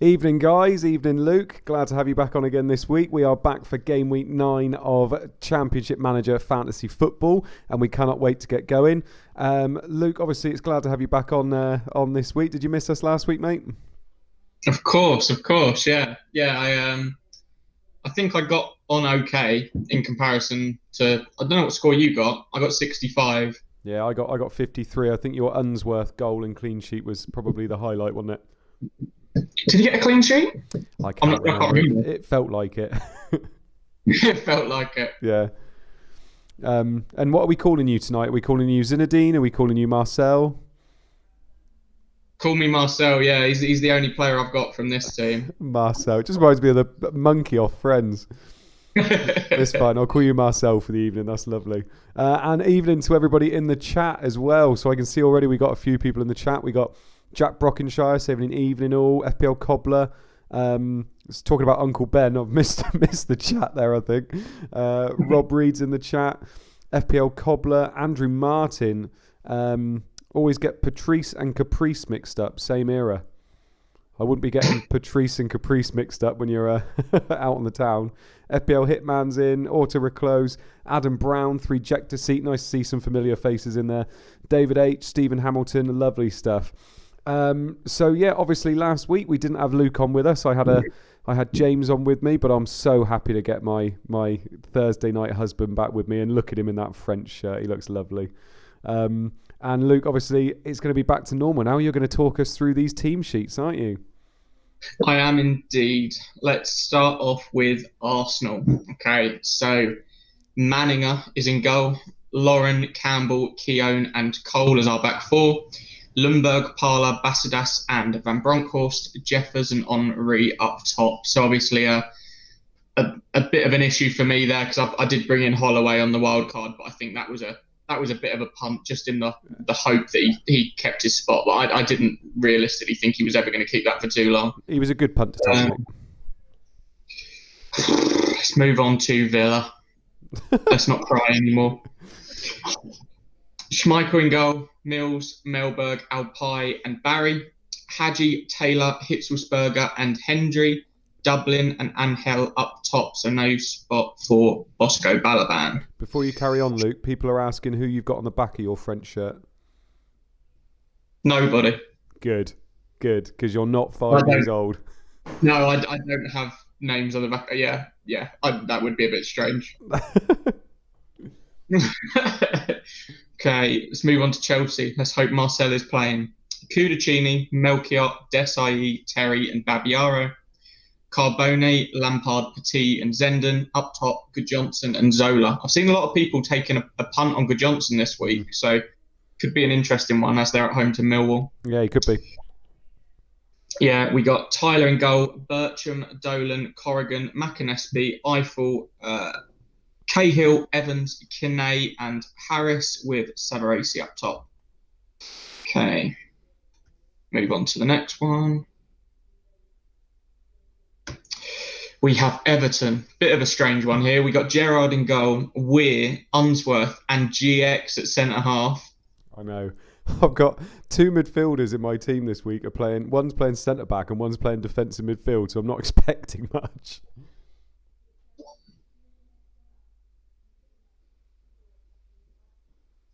Evening, guys. Evening, Luke. Glad to have you back on again this week. We are back for game week 9 of Championship Manager Fantasy Football, and we cannot wait to get going. Luke, obviously, it's glad to have you back on this week. Did you miss us last week, mate? Of course, yeah. I think I got on okay in comparison to, I don't know what score you got. I got 65. Yeah, I got 53. I think your Unsworth goal and clean sheet was probably the highlight, wasn't it? Did you get a clean sheet? I can't remember. It felt like it. It felt like it. Yeah. And what are we calling you tonight? Are we calling you Zinedine? Are we calling you Marcel? Call me Marcel, yeah. He's the only player I've got from this team. Marcel. It just reminds me of the monkey off Friends. It's fine. I'll call you Marcel for the evening. That's lovely. And evening to everybody in the chat as well. So I can see already we got a few people in the chat. We got Jack Brockenshire saying an evening all. FPL Cobbler. Talking about Uncle Ben. I've missed the chat there, I think. Rob Reed's in the chat. FPL Cobbler. Andrew Martin. Always get Patrice and Caprice mixed up. Same era. I wouldn't be getting Patrice and Caprice mixed up when you're out on the town. FPL Hitman's in. Auto Reclose. Adam Brown. 3 Jector Seat. Nice to see some familiar faces in there. David H. Stephen Hamilton. Lovely stuff. So yeah, obviously last week we didn't have Luke on with us. I had James on with me, but I'm so happy to get my Thursday night husband back with me, and look at him in that French shirt. He looks lovely. And Luke, obviously, it's going to be back to normal now. You're going to talk us through these team sheets, aren't you? I am indeed. Let's start off with Arsenal. Okay, so Manninger is in goal. Lauren, Campbell, Keown and Cole as our back four. Lundberg, Parler, Bassidas and Van Bronckhorst, Jeffers and Henri up top. So obviously a bit of an issue for me there, because I did bring in Holloway on the wild card, but I think that was a bit of a punt, just in the hope that he kept his spot. But I didn't realistically think he was ever going to keep that for too long. He was a good punt to take. Let's move on to Villa. Let's not cry anymore. Schmeichel in goal, Mills, Melberg, Alpai and Barry, Hadji, Taylor, Hitzelsberger and Hendry, Dublin and Angel up top, so no spot for Bosco Balaban. Before you carry on, Luke, people are asking who you've got on the back of your French shirt. Nobody. Good, because you're not 5 years old. No, I don't have names on the back. Yeah, that would be a bit strange. Okay, let's move on to Chelsea. Let's hope Marcel is playing. Cudicini, Melchior, Desai, Terry and Babiaro. Carbone, Lampard, Petit and Zenden. Up top, Goodjohnson and Zola. I've seen a lot of people taking a punt on Goodjohnson this week, so could be an interesting one as they're at home to Millwall. Yeah, he could be. Yeah, we got Tyler in goal, Bertram, Dolan, Corrigan, McInnesby, Eiffel, Cahill, Evans, Kinney and Harris with Savarese up top. Okay, move on to the next one. We have Everton. Bit of a strange one here. We got Gerrard in goal, Weir, Unsworth and GX at centre-half. I know. I've got 2 midfielders in my team this week. One's playing centre-back and one's playing defensive midfield, so I'm not expecting much.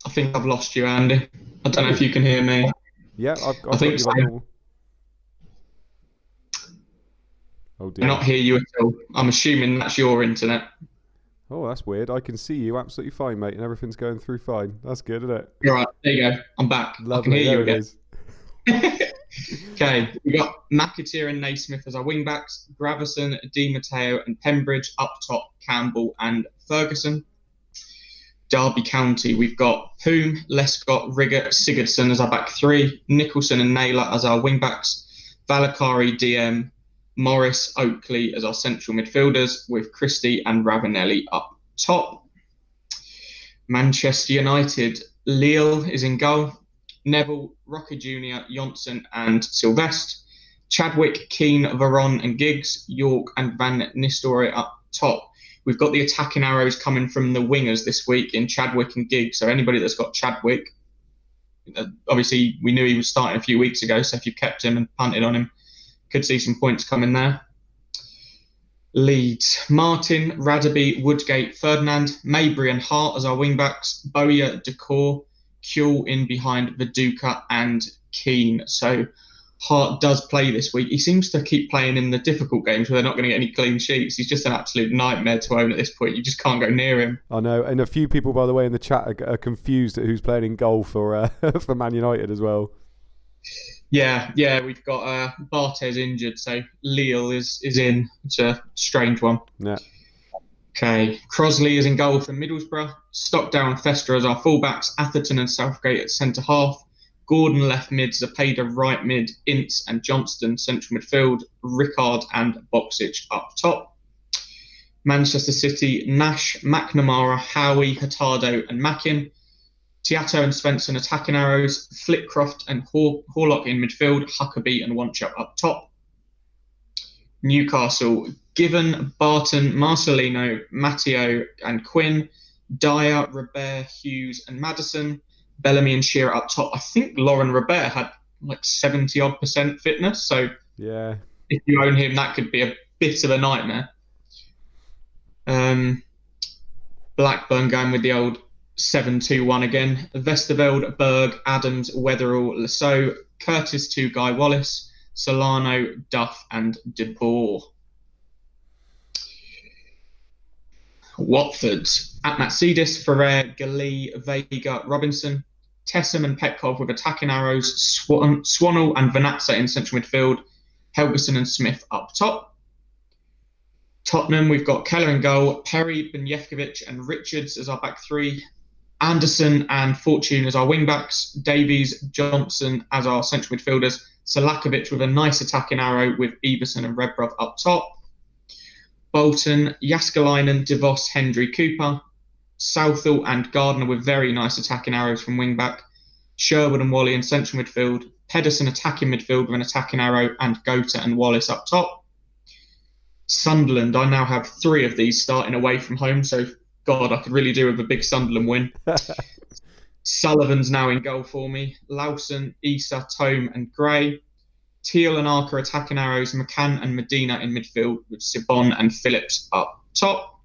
I think I've lost you, Andy. I don't know if you can hear me. Yeah, I think so. Oh dear. I cannot hear you at all. I'm assuming that's your internet. Oh, that's weird. I can see you absolutely fine, mate, and everything's going through fine. That's good, isn't it? All right, there you go. I'm back. Lovely. I can hear you again. Okay, we got McAteer and Naismith as our wing-backs, Gravison, Di Matteo and Pembridge. Up top, Campbell and Ferguson. Derby County, we've got Poom, Lescott, Rigger, Sigurdsson as our back three, Nicholson and Naylor as our wing-backs, Valakari, DM, Morris, Oakley as our central midfielders, with Christie and Ravanelli up top. Manchester United, Lille is in goal, Neville, Rocker Jr., Johnson and Sylvestre, Chadwick, Keane, Veron and Giggs, York and Van Nistelrooy up top. We've got the attacking arrows coming from the wingers this week in Chadwick and Giggs. So anybody that's got Chadwick, obviously we knew he was starting a few weeks ago, so if you kept him and punted on him, Could see some points coming there. Leeds, Martin, Radaby, Woodgate, Ferdinand, Mabry and Hart as our wing-backs, Bowyer, Decor, Kuehl in behind Viduka and Keane. So Hart does play this week. He seems to keep playing in the difficult games where they're not going to get any clean sheets. He's just an absolute nightmare to own at this point. You just can't go near him. I know. And a few people, by the way, in the chat are confused at who's playing in goal for for Man United as well. Yeah, we've got Bartes injured, so Lille is in. It's a strange one. Yeah. Okay, Crosley is in goal for Middlesbrough. Stockdale and Fester as our fullbacks. Atherton and Southgate at centre half. Gordon left mid, Zapata right mid, Ince and Johnston central midfield. Rickard and Boxic up top. Manchester City, Nash, McNamara, Howie, Hurtado and Mackin. Tiato and Svensson attacking arrows, Flitcroft and Horlock in midfield, Huckabee and Wanchop up top. Newcastle, Given, Barton, Marcelino, Matteo and Quinn, Dyer, Robert, Hughes and Maddison, Bellamy and Shearer up top. I think Lauren Robert had like 70% fitness, so yeah, if you own him, that could be a bit of a nightmare. Blackburn going with the old 7-2-1 again. Vesterveld, Berg, Adams, Weatherall, Lasso, Curtis 2, Guy Wallace, Solano, Duff and De Boer. Watford, Atmatsidis, Ferrer, Galli, Vega, Robinson, Tessam and Petkov with attacking arrows, Swannell and Vanatza in central midfield, Helgeson and Smith up top. Tottenham, we've got Keller in goal, Perry, Benjevkovic and Richards as our back three, Anderson and Fortune as our wing-backs, Davies, Johnson as our central midfielders, Selakovic with a nice attacking arrow with Everson and Rebrov up top. Bolton, Jaskalainen, DeVos, Hendry, Cooper, Southall and Gardner with very nice attacking arrows from wing-back, Sherwood and Wally in central midfield, Pedersen attacking midfield with an attacking arrow, and Gota and Wallace up top. Sunderland, I now have 3 of these starting away from home, so God, I could really do with a big Sunderland win. Sullivan's now in goal for me. Lawson, Issa, Tome and Gray. Teal and Arker attacking arrows. McCann and Medina in midfield with Sibon and Phillips up top.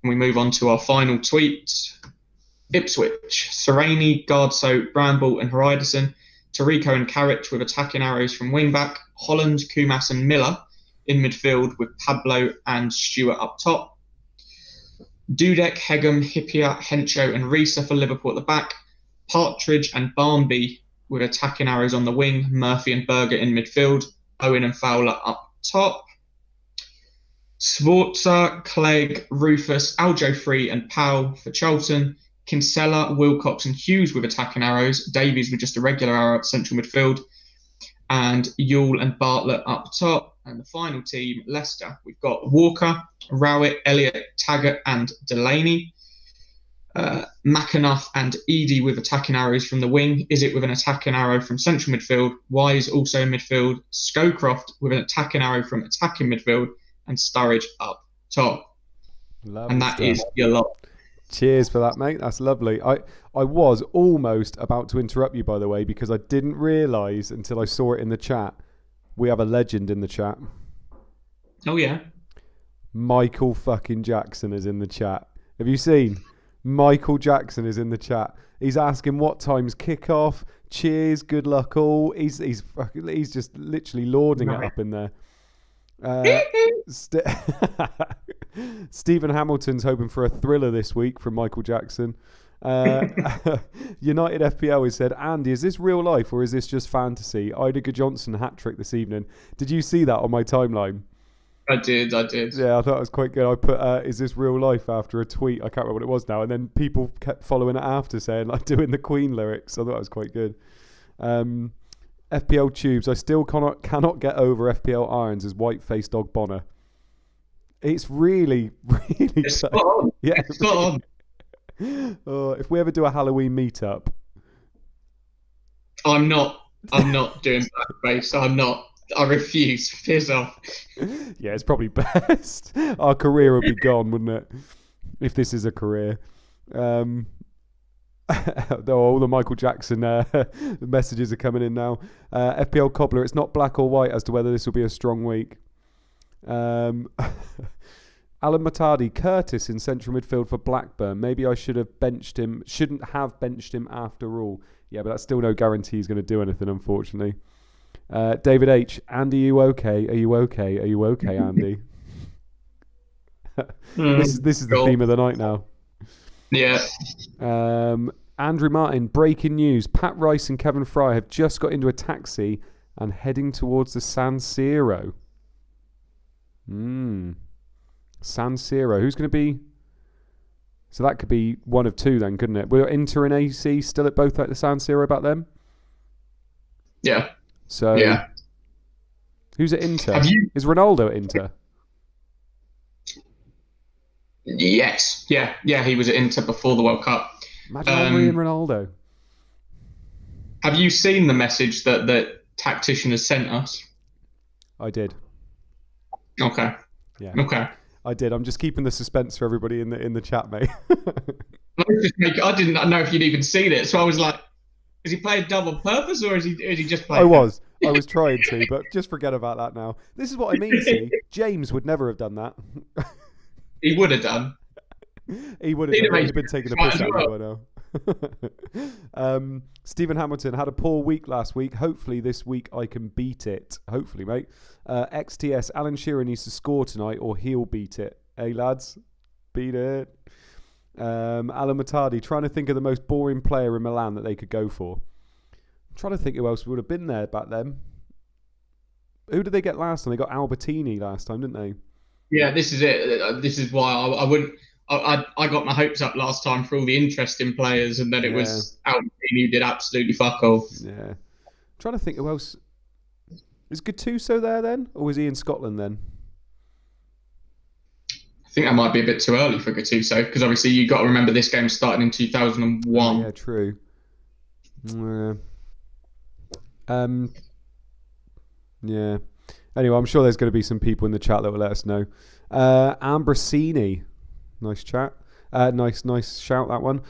And we move on to our final tweet. Ipswich, Sereni, Gardso, Bramble and Haridason. Tariko and Carrick with attacking arrows from wing-back. Holland, Kumas and Miller in midfield with Pablo and Stewart up top. Dudek, Hegum, Hippia, Hencho and Risa for Liverpool at the back. Partridge and Barnby with attacking arrows on the wing. Murphy and Berger in midfield. Owen and Fowler up top. Sforza, Clegg, Rufus, Aljo Free and Powell for Charlton. Kinsella, Wilcox and Hughes with attacking arrows. Davies with just a regular arrow at central midfield. And Yule and Bartlett up top. And the final team, Leicester, we've got Walker, Rowett, Elliott, Taggart and Delaney. McAnuff and Eadie with attacking arrows from the wing. Is it with an attacking arrow from central midfield? Wise also in midfield. Scowcroft with an attacking arrow from attacking midfield. And Sturridge up top. Lovely and that stuff. is your lot. Cheers for that, mate. That's lovely. I was almost about to interrupt you, by the way, because I didn't realise until I saw it in the chat. We have a legend in the chat. Oh, yeah. Michael fucking Jackson is in the chat. Have you seen? Michael Jackson is in the chat. He's asking what time's kickoff. Cheers, good luck all. He's just literally lording it up in there. Stephen Hamilton's hoping for a thriller this week from Michael Jackson. United FPL has said, Andy, is this real life or is this just fantasy? Idiger Johnson hat-trick this evening. Did you see that on my timeline? I did. Yeah, I thought it was quite good. I put, is this real life after a tweet? I can't remember what it was now. And then people kept following it after saying, like, doing the Queen lyrics. I thought it was quite good. FPL Tubes, I still cannot get over FPL Irons as white-faced dog Bonner. It's really, really... It's spot on. Yeah, it's spot on. If we ever do a Halloween meetup, I'm not doing blackface. I'm not. I refuse. Piss off. Yeah, it's probably best. Our career would be gone, wouldn't it? If this is a career. All the Michael Jackson messages are coming in now. FPL Cobbler, it's not black or white as to whether this will be a strong week. Alan Matadi, Curtis in central midfield for Blackburn. Maybe I should have benched him. Shouldn't have benched him after all. Yeah, but that's still no guarantee he's going to do anything, unfortunately. David H, Andy, are you okay? Are you okay? Are you okay, Andy? This is the theme of the night now. Yeah. Andrew Martin, breaking news. Pat Rice and Kevin Fry have just got into a taxi and heading towards the San Siro. San Siro. Who's going to be... So that could be one of two then, couldn't it? Were Inter and AC still at both at the San Siro back then? Yeah. So... Yeah. Who's at Inter? Is Ronaldo at Inter? Yes. Yeah. He was at Inter before the World Cup. Imagine Henry and Ronaldo. Have you seen the message that the tactician has sent us? I did. Okay. Yeah. Okay. I did. I'm just keeping the suspense for everybody in the chat, mate. I didn't know if you'd even seen it, so I was like, is he playing double purpose or is he just playing? I was trying to, but just forget about that now. This is what I mean, see? James would never have done that. He would have done. He would have done. He'd have been taking a piss out of me by now. Stephen Hamilton had a poor week last week. Hopefully this week I can beat it. Hopefully, mate. XTS, Alan Shearer needs to score tonight or he'll beat it. Hey, lads. Beat it. Alan Matadi, trying to think of the most boring player in Milan that they could go for. I'm trying to think who else would have been there back then. Who did they get last time? They got Albertini last time, didn't they? Yeah, this is it. This is why I wouldn't... I got my hopes up last time for all the interesting players, and then it was Albertini who did absolutely fuck all. Yeah. I'm trying to think who else... Is Gattuso there then? Or was he in Scotland then? I think that might be a bit too early for Gattuso, because obviously you've got to remember this game starting in 2001. Yeah, true. Yeah. Anyway, I'm sure there's going to be some people in the chat that will let us know. Ambrosini. Nice chat. Nice shout, that one.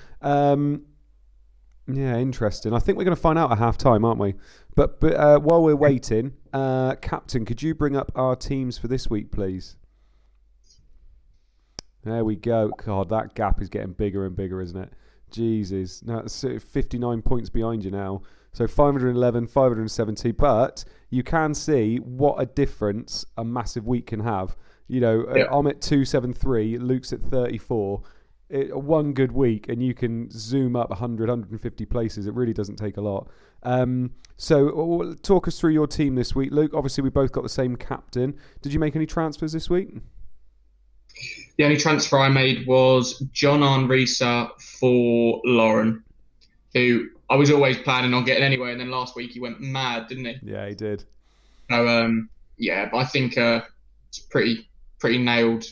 Yeah, interesting. I think we're going to find out at half-time, aren't we? But while we're waiting, Captain, could you bring up our teams for this week, please? There we go. God, that gap is getting bigger and bigger, isn't it? Jesus. Now it's 59 points behind you now. So 511, 570. But you can see what a difference a massive week can have. You know, I'm at 273. Luke's at 34. One good week and you can zoom up 100, 150 places. It really doesn't take a lot. So talk us through your team this week. Luke, obviously we both got the same captain. Did you make any transfers this week? The only transfer I made was John Arnrisa for Lauren, who I was always planning on getting anyway, and then last week he went mad, didn't he? Yeah, he did. So, but I think it's pretty nailed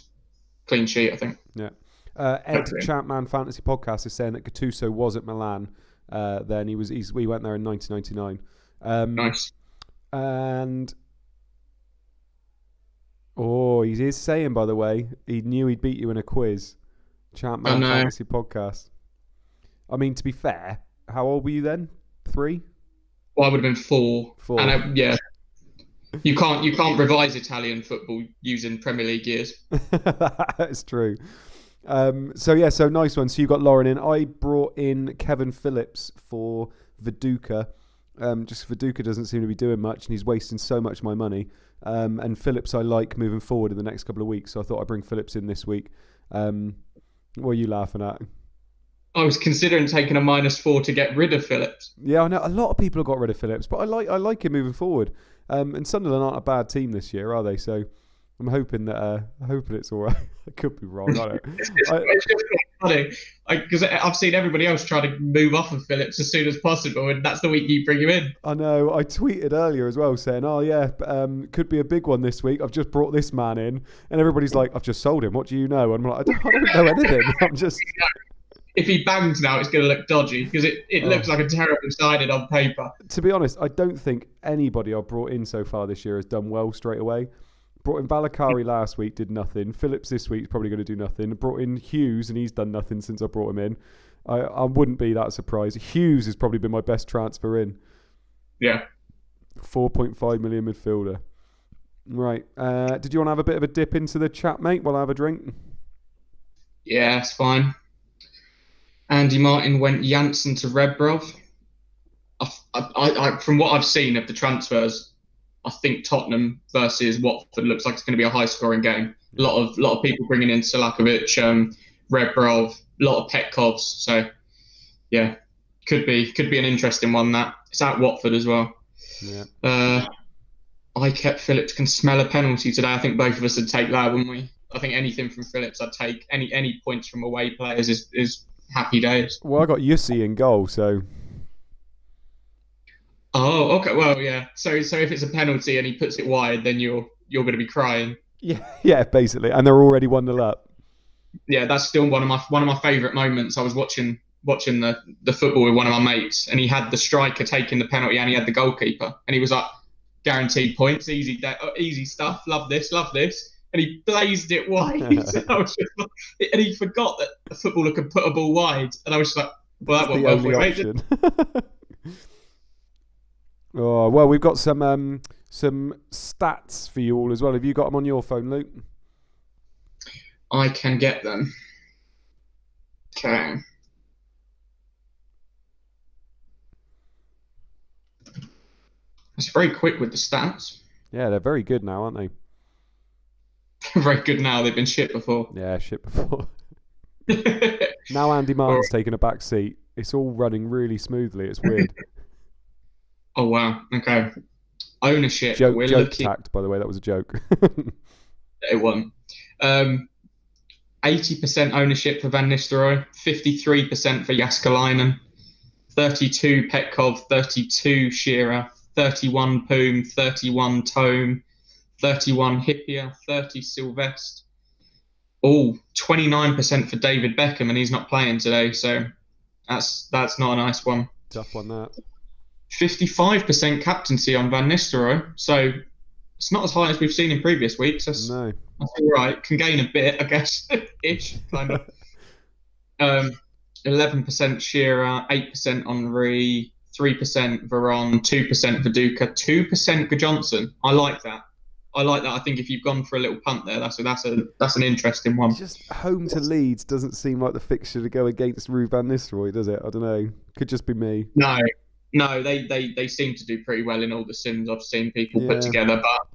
clean sheet, I think. Yeah. Ed Champman Fantasy Podcast is saying that Gattuso was at Milan. Then we went there in 1999. Nice. And he is saying, by the way, he knew he'd beat you in a quiz. Champman Fantasy Podcast. I mean, to be fair, how old were you then? 3? Well, I would have been 4. 4. And yeah. You can't revise Italian football using Premier League years. That's true. So nice one. So you got Lauren in. I brought in Kevin Phillips for Viduka. Just Viduka doesn't seem to be doing much, and he's wasting so much of my money. And Phillips I like moving forward in the next couple of weeks, so I thought I'd bring Phillips in this week. What are you laughing at? I was considering taking a -4 to get rid of Phillips. Yeah, I know a lot of people have got rid of Phillips, but I like him moving forward. And Sunderland aren't a bad team this year, are they? So I'm hoping it's all right. I could be wrong. I don't know. It's just funny because I've seen everybody else try to move off of Phillips as soon as possible, and that's the week you bring him in. I know. I tweeted earlier as well saying, "Oh yeah, could be a big one this week. I've just brought this man in," and everybody's like, "I've just sold him. What do you know?" And I'm like, I don't know anything. I'm just. If he bangs now, it's going to look dodgy because it looks like a terrible signing on paper. To be honest, I don't think anybody I've brought in so far this year has done well straight away. Brought in Valakari last week, did nothing. Phillips this week is probably going to do nothing. Brought in Hughes, and he's done nothing since I brought him in. I wouldn't be that surprised. Hughes has probably been my best transfer in. Yeah. 4.5 million midfielder. Right. Did you want to have a bit of a dip into the chat, mate, while I have a drink? Yeah, it's fine. Andy Martin went Janssen to Rebrov. I, from what I've seen of the transfers, I think Tottenham versus Watford looks like it's going to be a high-scoring game. A lot of people bringing in Selakovic, Rebrov, a lot of Petkovs. So, yeah, could be an interesting one. That it's at Watford as well. Yeah. I kept Phillips can smell a penalty today. I think both of us would take that, wouldn't we? I think anything from Phillips, I'd take. Any points from away players is happy days. Well, I got Yussi in goal, so. Oh, okay. Well, yeah. So if it's a penalty and he puts it wide, then you're going to be crying. Yeah, basically, and they're already 1-0 up. Yeah, that's still one of my favourite moments. I was watching the football with one of my mates, and he had the striker taking the penalty, and he had the goalkeeper, and he was like, guaranteed points, easy stuff. Love this, and he blazed it wide. I was just like, and he forgot that a footballer could put a ball wide, and I was just like, well, that won't well for option. Oh well, we've got some stats for you all as well. Have you got them on your phone, Luke? I can get them. Okay. It's very quick with the stats. Yeah, they're very good now, aren't they? Very good now. They've been shit before. Yeah, shit before. Now Andy Martin's taken a back seat. It's all running really smoothly. It's weird. Oh, wow. Okay. Ownership. Joke tact, by the way. That was a joke. It won. 80% ownership for Van Nistelrooy. 53% for Jaskalainen. 32 Petkov. 32 Shearer. 31 Poom, 31 Tome, 31 Hippier, 30 Sylvester. Oh, 29% for David Beckham, and he's not playing today, so that's not a nice one. Tough one, that. 55% captaincy on Van Nistelrooy, so it's not as high as we've seen in previous weeks. That's all right. Can gain a bit, I guess, ish, kind of. 11% Shearer, 8% Henry, 3% Veron, 2% Viduka, 2% Gudjonsson. I like that. I think if you've gone for a little punt there, that's an interesting one. Just home to Leeds doesn't seem like the fixture to go against Ruud van Nistelrooy, does it? I don't know. Could just be me. No, they seem to do pretty well in all the sims I've seen people put together. But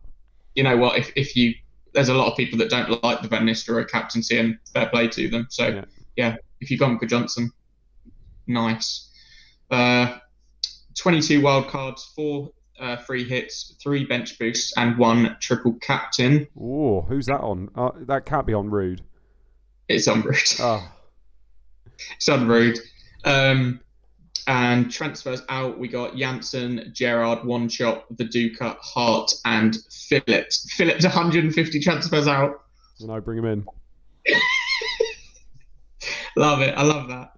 you know what? If you there's a lot of people that don't like the Van Nistelrooy captaincy, and fair play to them. So yeah if you've gone for Johnson, nice. 22 wild cards, 4 free hits, 3 bench boosts, and 1 triple captain. Oh, who's that on? That can't be on Ruud. It's on Ruud. Oh. It's on Ruud. And transfers out, we got Janssen, Gerrard, One Shot, Viduka, Hart, and Phillips. Phillips 150 transfers out. And I bring him in. Love it. I love that.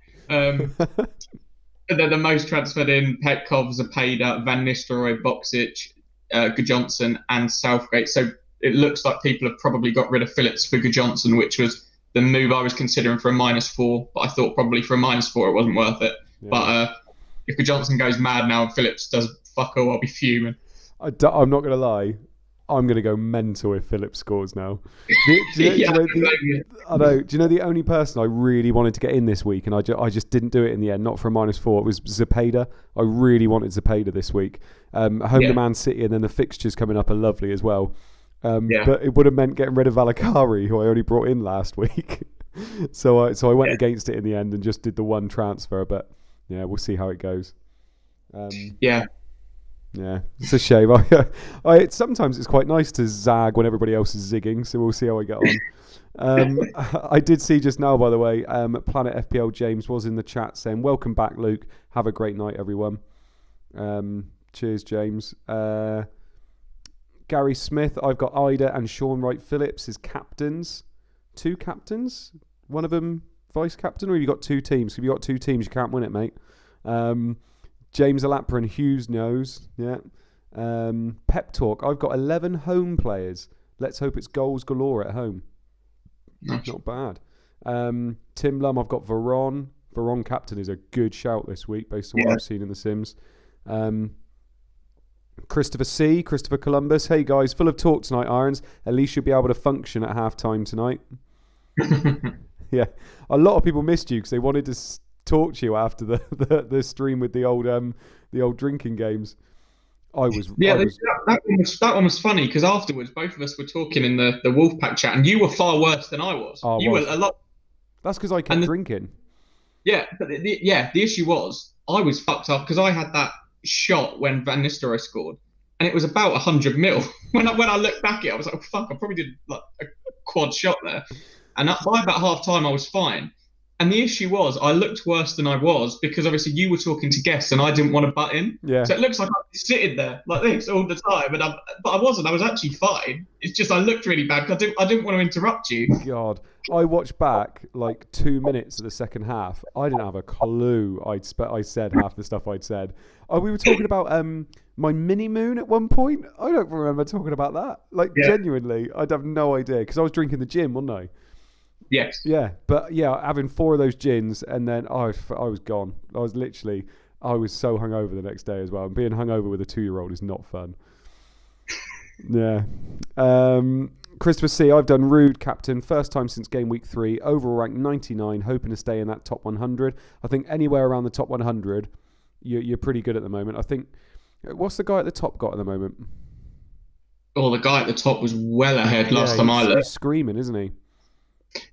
And then the most transferred in, Petkov, Zapata, Van Nistelrooy, Boksic, Gudjonsson, and Southgate. So it looks like people have probably got rid of Phillips for Gudjonsson, which was the move I was considering for a -4. But I thought probably for a -4 it wasn't worth it. Yeah. But if Gudjonsson goes mad now and Phillips does fuck all, I'll be fuming. I'm not going to lie. I'm going to go mental if Phillips scores now. Do you know the only person I really wanted to get in this week, and I just didn't do it in the end, not for a -4, it was Zapata. I really wanted Zapata this week. Home to Man City, and then the fixtures coming up are lovely as well. But it would have meant getting rid of Valakari, who I only brought in last week. so I went against it in the end and just did the one transfer. But yeah, we'll see how it goes. Yeah, it's a shame. Sometimes it's quite nice to zag when everybody else is zigging, so we'll see how I get on. I did see just now, by the way, Planet FPL James was in the chat saying, "Welcome back, Luke. Have a great night, everyone." Cheers, James. Gary Smith, I've got Ida and Sean Wright Phillips as captains. 2 captains? One of them vice captain, or have you got 2 teams? If you've got 2 teams, you can't win it, mate. James Alapra and Hughes knows. Yeah. Pep Talk. I've got 11 home players. Let's hope it's goals galore at home. Nice. Not bad. Tim Lum, I've got Veron. Veron captain is a good shout this week based on what I've seen in the Sims. Christopher Columbus. Hey guys, full of talk tonight, Irons. At least you'll be able to function at half-time tonight. Yeah, a lot of people missed you because they wanted to talk to you after the stream with the old drinking games. That one was funny because afterwards both of us were talking in the Wolfpack chat, and you were far worse than I was. You were a lot. That's because I kept drinking. Yeah, but the issue was I was fucked up because I had that shot when Van Nistelrooy scored, and it was about 100 mil. When I looked back at it, I was like, oh, fuck, I probably did like a quad shot there. And by about half time, I was fine. And the issue was I looked worse than I was because obviously you were talking to guests and I didn't want to butt in. Yeah. So it looks like I was sitting there like this all the time, but I wasn't. I was actually fine. It's just I looked really bad because I didn't want to interrupt you. God, I watched back like 2 minutes of the second half. I didn't have a clue. I said half the stuff I'd said. We were talking about my mini moon at one point. I don't remember talking about that. Genuinely, I'd have no idea because I was drinking the gin, wasn't I? Yes. Yeah, but having 4 of those gins and then I was gone. I was so hungover the next day as well. And being hungover with a 2-year-old is not fun. Yeah. Christopher C, I've done Rude captain, first time since game week 3, overall rank 99, hoping to stay in that top 100. I think anywhere around the top 100, you're pretty good at the moment. I think, what's the guy at the top got at the moment? Oh, the guy at the top was well ahead last time I looked. He's screaming, isn't he?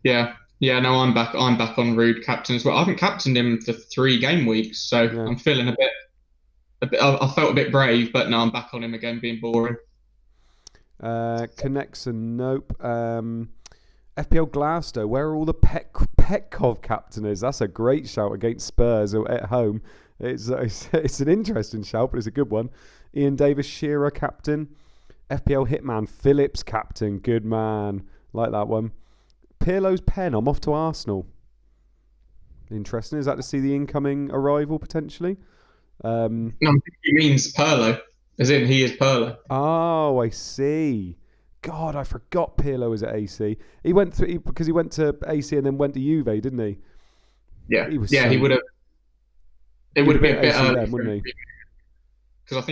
Yeah. No, I'm back on Rude captain as well. I haven't captained him for 3 game weeks, so I'm feeling a bit. I felt a bit brave, but no, I'm back on him again, being boring. Connexon, nope. FPL Glasgow, where are all the Petkov captainers? That's a great shout against Spurs at home. It's an interesting shout, but it's a good one. Ian Davis, Shearer captain. FPL Hitman, Phillips captain. Good man. Like that one. Pirlo's pen, I'm off to Arsenal. Interesting. Is that to see the incoming arrival potentially? No, I think he means Pirlo, as in he is Pirlo. Oh, I see. God, I forgot Pirlo was at AC. He went to AC and then went to Juve, didn't he? Yeah, he would have. It would have been a bit early, then, wouldn't he? Because I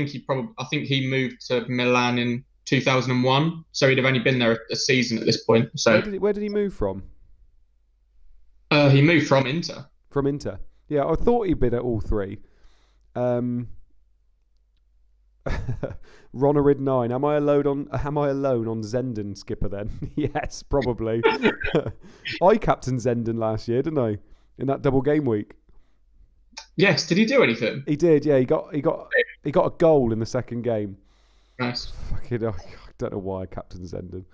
think he moved to Milan in 2001, so he'd have only been there a season at this point. So where did he move from? He moved from Inter. From Inter, yeah. I thought he'd been at all 3. Ronarid 9. Am I alone on Zenden, skipper? Then yes, probably. I captained Zenden last year, didn't I? In that double game week. Yes. Did he do anything? He did. Yeah. He got a goal in the second game. Nice. Fucking, I don't know why I captained Zenden.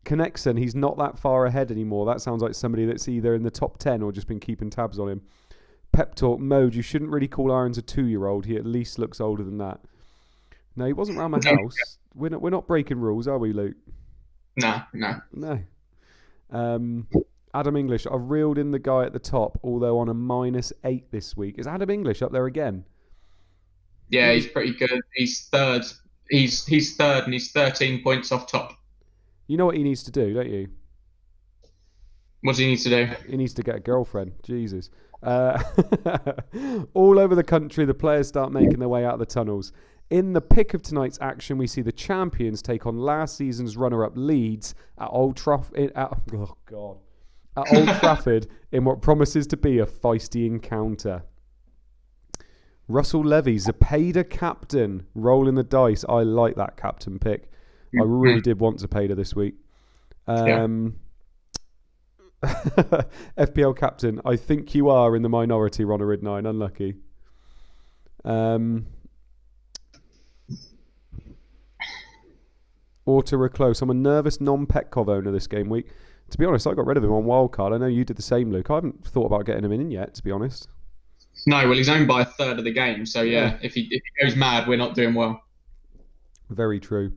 Connexon, he's not that far ahead anymore. That sounds like somebody that's either in the top 10 or just been keeping tabs on him. Pep Talk Mode, you shouldn't really call Irons a 2-year-old. He at least looks older than that. No, he wasn't around my house. We're not breaking rules, are we, Luke? No. Adam English, I've reeled in the guy at the top, although on a -8 this week. Is Adam English up there again? Yeah, he's pretty good. He's third. He's third, and he's 13 points off top. You know what he needs to do, don't you? What does he need to do? He needs to get a girlfriend. Jesus. All over the country, the players start making their way out of the tunnels. In the pick of tonight's action, we see the champions take on last season's runner-up Leeds at Old Trafford. At Old Trafford in what promises to be a feisty encounter. Russell Levy, Zepeda captain, rolling the dice. I like that captain pick. I really did want Zepeda this week. FPL captain, I think you are in the minority, Ronarid 9. Unlucky. Auto reclose. I'm a nervous non-Petkov owner this game week. To be honest, I got rid of him on wildcard. I know you did the same, Luke. I haven't thought about getting him in yet, to be honest. No, well, he's owned by a third of the game. So, yeah, if he goes mad, we're not doing well. Very true.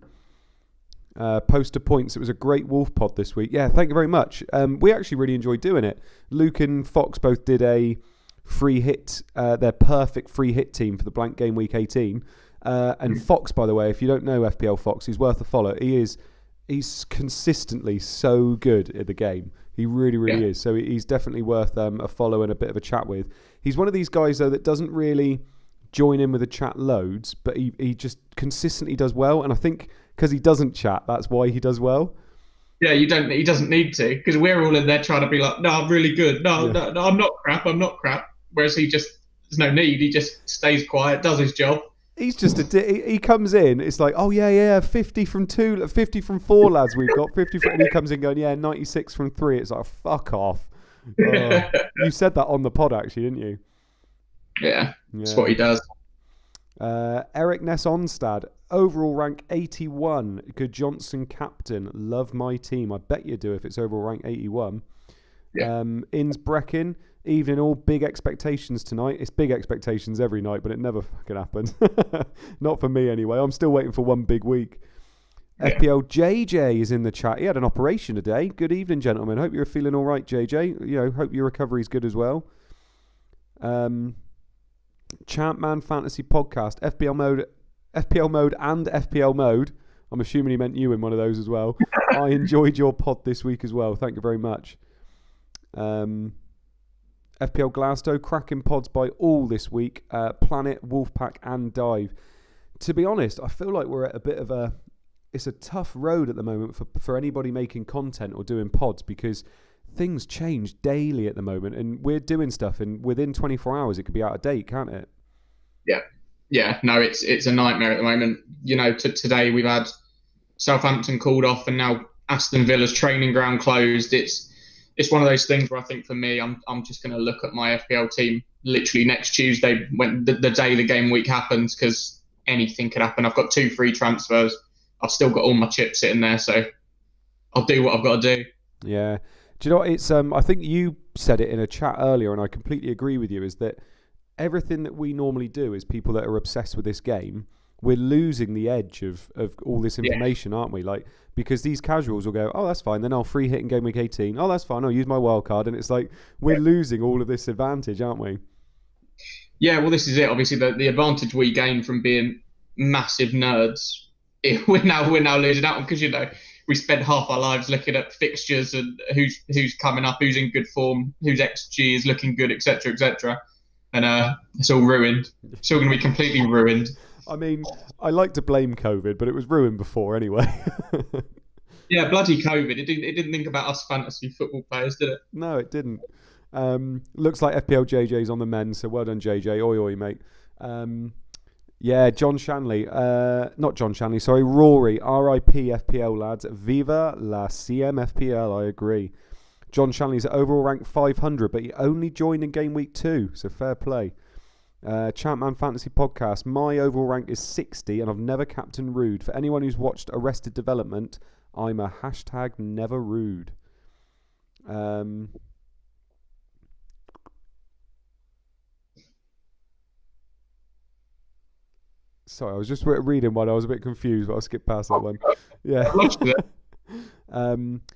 Poster points. It was a great Wolf pod this week. Yeah, thank you very much. We actually really enjoyed doing it. Luke and Fox both did a free hit, their perfect free hit team for the blank game week 18. And Fox, by the way, if you don't know FPL Fox, he's worth a follow. He's consistently so good at the game. He really, really is. So he's definitely worth a follow and a bit of a chat with. He's one of these guys, though, that doesn't really join in with the chat loads, but he just consistently does well. And I think because he doesn't chat, that's why he does well. Yeah, he doesn't need to, because we're all in there trying to be like, no, I'm really good. No, I'm not crap. Whereas there's no need. He just stays quiet, does his job. He's just he comes in. It's like, oh yeah, 50 from 4 lads. We've got 50 from, and he comes in going, 96 from 3. It's like, fuck off. You said that on the pod actually, didn't you? Yeah, that's what he does. Eric Ness Onstad, overall rank 81. Good Johnson captain. Love my team. I bet you do if it's overall rank 81. Yeah. Inns Breckin. Evening all, big expectations tonight. It's big expectations every night, but it never fucking happens. Not for me anyway. I'm still waiting for one big week. Yeah. FPL JJ is in the chat. He had an operation today. Good evening, gentlemen. Hope you're feeling all right, JJ. Hope your recovery is good as well. ChampMan Fantasy Podcast, FPL mode and FPL mode. I'm assuming he meant you in one of those as well. I enjoyed your pod this week as well. Thank you very much. FPL Glasgow, cracking pods by all this week. Planet, Wolfpack and Dive. To be honest, I feel like we're at a bit of it's a tough road at the moment for anybody making content or doing pods, because things change daily at the moment and we're doing stuff and within 24 hours it could be out of date, can't it? Yeah. No, it's a nightmare at the moment. Today we've had Southampton called off and now Aston Villa's training ground closed. It's one of those things where I think for me, I'm just going to look at my FPL team literally next Tuesday, when the day the game week happens, because anything could happen. I've got 2 free transfers. I've still got all my chips sitting there, so I'll do what I've got to do. Yeah. Do you know what? It's I think you said it in a chat earlier, and I completely agree with you, is that everything that we normally do as people that are obsessed with this game, we're losing the edge of all this information, aren't we? Like, because these casuals will go, oh, that's fine, then I'll free hit in game week 18. Oh, that's fine, I'll use my wild card. And it's like, we're losing all of this advantage, aren't we? Yeah, well, this is it. Obviously, the advantage we gain from being massive nerds, we're now losing out on, because, we spend half our lives looking at fixtures and who's coming up, who's in good form, whose XG is looking good, etc. And it's all ruined. It's all going to be completely ruined. I mean, I like to blame COVID, but it was ruined before anyway. Yeah, bloody COVID. It didn't think about us fantasy football players, did it? No, it didn't. Looks like FPL JJ's on the mend, so well done, JJ. Oi, oi, mate. Yeah, John Shanley. Not John Shanley, sorry. Rory. RIP FPL, lads. Viva la CMFPL, I agree. John Shanley's at overall rank 500, but he only joined in game week 2, so fair play. ChampMan Fantasy Podcast. My overall rank is 60, and I've never captained Rude. For anyone who's watched Arrested Development, I'm a hashtag never rude. Sorry, I was just reading one. I was a bit confused, but I'll skip past that one. Yeah.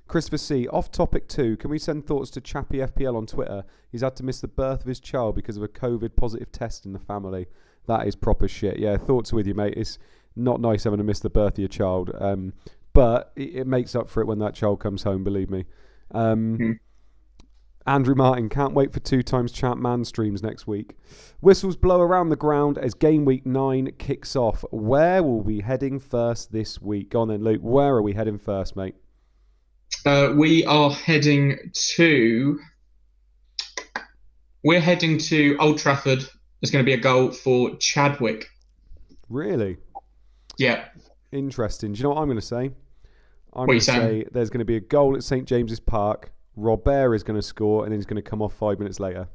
Christopher C. Off topic 2. Can we send thoughts to Chappy FPL on Twitter? He's had to miss the birth of his child because of a COVID positive test in the family. That is proper shit. Yeah, thoughts with you, mate. It's not nice having to miss the birth of your child. But it makes up for it when that child comes home, believe me. Andrew Martin, can't wait for 2 times ChampMan streams next week. Whistles blow around the ground as game week 9 kicks off. Where will we heading first this week? Go on then, Luke. Where are we heading first, mate? We are heading to... We're heading to Old Trafford. There's going to be a goal for Chadwick. Really? Yeah. Interesting. Do you know what I'm going to say? I'm going to say there's going to be a goal at St James's Park. Robert is going to score, and then he's going to come off 5 minutes later.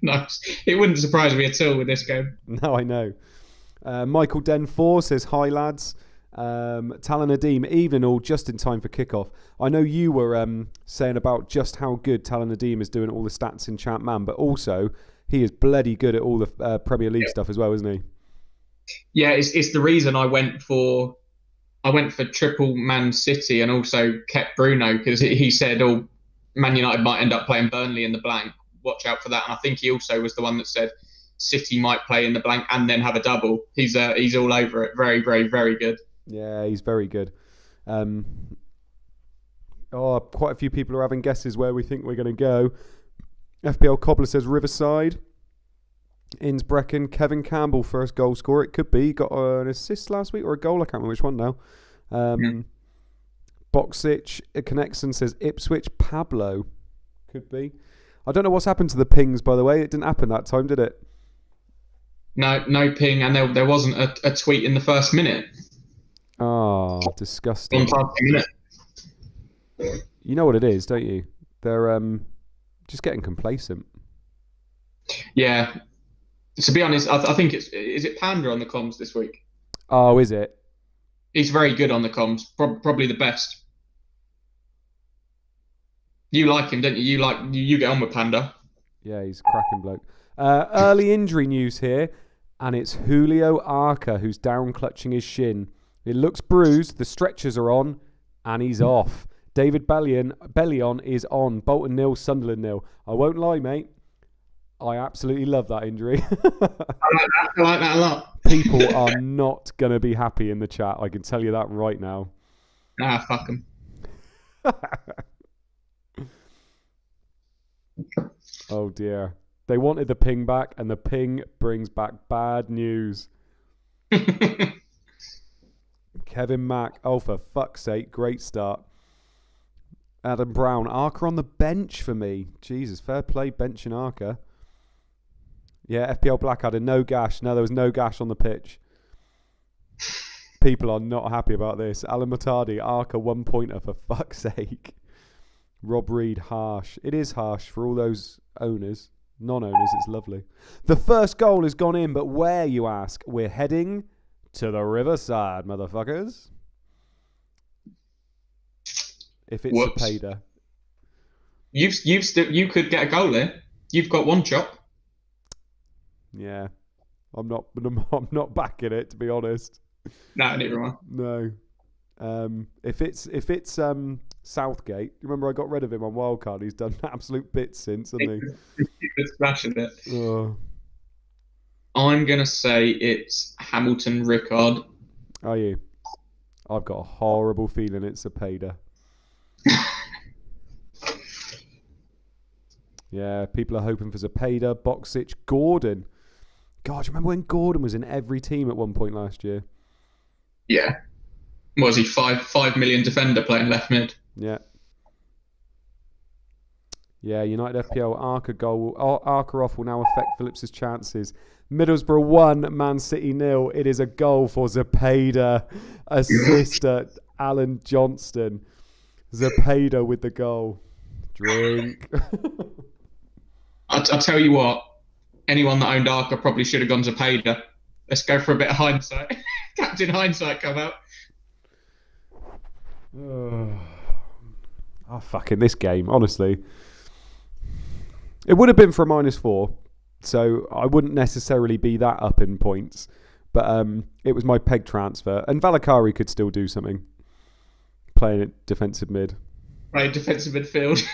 Nice. It wouldn't surprise me at all with this game. No, I know. Michael Den4 says, hi, lads. Talon Nadeem, evening all, just in time for kickoff. I know you were saying about just how good Talon Nadeem is doing all the stats in ChampMan, but also he is bloody good at all the Premier League stuff as well, isn't he? Yeah, it's the reason I went for triple Man City and also kept Bruno, because he said, oh, Man United might end up playing Burnley in the blank. Watch out for that. And I think he also was the one that said City might play in the blank and then have a double. He's all over it. Very, very, very good. Yeah, he's very good. Oh, quite a few people are having guesses where we think we're going to go. FPL Cobbler says Riverside. Innsbrucken. Kevin Campbell, first goal scorer. It could be. He got an assist last week or a goal. I can't remember which one now. Boxic. Connexon says Ipswich. Pablo. Could be. I don't know what's happened to the pings, by the way. It didn't happen that time, did it? No ping, and there wasn't a tweet in the first minute. Oh, disgusting. On past a minute. You know what it is, don't you? They're just getting complacent. Yeah. To be honest, I think is it Panda on the comms this week? Oh, is it? He's very good on the comms. Probably the best. You like him, don't you? You get on with Panda. Yeah, he's a cracking bloke. Early injury news here, and it's Julio Arca who's down clutching his shin. It looks bruised, the stretchers are on, and he's off. David Bellion is on. Bolton 0, Sunderland 0. I won't lie, mate. I absolutely love that injury. I like that a lot. People are not going to be happy in the chat. I can tell you that right now. Nah, fuck them. Oh, dear. They wanted the ping back, and the ping brings back bad news. Kevin Mack. Oh, for fuck's sake. Great start. Adam Brown. Arca on the bench for me. Jesus, fair play benching Arca. Yeah, FPL Blackadder. No gash. No, there was no gash on the pitch. People are not happy about this. Alan Matardi. Arca 1 pointer for fuck's sake. Rob Reed. Harsh. It is harsh for all those owners. Non-owners, it's lovely. The first goal has gone in, but where, you ask? We're heading to the Riverside, motherfuckers. If it's Cepeda. You could get a goal there. You've got one chop. Yeah. I'm not backing it, to be honest. No, neither am I. No. If it's Southgate, remember I got rid of him on Wildcard. He's done absolute bits since, hasn't he? He's smashing it. Oh. I'm gonna say it's Hamilton Rickard. Are you? I've got a horrible feeling it's Cepeda. Yeah, people are hoping for Cepeda, Boxic, Gordon. God, do you remember when Gordon was in every team at one point last year? Yeah. Was he 5 million defender playing left mid? Yeah. Yeah, United FPL Arca goal. Arca off will now affect Phillips' chances. Middlesbrough 1, Man City 0. It is a goal for Cepeda. Assist at Alan Johnston. Cepeda with the goal. Drink. I'll tell you what. Anyone that owned Arca probably should have gone Cepeda. Let's go for a bit of hindsight. Captain Hindsight come out. Oh, fucking this game, honestly. It would have been for a -4, so I wouldn't necessarily be that up in points. But it was my peg transfer. And Valakari could still do something. Playing at defensive mid. Right, defensive midfield.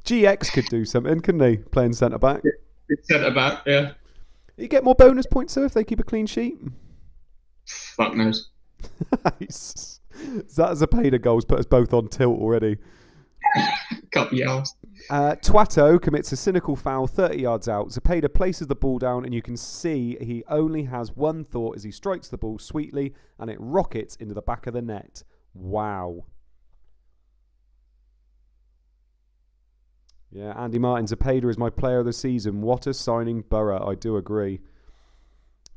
GX could do something, couldn't he? Playing centre-back. Centre-back, yeah. You get more bonus points, though, if they keep a clean sheet? Fuck knows. That Cepeda goals put us both on tilt already. Couple yells. Twato commits a cynical foul 30 yards out. Cepeda places the ball down, and you can see he only has one thought as he strikes the ball sweetly, and it rockets into the back of the net. Wow. Yeah, Andy Martin, Cepeda is my player of the season. What a signing, Borough. I do agree.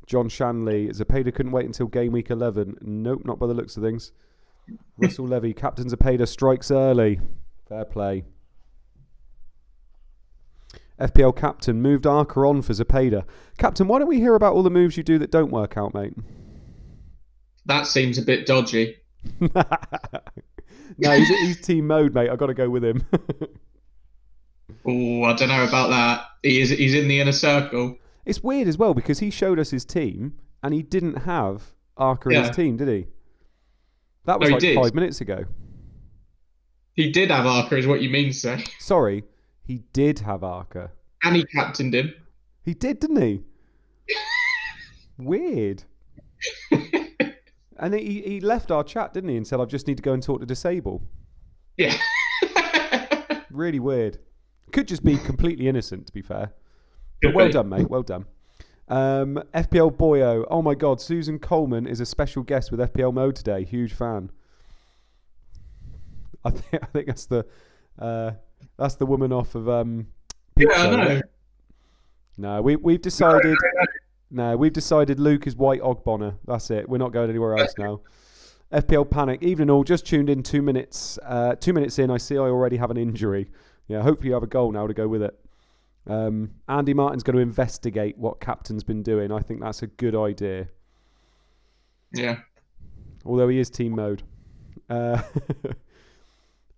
John Shanley, Cepeda couldn't wait until game week 11. Nope, not by the looks of things. Russell Levy, Captain Cepeda strikes early. Fair play. FPL Captain, moved Arca on for Cepeda. Captain, why don't we hear about all the moves you do that don't work out, mate? That seems a bit dodgy. No, he's team mode, mate. I've got to go with him. Oh, I don't know about that. He's in the inner circle. It's weird as well because he showed us his team and he didn't have Arca in his team, did he? That was 5 minutes ago. He did have Arca, is what you mean to say. Sorry, he did have Arca. And he captained him. He did, didn't he? Weird. And he left our chat, didn't he? And said, I just need to go and talk to Disable. Yeah. Really weird. Could just be completely innocent, to be fair. But Could well be. done, mate. Well done. FPL Boyo. Oh my God, Susan Coleman is a special guest with FPL Mode today. Huge fan. I think that's the woman off of Peep Yeah, I Show, know. isn't it? No, we've decided. No, we've decided Luke is White Ogbonner. That's it. We're not going anywhere else now. FPL Panic. Evening all. Just tuned in 2 minutes. 2 minutes in, I see I already have an injury. Yeah, hopefully you have a goal now to go with it. Andy Martin's going to investigate what captain's been doing. I think that's a good idea. Yeah. Although he is team mode.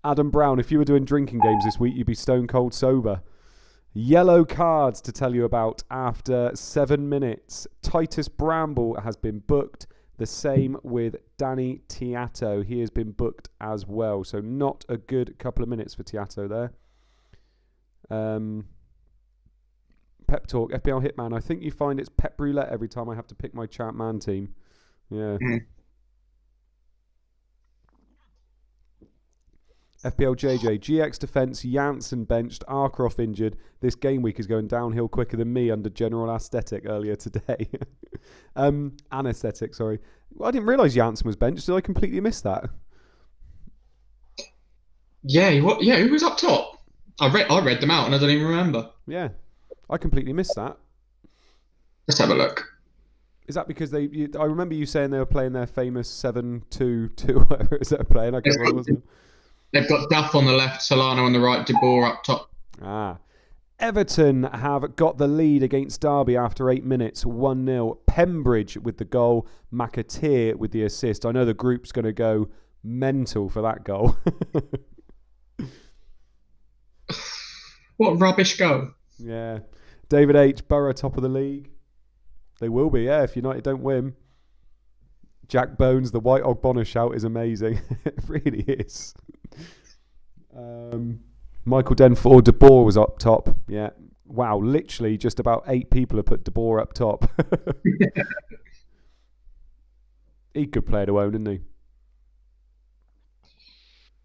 Adam Brown, if you were doing drinking games this week, you'd be stone cold sober. Yellow cards to tell you about after 7 minutes. Titus Bramble has been booked. The same with Danny Tiato. He has been booked as well. So not a good couple of minutes for Tiato there. Pep Talk, FPL Hitman. I think you find it's Pep Roulette every time I have to pick my ChampMan team. Yeah. FPL JJ, GX defence, Janssen benched, Arkroff injured. This game week is going downhill quicker than me under general aesthetic earlier today. Anaesthetic, sorry. Well, I didn't realise Janssen was benched. Did I completely miss that? Yeah, who was up top? I read them out and I don't even remember. Yeah, I completely missed that. Let's have a look. Is that because I remember you saying they were playing their famous 7-2-2, whatever it is they're playing. I can't remember what it was. They've got Duff on the left, Solano on the right, De Boer up top. Everton have got the lead against Derby after 8 minutes, 1-0. Pembridge with the goal, McAteer with the assist. I know the group's going to go mental for that goal. What rubbish goal. Yeah. David H, Borough top of the league. They will be, yeah, if United don't win. Jack Bones, the White Ogbonner shout is amazing. It really is. Michael Denford, De Boer was up top. Yeah. Wow, literally just about 8 people have put De Boer up top. He could play to own, didn't he?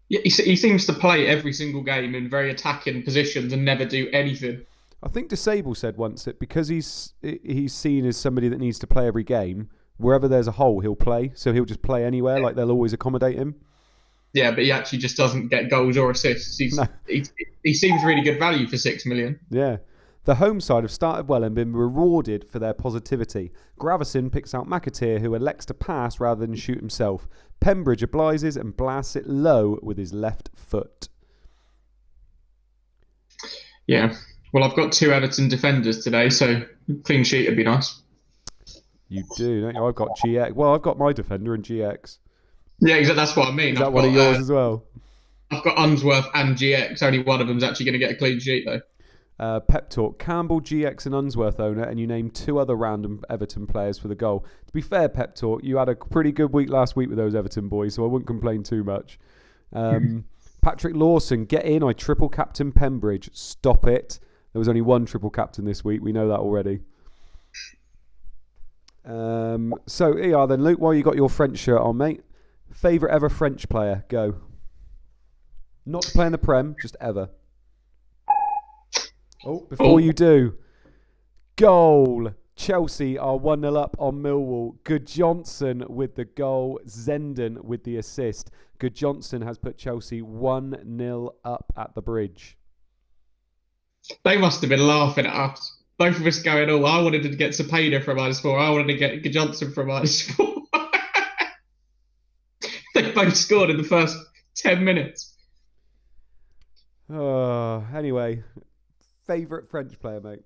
Yeah, he seems to play every single game in very attacking positions and never do anything. I think Disable said once that because he's seen as somebody that needs to play every game, wherever there's a hole, he'll play. So he'll just play anywhere, like they'll always accommodate him. Yeah, but he actually just doesn't get goals or assists. He seems really good value for 6 million. Yeah. The home side have started well and been rewarded for their positivity. Gravison picks out McAteer, who elects to pass rather than shoot himself. Pembridge obliges and blasts it low with his left foot. Yeah. Well, I've got 2 Everton defenders today, so clean sheet would be nice. You do, don't you? I've got GX. Well, I've got my defender in GX. Yeah, exactly. That's what I mean. Is that one of yours as well? I've got Unsworth and GX. Only one of them's actually going to get a clean sheet, though. Pep Talk. Campbell, GX and Unsworth owner, and you named 2 other random Everton players for the goal. To be fair, Pep Talk, you had a pretty good week last week with those Everton boys, so I wouldn't complain too much. Patrick Lawson, get in. I triple captain Pembridge. Stop it. There was only 1 triple captain this week. We know that already. So here you are then, Luke, while you got your French shirt on, mate. Favourite ever French player? Go. Not to play in the Prem, just ever. Oh, before you do. Goal. Chelsea are 1-0 up on Millwall. Good Johnson with the goal. Zenden with the assist. Good Johnson has put Chelsea 1-0 up at the Bridge. They must have been laughing at us. Both of us going, oh, I wanted to get Cepeda for -4. I wanted to get Johnson for -4. They both scored in the first 10 minutes. Anyway, favourite French player, mate?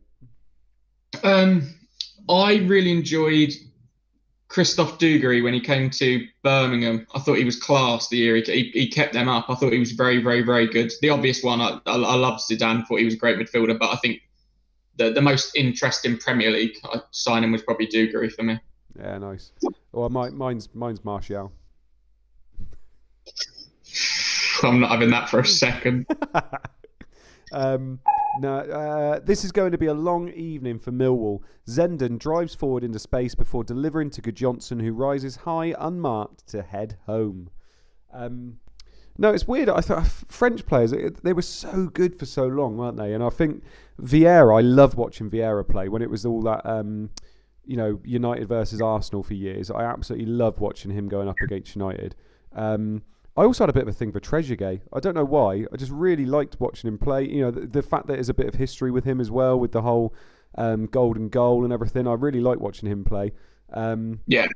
I really enjoyed Christophe Dugarry when he came to Birmingham. I thought he was class the year he kept them up. I thought he was very, very, very good. The obvious one, I loved Zidane. Thought he was a great midfielder, but I think the most interesting Premier League signing was probably Dugarry for me. Yeah, nice. Well, mine's Martial. I'm not having that for a second. This is going to be a long evening for Millwall. Zenden drives forward into space before delivering to Good Johnson, who rises high unmarked to head home. No, it's weird. I thought French players, they were so good for so long, weren't they? And I think Vieira, I loved watching Vieira play when it was all that, United versus Arsenal for years. I absolutely loved watching him going up against United. I also had a bit of a thing for Trezeguet. I don't know why. I just really liked watching him play. You know, the fact that there's a bit of history with him as well, with the whole golden goal and everything. I really like watching him play. Yeah.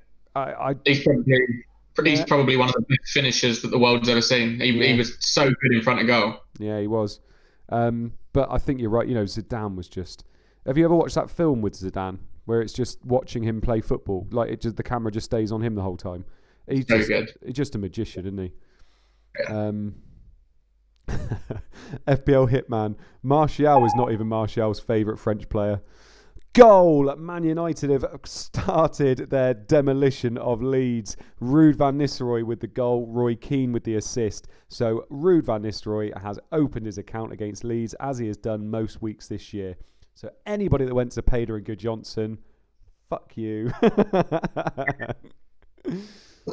He's probably one of the best finishers that the world's ever seen. He was so good in front of goal. Yeah, he was. But I think you're right. You know, Zidane was just... Have you ever watched that film with Zidane where it's just watching him play football? Like, the camera just stays on him the whole time. He's just a magician, isn't he? Yeah. FPL Hitman. Martial is not even Martial's favourite French player. Goal! Man United have started their demolition of Leeds. Ruud van Nistelrooy with the goal, Roy Keane with the assist. So Ruud van Nistelrooy has opened his account against Leeds, as he has done most weeks this year. So anybody that went to Pader and Good Johnson, fuck you.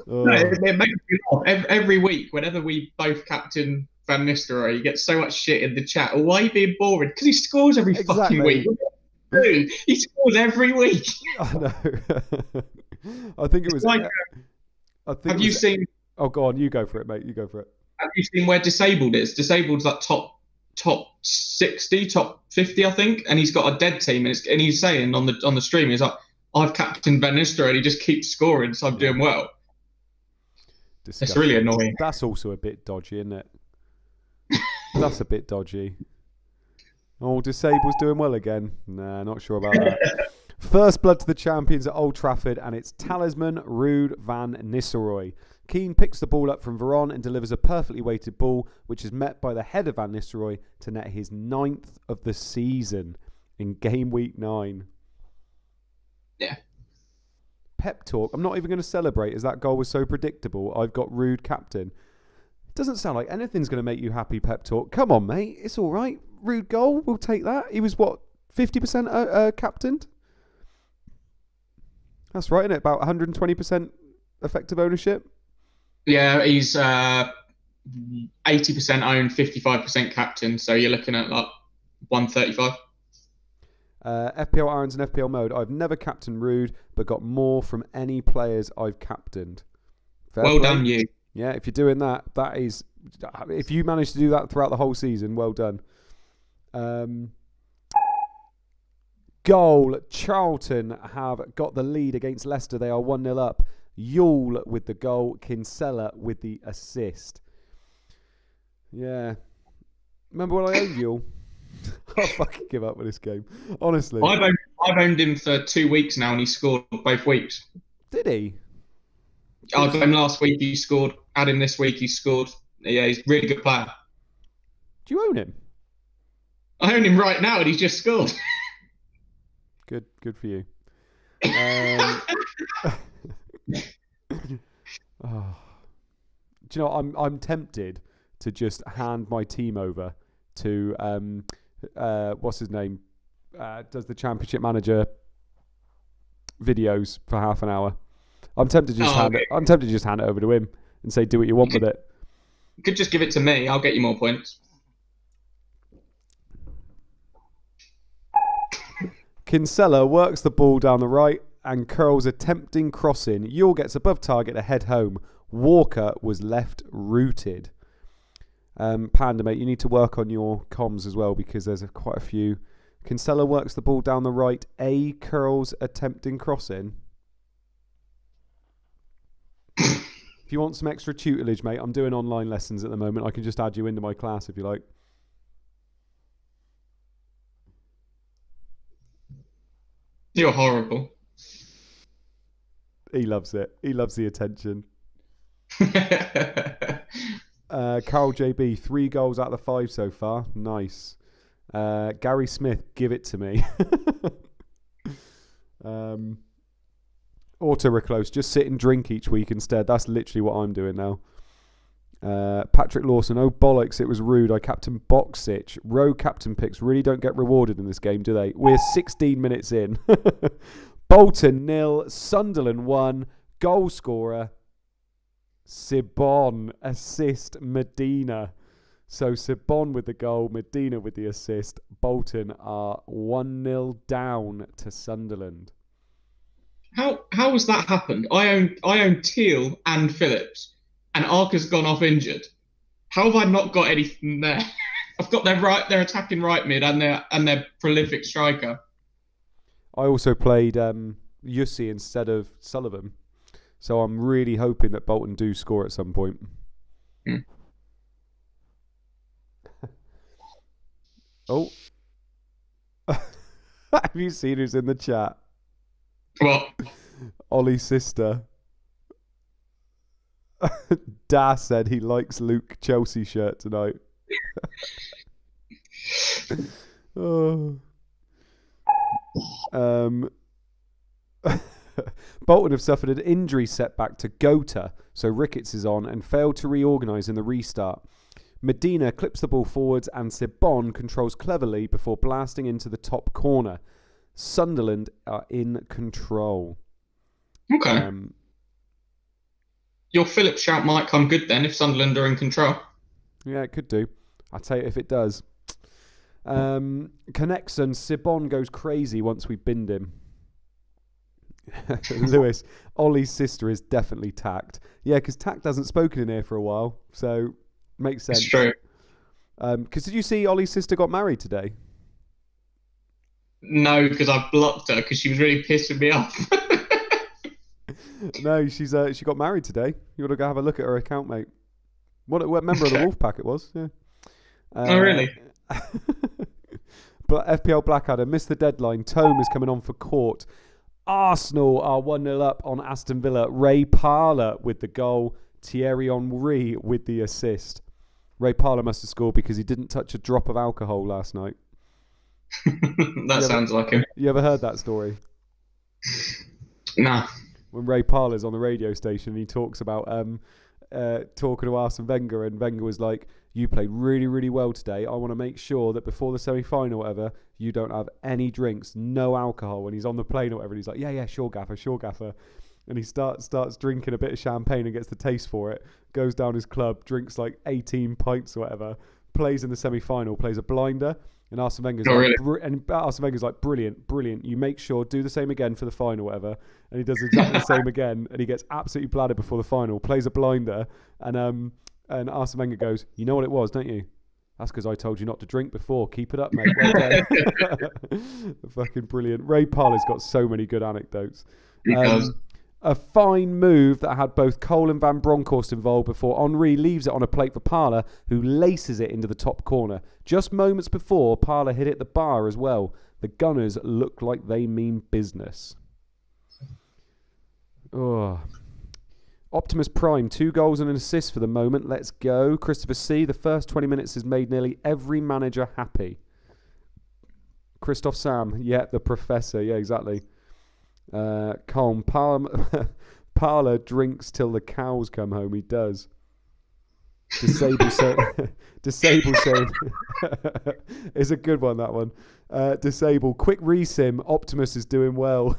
No, it makes me laugh. Every week, whenever we both captain Van Nistelrooy, you get so much shit in the chat. Oh, why are you being boring? Because he scores every fucking week. Dude, he scores every week. I know. I think it was. Have you seen? Oh, go on. You go for it, mate. You go for it. Have you seen where Disabled is? Disabled's like top 60, top 50, I think, and he's got a dead team, and he's saying on the stream, he's like, "I've captained Van Nistelrooy, and he just keeps scoring, so I'm doing well." Disgusting. It's really annoying. That's also a bit dodgy, isn't it? That's a bit dodgy. Oh, Disabled's doing well again. Nah, not sure about that. First blood to the champions at Old Trafford, and it's talisman Ruud van Nistelrooy. Keane picks the ball up from Varane and delivers a perfectly weighted ball, which is met by the head of Van Nistelrooy to net his 9th of the season in game week 9. Yeah. Pep talk. I'm not even going to celebrate as that goal was so predictable. I've got Ruud captain. Doesn't sound like anything's going to make you happy, Pep talk. Come on, mate. It's all right. Ruud goal. We'll take that. He was, 50% captained? That's right, isn't it? About 120% effective ownership? Yeah, he's 80% owned, 55% captain. So you're looking at like 135. FPL Irons and FPL mode. I've never captained Ruud, but got more from any players I've captained. Well done, you. Yeah, if you're doing that, is... If you manage to do that throughout the whole season, well done. Goal. Charlton have got the lead against Leicester. They are 1-0 up. Yule with the goal. Kinsella with the assist. Yeah. Remember when I owned Yule? I'll fucking give up with this game. Honestly. I've owned him for 2 weeks now and he scored both weeks. Did he? I got him last week, he scored. Had him this week, he scored. Yeah, he's a really good player. Do you own him? I own him right now and he's just scored. Good for you. Oh. Do you know, I'm tempted to just hand my team over to what's his name? Does the Championship Manager videos for half an hour. I'm tempted to just hand it over to him and say, do what you want with it. You could just give it to me. I'll get you more points. Kinsella works the ball down the right and curls a tempting crossing. Yule gets above target to head home. Walker was left rooted. Panda, mate, you need to work on your comms as well because there's quite a few. Kinsella works the ball down the right. A curls a tempting crossing. If you want some extra tutelage, mate, I'm doing online lessons at the moment. I can just add you into my class if you like. You're horrible. He loves it. He loves the attention. Carl JB, 3 goals out of the 5 so far. Nice. Gary Smith, give it to me. Auto reclose, just sit and drink each week instead. That's literally what I'm doing now. Patrick Lawson, oh bollocks, it was rude. I captain Boxic. Row captain picks really don't get rewarded in this game, do they? We're 16 minutes in. Bolton 0, Sunderland 1, goal scorer. Sibon assist Medina. So Sibon with the goal, Medina with the assist. Bolton are 1-0 down to Sunderland. How has that happened? I own Teal and Phillips, and Arca's gone off injured. How have I not got anything there? I've got their attacking right mid and their prolific striker. I also played Yussi instead of Sullivan, so I'm really hoping that Bolton do score at some point. Oh, have you seen who's in the chat? What? Ollie's sister. Das said he likes Luke Chelsea shirt tonight. Oh. Bolton have suffered an injury setback to Gota, so Ricketts is on and failed to reorganise in the restart. Medina clips the ball forwards and Sibon controls cleverly before blasting into the top corner. Sunderland are in control. Okay. Your Phillips shout might come good then if Sunderland are in control. Yeah, it could do. I'll tell you if it does. Connexon, Sibon goes crazy once we binned him. Lewis, Ollie's sister is definitely Tact. Yeah, because Tact hasn't spoken in here for a while, so makes sense. It's true. Because did you see Ollie's sister got married today? No, because I blocked her because she was really pissing me off. No, she got married today. You ought to go have a look at her account, mate. What member of the Wolfpack it was? Yeah. Oh, really? FPL Blackadder missed the deadline. Tome is coming on for court. Arsenal are 1-0 up on Aston Villa. Ray Parlour with the goal. Thierry Henry with the assist. Ray Parlour must have scored because he didn't touch a drop of alcohol last night. Sounds like him. You ever heard that story? Nah. When Ray Parlour's on the radio station, he talks about talking to Arsene Wenger, and Wenger was like, "You played really, really well today. I want to make sure that before the semi-final, or whatever, you don't have any drinks, no alcohol." When he's on the plane or whatever, and he's like, "Yeah, sure, gaffer." And he starts drinking a bit of champagne and gets the taste for it. Goes down his club, drinks like 18 pints or whatever. Plays in the semi-final, plays a blinder. And Arsene Wenger's Arsene Wenger's like, brilliant. You make sure, do the same again for the final, whatever. And he does exactly the same again, and he gets absolutely bladdered before the final. Plays a blinder, and Arsene Wenger goes, "You know what it was, don't you? That's because I told you not to drink before. Keep it up, mate." Well done. Fucking brilliant. Ray Parlour's got so many good anecdotes. A fine move that had both Cole and Van Bronckhorst involved before Henry leaves it on a plate for Parlour, who laces it into the top corner. Just moments before, Parlour hit it the bar as well. The Gunners look like they mean business. Oh. Optimus Prime, 2 goals and an assist for the moment. Let's go. Christopher C, the first 20 minutes has made nearly every manager happy. Christoph Sam, yeah, the professor, yeah, exactly. Colm, Parlour drinks till the cows come home. He does. Disable saying it's a good one, that one. Disable, quick resim. Optimus is doing well.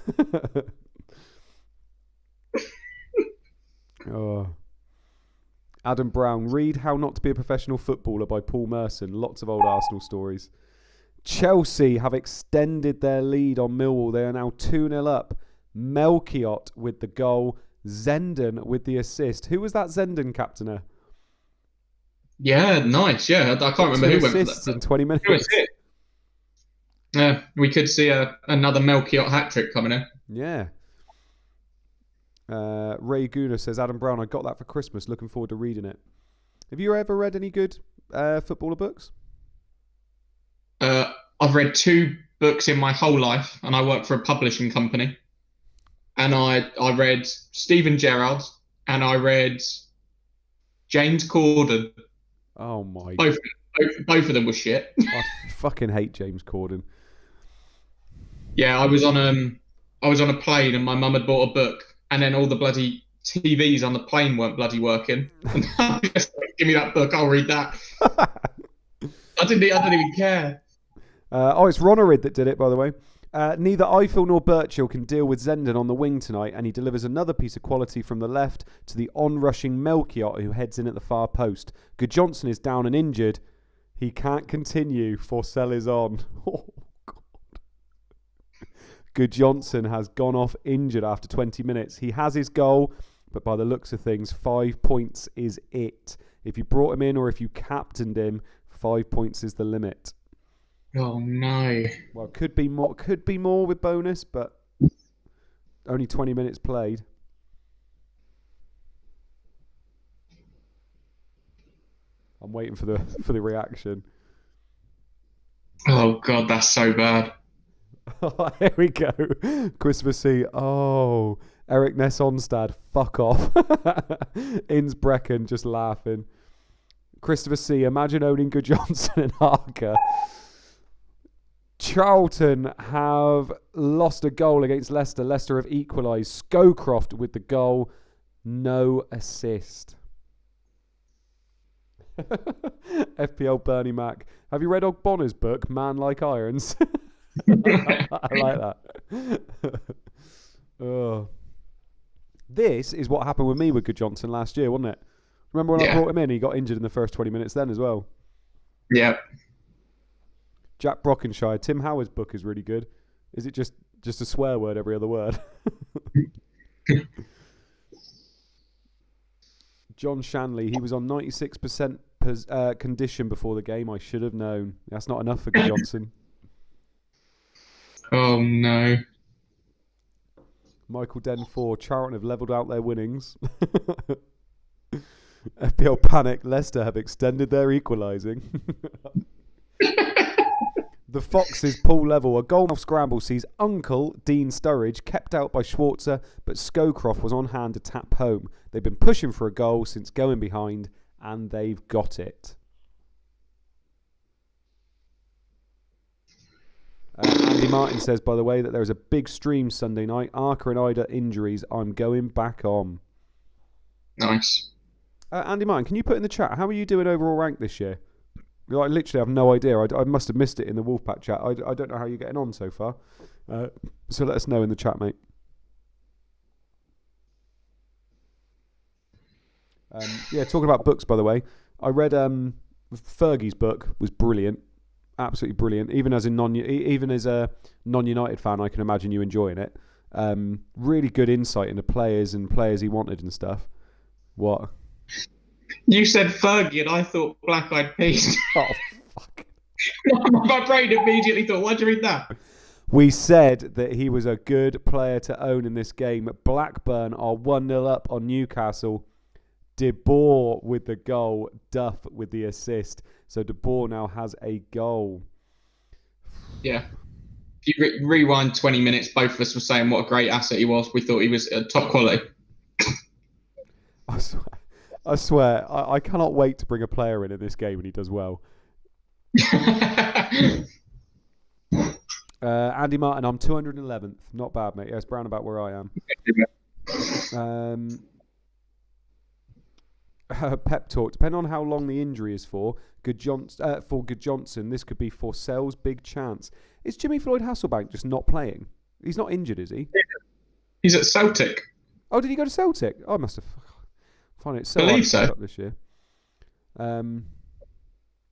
Oh. Adam Brown, read How Not to Be a Professional Footballer by Paul Merson. Lots of old Arsenal stories. Chelsea have extended their lead on Millwall. They are now 2-0 up. Melchiot with the goal. Zenden with the assist. Who was that Zenden captainer? Yeah, nice. Yeah, I can't remember who went for that. Assists in 20 minutes. Who was it? Yeah, we could see another Melchiot hat-trick coming in. Yeah. Ray Guna says, Adam Brown, I got that for Christmas. Looking forward to reading it. Have you ever read any good footballer books? I've read 2 books in my whole life, and I work for a publishing company. And I read Stephen Gerrard's, and I read James Corden. Oh my! Both of them were shit. I fucking hate James Corden. Yeah, I was on a plane, and my mum had bought a book, and then all the bloody TVs on the plane weren't bloody working. And I just like, give me that book, I'll read that. I didn't even care. It's Ronerid that did it, by the way. Neither Eiffel nor Birchall can deal with Zenden on the wing tonight, and he delivers another piece of quality from the left to the onrushing Melchiot, who heads in at the far post. Good Johnson is down and injured. He can't continue. Forsell is on. Oh, God. Good Johnson has gone off injured after 20 minutes. He has his goal, but by the looks of things, 5 points is it. If you brought him in or if you captained him, 5 points is the limit. Oh no. Well, could be more with bonus, but only 20 minutes played. I'm waiting for the reaction. Oh God, that's so bad. Here we go. Christopher C. Oh, Eric Ness-Onstad. Fuck off. Innsbrecken just laughing. Christopher C. Imagine owning Good Johnson and Harker. Charlton have lost a goal against Leicester. Leicester have equalised. Scowcroft with the goal. No assist. FPL Bernie Mac. Have you read Ogbonna's book, Man Like Irons? I like that. Oh. This is what happened with me with Good Johnson last year, wasn't it? Remember when I brought him in? He got injured in the first 20 minutes then as well. Yep. Jack Brockenshire. Tim Howard's book is really good. Is it just a swear word every other word? John Shanley. He was on 96% condition before the game. I should have known. That's not enough for Good Johnson. Oh no. Michael Denford. Charlton have levelled out their winnings. FPL panic. Leicester have extended their equalising. The Foxes pull level. A goal off scramble sees Uncle Dean Sturridge kept out by Schwarzer, but Scowcroft was on hand to tap home. They've been pushing for a goal since going behind, and they've got it. Andy Martin says, by the way, that there's a big stream Sunday night. Arca and Ida injuries. I'm going back on. Nice. Andy Martin, can you put in the chat, how are you doing overall rank this year? I literally have no idea. I must have missed it in the Wolfpack chat. I don't know how you're getting on so far. So let us know in the chat, mate. Talking about books, by the way. I read Fergie's book was brilliant. Absolutely brilliant. Even as a non-United fan, I can imagine you enjoying it. Really good insight into players he wanted and stuff. What? You said Fergie and I thought Black Eyed Peas. Oh, fuck. My brain immediately thought, why'd you read that? We said that he was a good player to own in this game. Blackburn are 1-0 up on Newcastle. De Boer with the goal. Duff with the assist. So De Boer now has a goal. Yeah. If you rewind 20 minutes, both of us were saying what a great asset he was. We thought he was top quality. I swear, I cannot wait to bring a player in this game when he does well. Andy Martin, I'm 211th. Not bad, mate. Yeah, it's round about where I am. Pep talk. Depending on how long the injury is for Good Johnson, this could be Forsell's big chance. Is Jimmy Floyd Hasselbank just not playing? He's not injured, is he? He's at Celtic. Oh, did he go to Celtic? Oh, I must have. I find it so hard to pick up this year.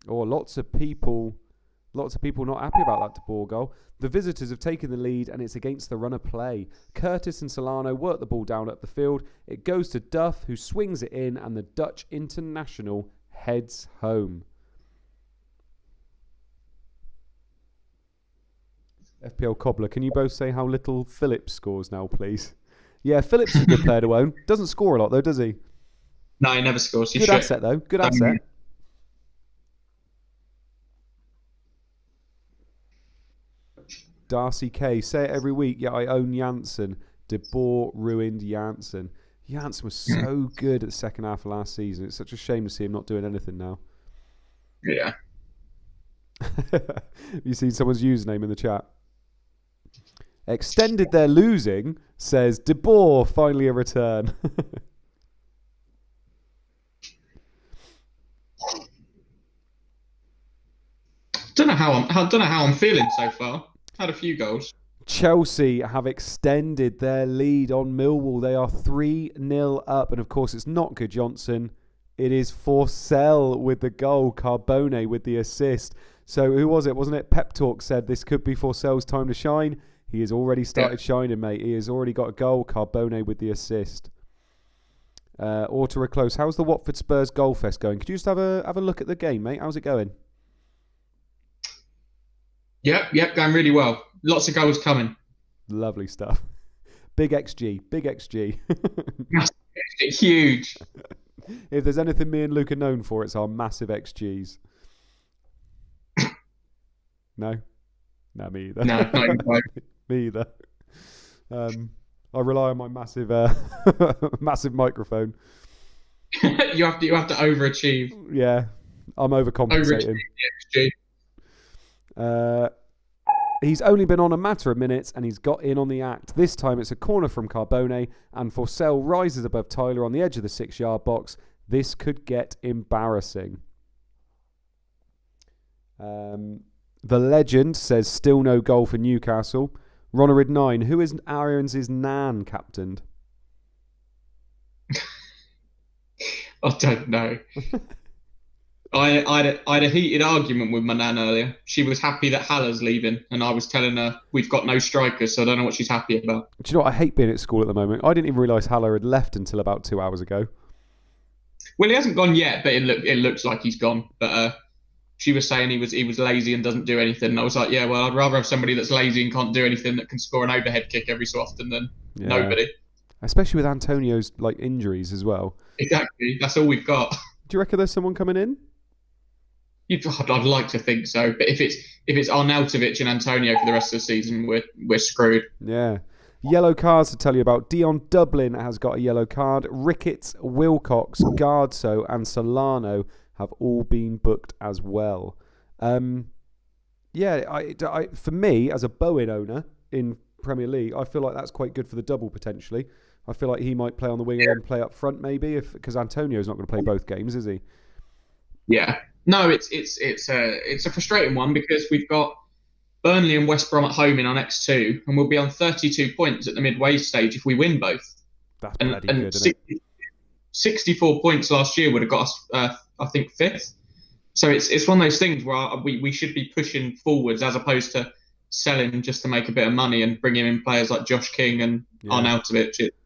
Lots of people not happy about that De Boer goal. The visitors have taken the lead and it's against the run of play. Curtis and Solano work the ball down up the field. It goes to Duff, who swings it in, and the Dutch international heads home. FPL Cobbler, can you both say how little Phillips scores now, please? Yeah, Phillips is a good player to own. Doesn't score a lot though, does he? No, he never scores. Good asset though. Good asset. Darcy K. Say it every week. Yeah, I own Janssen. De Boer ruined Janssen. Janssen was so good at the second half of last season. It's such a shame to see him not doing anything now. Yeah. You seen someone's username in the chat? Extended their losing, says De Boer, finally a return. Don't know how I'm feeling so far. Had a few goals. Chelsea have extended their lead on Millwall. They are 3-0 up. And of course, it's not Good Johnson. It is Forsell with the goal. Carbone with the assist. So who was it? Wasn't it? Pep Talk said this could be Forsell's time to shine. He has already started shining, mate. He has already got a goal. Carbone with the assist. Auto close. How's the Watford Spurs goal fest going? Could you just have a look at the game, mate? How's it going? Yep, going really well. Lots of goals coming. Lovely stuff. Big XG. Huge. If there's anything me and Luke are known for, it's our massive XGs. No? No, me either. No, not even close. Me either. I rely on my massive massive microphone. you have to overachieve. Yeah, I'm overcompensating. He's only been on a matter of minutes and he's got in on the act. This time it's a corner from Carbone and Forsell rises above Tyler on the edge of the 6-yard box. This could get embarrassing. The legend says still no goal for Newcastle. Ronarid 9, who is Arians' nan captained? I don't know. I had a heated argument with my nan earlier. She was happy that Haller's leaving, and I was telling her we've got no strikers, so I don't know what she's happy about. Do you know what? I hate being at school at the moment. I didn't even realise Haller had left until about 2 hours ago. Well, he hasn't gone yet, but it looks like he's gone. But she was saying he was lazy and doesn't do anything. And I was like, yeah, well, I'd rather have somebody that's lazy and can't do anything that can score an overhead kick every so often than nobody. Especially with Antonio's injuries as well. Exactly. That's all we've got. Do you reckon there's someone coming in? I'd like to think so, but if it's Arnautovic and Antonio for the rest of the season, we're screwed. Yeah. Yellow cards to tell you about. Dion Dublin has got a yellow card. Ricketts, Wilcox, Gardso and Solano have all been booked as well. I for me, as a Bowen owner in Premier League, I feel like that's quite good for the double potentially. I feel like he might play on the wing and play up front maybe, because Antonio's not going to play both games, is he? Yeah. No, it's a frustrating one because we've got Burnley and West Brom at home in our next two, and we'll be on 32 points at the midway stage if we win both. That's bloody good, isn't it? 64 points last year would have got us, I think, fifth. So it's one of those things where we should be pushing forwards as opposed to selling just to make a bit of money and bringing in players like Josh King and Arnautovic. It's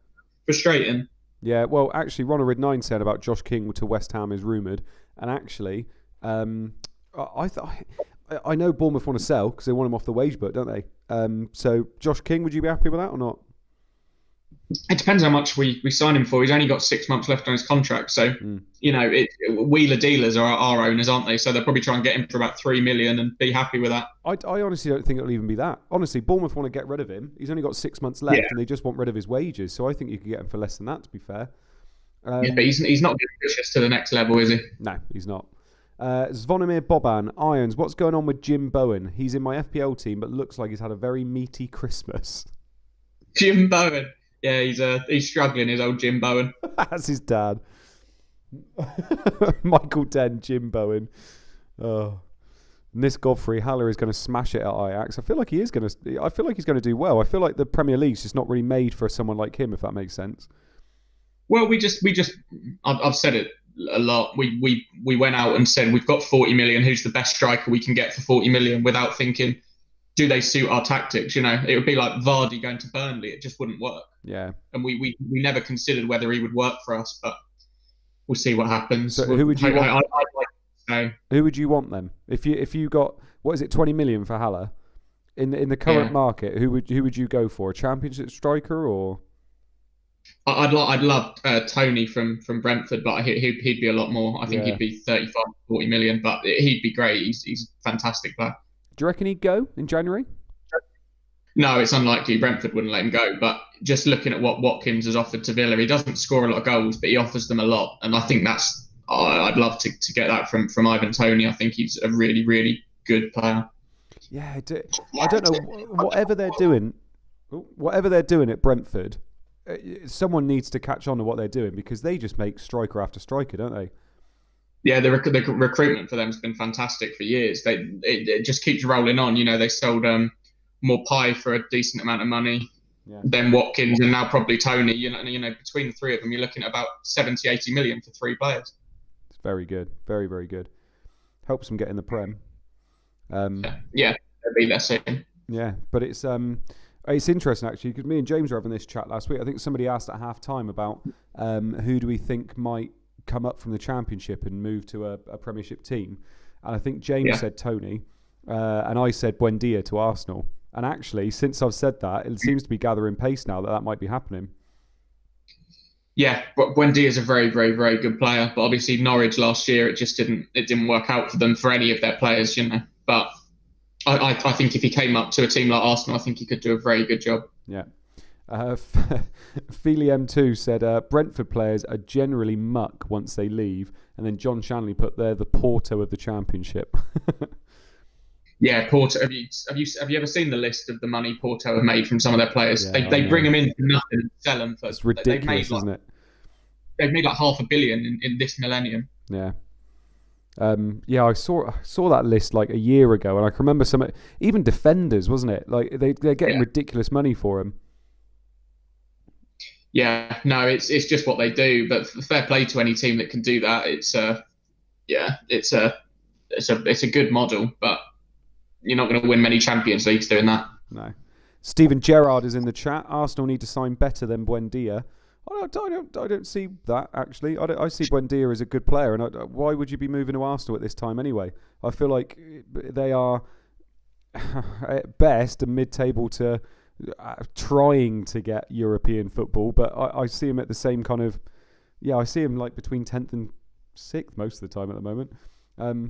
frustrating. Yeah, well, actually, Ronald 9 said about Josh King to West Ham is rumoured, and actually, I know Bournemouth want to sell because they want him off the wage book, don't they? So Josh King, would you be happy with that or not? It depends how much we sign him for. He's only got 6 months left on his contract. So, wheeler dealers are our owners, aren't they? So they'll probably try and get him for about 3 million and be happy with that. I honestly don't think it'll even be that. Honestly, Bournemouth want to get rid of him. He's only got 6 months left and they just want rid of his wages. So I think you could get him for less than that, to be fair. But he's not ambitious to the next level, is he? No, he's not. Zvonimir Boban, Irons, what's going on with Jim Bowen? He's in my FPL team, but looks like he's had a very meaty Christmas. Jim Bowen. Yeah, he's struggling, his old Jim Bowen. That's his dad. Michael Den, Jim Bowen. Oh. Nis Godfrey, Haller is going to smash it at Ajax. I feel like he's going to do well. I feel like the Premier League's just not really made for someone like him, if that makes sense. Well, I've said it a lot. We went out and said we've got 40 million. Who's the best striker we can get for 40 million without thinking, do they suit our tactics? It would be like Vardy going to Burnley. It just wouldn't work. Yeah. And we never considered whether he would work for us, but we'll see what happens. So who would you want? Who would you want then? If you got, what is it, 20 million for Haller in the current market? Who would you go for? A Championship striker or? I'd love Tony from Brentford, but he'd be a lot more. I think he'd be 35, 40 million, but he'd be great. He's a fantastic player. Do you reckon he'd go in January? No, it's unlikely. Brentford wouldn't let him go. But just looking at what Watkins has offered to Villa, he doesn't score a lot of goals, but he offers them a lot. And I think I'd love to get that from Ivan Toney. I think he's a really, really good player. Yeah, I don't know. Whatever they're doing at Brentford, someone needs to catch on to what they're doing because they just make striker after striker, don't they? Yeah, the recruitment for them has been fantastic for years. It just keeps rolling on. They sold more pie for a decent amount of money. Yeah. Then Watkins and now probably Tony. You know, between the three of them, you're looking at about 70, 80 million for 3 players. It's very good, very, very good. Helps them get in the Prem. Yeah, they'll be there soon. Yeah, but it's interesting actually because me and James were having this chat last week. I think somebody asked at half time about who do we think might come up from the Championship and move to a Premiership team, and I think James said Tony, and I said Buendia to Arsenal. And actually, since I've said that, it seems to be gathering pace now that might be happening. Yeah, but Buendia is a very, very, very good player. But obviously, Norwich last year, it didn't work out for them for any of their players, you know. But I think if he came up to a team like Arsenal, I think he could do a very good job. Yeah. Feely M2 said Brentford players are generally muck once they leave, and then John Shanley put there the Porto of the Championship. Yeah, Porto. Have you ever seen the list of the money Porto have made from some of their players? Yeah, they bring them in for nothing and sell them for. It's ridiculous, isn't it? They've made like $500 million in this millennium. Yeah. I saw that list like a year ago, and I can remember some even defenders, wasn't it? Like they're getting ridiculous money for them. Yeah, no, it's just what they do. But fair play to any team that can do that. It's a good model, but you're not going to win many Champions Leagues doing that. No. Stephen Gerrard is in the chat. Arsenal need to sign better than Buendia. I don't see that, actually. I see Buendia as a good player. And why would you be moving to Arsenal at this time anyway? I feel like they are, at best, a mid-table to trying to get European football. But I see him at the same kind of... Yeah, I see him like between 10th and 6th most of the time at the moment.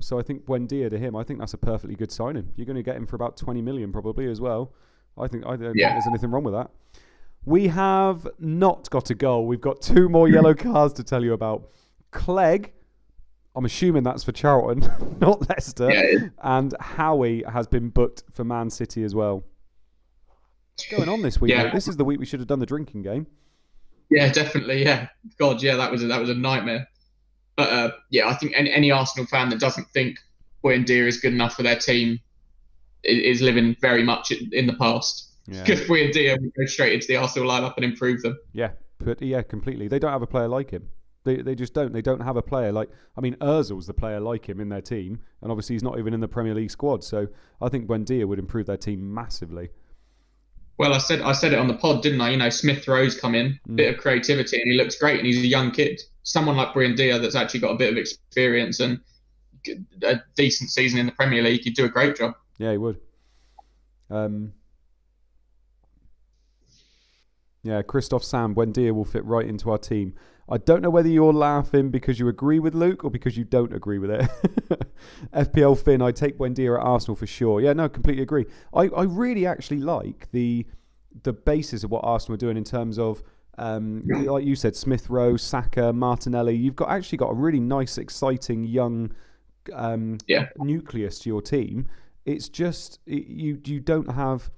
So I think Buendia to him, I think that's a perfectly good signing. You're going to get him for about 20 million probably as well. I don't think there's anything wrong with that. We have not got a goal. We've got 2 more yellow cards to tell you about. Clegg, I'm assuming that's for Charlton, not Leicester. Yeah. And Howie has been booked for Man City as well. What's going on this week? Mate? This is the week we should have done the drinking game. Yeah, definitely. Yeah. God, yeah, that was a nightmare. But I think any Arsenal fan that doesn't think Buendia is good enough for their team is living very much in the past. Because Buendia will go straight into the Arsenal lineup and improve them. Yeah, completely. They don't have a player like him. They just don't. They don't have a player like... I mean, Ozil's the player like him in their team, and obviously he's not even in the Premier League squad. So I think Buendia would improve their team massively. Well, I said it on the pod, didn't I? You know, Smith Rowe's come in, bit of creativity, and he looks great, and he's a young kid. Someone like Buendia that's actually got a bit of experience and a decent season in the Premier League, he'd do a great job. Yeah, he would. Christoph Sam, Buendia will fit right into our team. I don't know whether you're laughing because you agree with Luke or because you don't agree with it. FPL Finn, I take Buendia at Arsenal for sure. Yeah, no, completely agree. I really actually like the basis of what Arsenal are doing in terms of, like you said, Smith Rowe, Saka, Martinelli. You've got a really nice, exciting, young nucleus to your team. It's just you don't have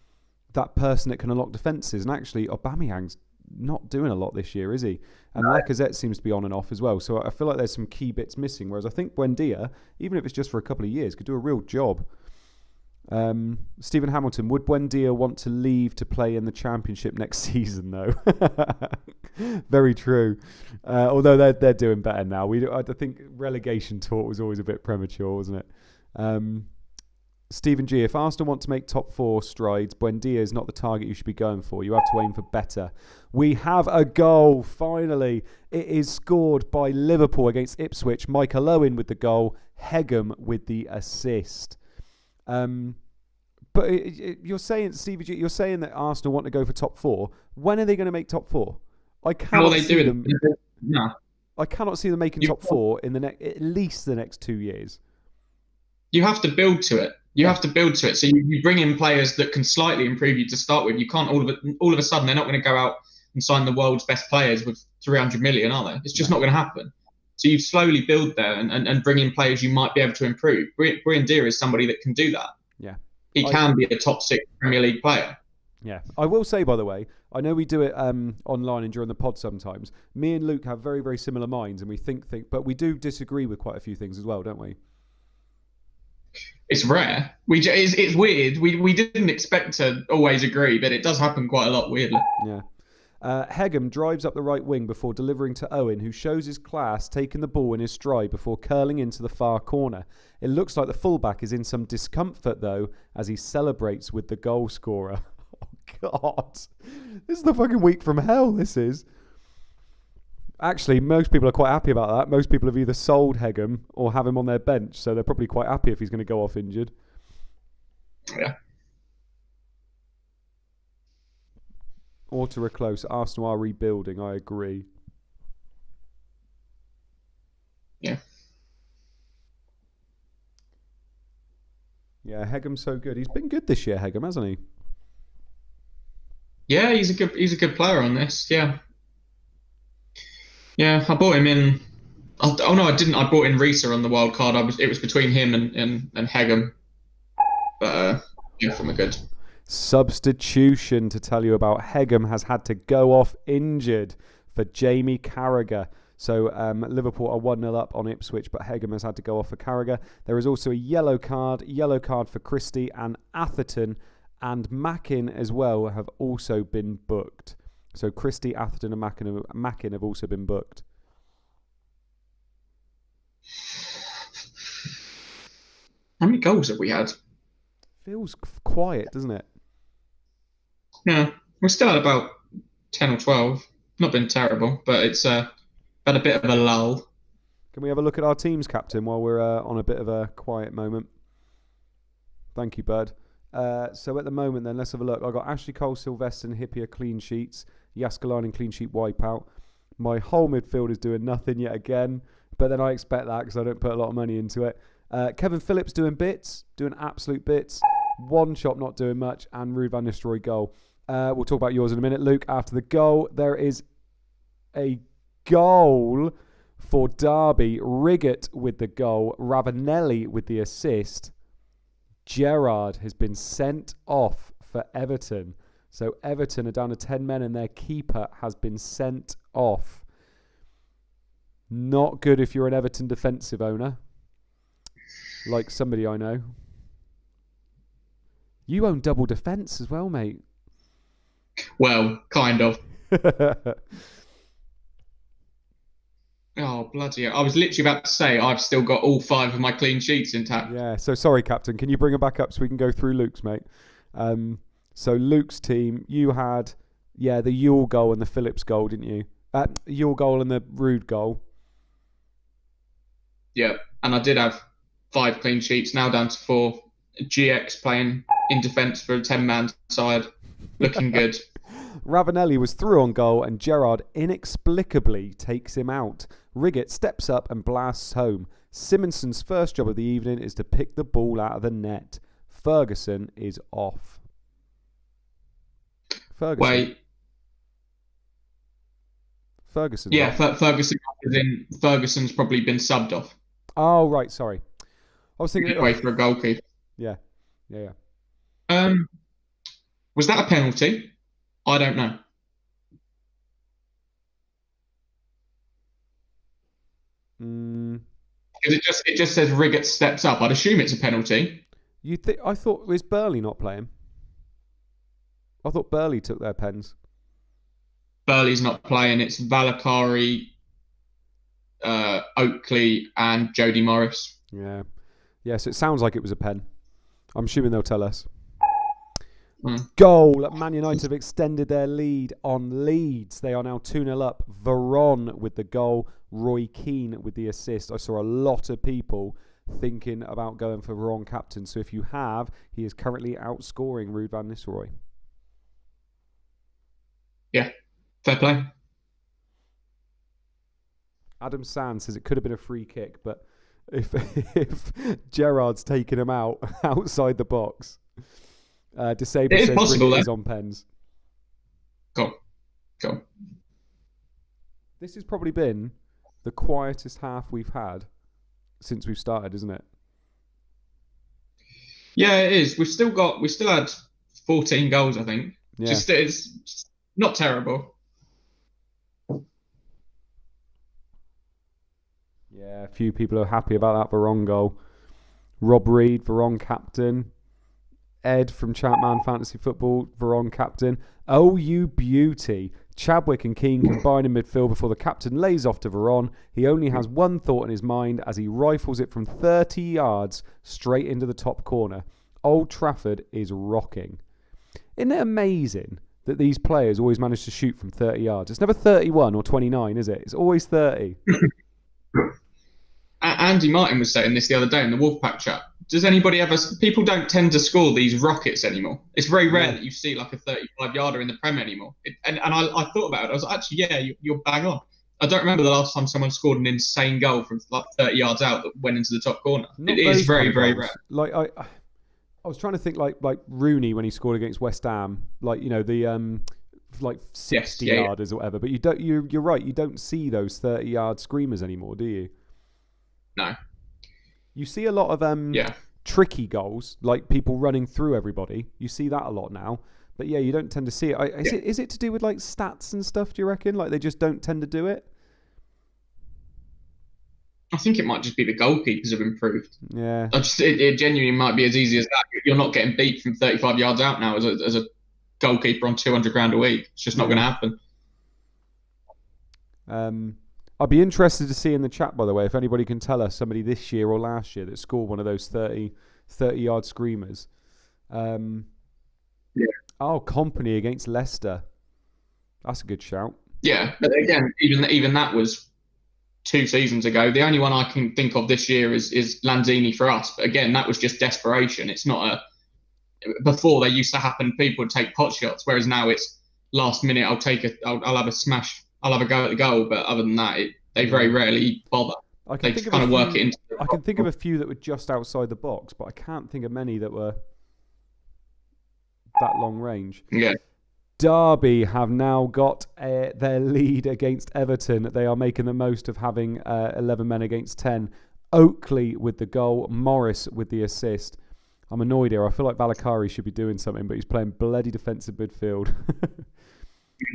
that person that can unlock defences. And actually, Aubameyang's not doing a lot this year, is he? And Lacazette seems to be on and off as well. So I feel like there's some key bits missing. Whereas I think Buendia, even if it's just for a couple of years, could do a real job. Stephen Hamilton, would Buendia want to leave to play in the Championship next season, though? Very true. Although they're doing better now. I think relegation talk was always a bit premature, wasn't it? Stephen G, if Arsenal want to make top 4 strides, Buendia is not the target you should be going for. You have to aim for better. We have a goal, finally. It is scored by Liverpool against Ipswich. Michael Owen with the goal, Hegem with the assist. But you're saying, Stevie G, you're saying that Arsenal want to go for top 4. When are they going to make top 4? I cannot see them. No. I cannot see them making top 4 in at least the next 2 years. You have to build to it. So you bring in players that can slightly improve you to start with. You can't all of a sudden, they're not going to go out and sign the world's best players with 300 million, are they? It's just not going to happen. So you slowly build there and bring in players you might be able to improve. Buendia is somebody that can do that. Yeah. He can be a top 6 Premier League player. Yeah. I will say, by the way, I know we do it online and during the pod sometimes. Me and Luke have very, very similar minds and we think, but we do disagree with quite a few things as well, don't we? It's rare. It's weird. We didn't expect to always agree, but it does happen quite a lot, weirdly. Yeah. Hegem drives up the right wing before delivering to Owen, who shows his class, taking the ball in his stride before curling into the far corner. It looks like the fullback is in some discomfort, though, as he celebrates with the goal scorer. Oh, God. This is the fucking week from hell, this is. Actually, most people are quite happy about that. Most people have either sold Hegem or have him on their bench, so they're probably quite happy if he's going to go off injured. Yeah. Or close. Arsenal are rebuilding. I agree. Yeah. Yeah, Hegem's so good. He's been good this year, Hegem, hasn't he? Yeah, he's a good player on this. Yeah. Yeah, I bought him in. Oh no, I didn't. I bought in Risa on the wild card. It was between him and Hegem. But yeah, from a good substitution to tell you about. Hegem has had to go off injured for Jamie Carragher. So Liverpool are 1-0 up on Ipswich, but Hegem has had to go off for Carragher. There is also a yellow card for Christie, and Atherton and Mackin as well have also been booked. So Christie, Atherton and Mackin have also been booked. How many goals have we had? Feels quiet, doesn't it? Yeah, we still had about 10 or 12. Not been terrible, but it's had a bit of a lull. Can we have a look at our teams, Captain, while we're on a bit of a quiet moment? Thank you, Bird. So at the moment, then, let's have a look. I've got Ashley Cole, Sylvester and Hippier clean sheets. Jaskalainen clean sheet wipeout. My whole midfield is doing nothing yet again, but then I expect that because I don't put a lot of money into it. Kevin Phillips doing bits, doing absolute bits. One shot not doing much, and Ruud van Nistelrooy goal. We'll talk about yours in a minute, Luke. After the goal, there is a goal for Derby. Riggett with the goal. Ravanelli with the assist. Gerrard has been sent off for Everton. So Everton are down to 10 men and their keeper has been sent off. Not good if you're an Everton defensive owner. Like somebody I know. You own double defence as well, mate. Well, kind of. Oh, bloody hell. I was literally about to say I've still got all 5 of my clean sheets intact. Yeah, so sorry, Captain. Can you bring them back up so we can go through Luke's, mate? So Luke's team, you had, the Yule goal and the Phillips goal, didn't you? Yule goal and the Ruud goal. Yeah, and I did have 5 clean sheets, now down to 4. GX playing in defence for a 10-man side. Looking good. Ravanelli was through on goal and Gerrard inexplicably takes him out. Riggett steps up and blasts home. Simonson's first job of the evening is to pick the ball out of the net. Ferguson is off. Ferguson. Wait. Ferguson. Yeah, Ferguson's probably been subbed off. Oh, right, sorry. I was thinking... Wait for a goalkeeper. Yeah. Was that a penalty? I don't know. Because it just says Riggett steps up. I'd assume it's a penalty. I thought, was Burley not playing? I thought Burley took their pens. Burley's not playing. It's Valakari, Oakley, and Jody Morris. Yeah. So it sounds like it was a pen. I'm assuming they'll tell us. Goal. Man United have extended their lead on Leeds. They are now 2-0 up. Veron with the goal. Roy Keane with the assist. I saw a lot of people thinking about going for Veron captain. So if you have, he is currently outscoring Ruud van Nistelrooy. Yeah, fair play. Adam Sand says it could have been a free kick, but if Gerrard's taken him out outside the box... Disable says possible, is on pens. Go. This has probably been the quietest half we've had since we've started, isn't it? Yeah, it is. We still had 14 goals, I think. Yeah. It's not terrible. Yeah, a few people are happy about that Veron goal. Rob Reed, Veron captain. Ed from ChampManFPL, Veron captain. Oh, you beauty. Chadwick and Keane combine in midfield before the captain lays off to Veron. He only has one thought in his mind as he rifles it from 30 yards straight into the top corner. Old Trafford is rocking. Isn't it amazing that these players always manage to shoot from 30 yards? It's never 31 or 29, is it? It's always 30. Andy Martin was saying this the other day in the Wolfpack chat. Does anybody ever... People don't tend to score these rockets anymore. It's very rare that you see like a 35-yarder in the Prem anymore. And I thought about it. I was like, actually, yeah, you're bang on. I don't remember the last time someone scored an insane goal from like 30 yards out that went into the top corner. It is very, very rare. Like I was trying to think like Rooney when he scored against West Ham, like, you know, the like 60 yarders or whatever. But you're right, you don't see those 30-yard screamers anymore, do you? No. You see a lot of tricky goals, like people running through everybody. You see that a lot now. But yeah, you don't tend to see it. Is it to do with like stats and stuff, do you reckon? Like they just don't tend to do it? I think it might just be the goalkeepers have improved. Yeah. It genuinely might be as easy as that. You're not getting beat from 35 yards out now as a goalkeeper on 200 grand a week. It's just not going to happen. I'd be interested to see in the chat, by the way, if anybody can tell us somebody this year or last year that scored one of those 30-yard screamers. Oh, Company against Leicester. That's a good shout. Yeah, but again, even that was 2 seasons ago. The only one I can think of this year is Lanzini for us. But again, that was just desperation. It's not before they used to happen, people would take pot shots, whereas now it's last minute. I'll have a smash. I'll have a go at the goal. But other than that, they very rarely bother. They just kind of work it into. I can think of a few that were just outside the box, but I can't think of many that were that long range. Yeah. Derby have now got their lead against Everton. They are making the most of having 11 men against 10. Oakley with the goal, Morris with the assist. I'm annoyed here. I feel like Valakari should be doing something, but he's playing bloody defensive midfield.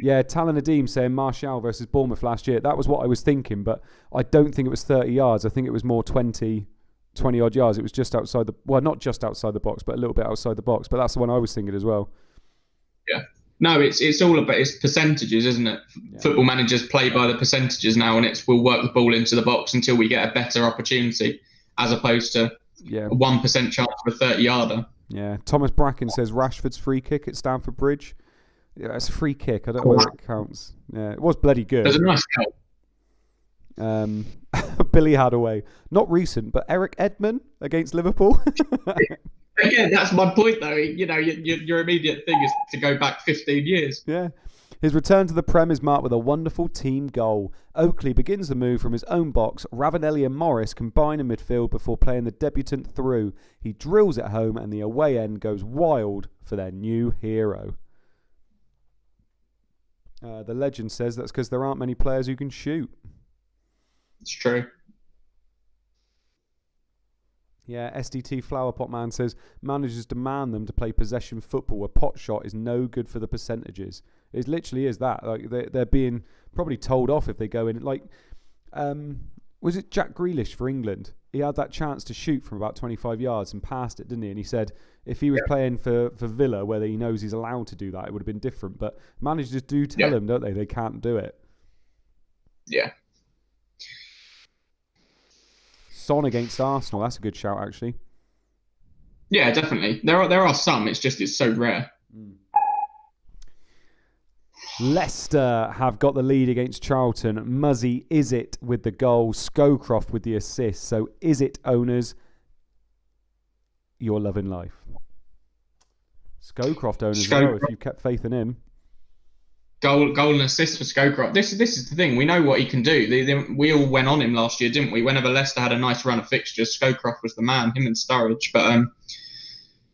Yeah, Talon Nadeem saying Martial versus Bournemouth last year. That was what I was thinking, but I don't think it was 30 yards. I think it was more 20 odd yards. It was just outside not just outside the box, but a little bit outside the box. But that's the one I was thinking as well. Yeah. No, it's all about percentages, isn't it? Yeah. Football managers play by the percentages now, and we'll work the ball into the box until we get a better opportunity, as opposed to a 1% chance for a 30-yarder. Yeah. Thomas Bracken says Rashford's free kick at Stamford Bridge. Yeah, it's a free kick. I don't know whether it counts. Yeah, it was bloody good. There's a nice goal. Billy Hadaway. Not recent, but Eric Edman against Liverpool. Again, that's my point, though. You know, your immediate thing is to go back 15 years. Yeah. His return to the Prem is marked with a wonderful team goal. Oakley begins the move from his own box. Ravanelli and Morris combine in midfield before playing the debutant through. He drills it home, and the away end goes wild for their new hero. The legend says that's because there aren't many players who can shoot. It's true. Yeah, SDT Flowerpot Man says managers demand them to play possession football. A pot shot is no good for the percentages. It literally is that. Like they're being probably told off if they go in. Like, was it Jack Grealish for England? He had that chance to shoot from about 25 yards and passed it, didn't he? And he said if he was playing for Villa, where he knows he's allowed to do that, it would have been different. But managers do tell him, don't they? They can't do it. Yeah. Son against Arsenal. That's a good shout, actually. Yeah, definitely. There are some. It's so rare. Leicester have got the lead against Charlton. Muzzy is it with the goal. Scowcroft with the assist. So is it, owners, you're loving life? Scowcroft owners as well, if you've kept faith in him. Goal and assist for Scowcroft. This is the thing. We know what he can do. We all went on him last year, didn't we? Whenever Leicester had a nice run of fixtures, Scowcroft was the man, him and Sturridge. But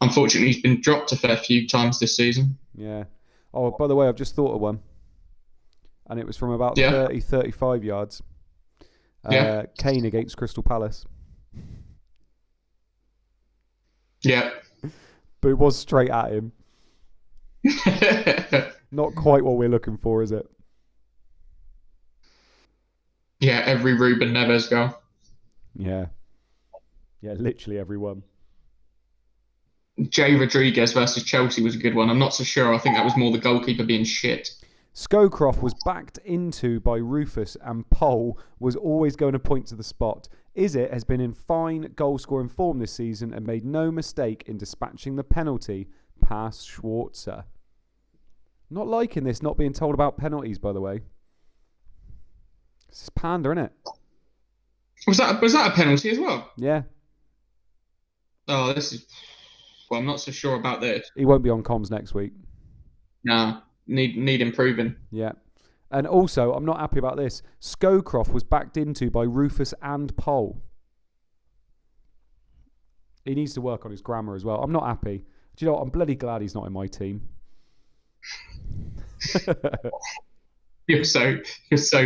unfortunately, he's been dropped a fair few times this season. Yeah. Oh, by the way, I've just thought of one. And it was from about 30, 35 yards. Kane against Crystal Palace. Yeah. But it was straight at him. Not quite what we're looking for, is it? Yeah, every Ruben Neves goal. Yeah. Yeah, literally everyone. Jay Rodriguez versus Chelsea was a good one. I'm not so sure. I think that was more the goalkeeper being shit. Scowcroft was backed into by Rufus, and Pole was always going to point to the spot. Izzet has been in fine goal-scoring form this season and made no mistake in dispatching the penalty past Schwarzer. Not liking this, not being told about penalties, by the way. This is pander, isn't it? Was that a penalty as well? Yeah. Oh, this is... Well, I'm not so sure about this. He won't be on comms next week. Nah, need improving. Yeah. And also, I'm not happy about this. Scowcroft was backed into by Rufus and Pole. He needs to work on his grammar as well. I'm not happy. Do you know what? I'm bloody glad he's not in my team. You're so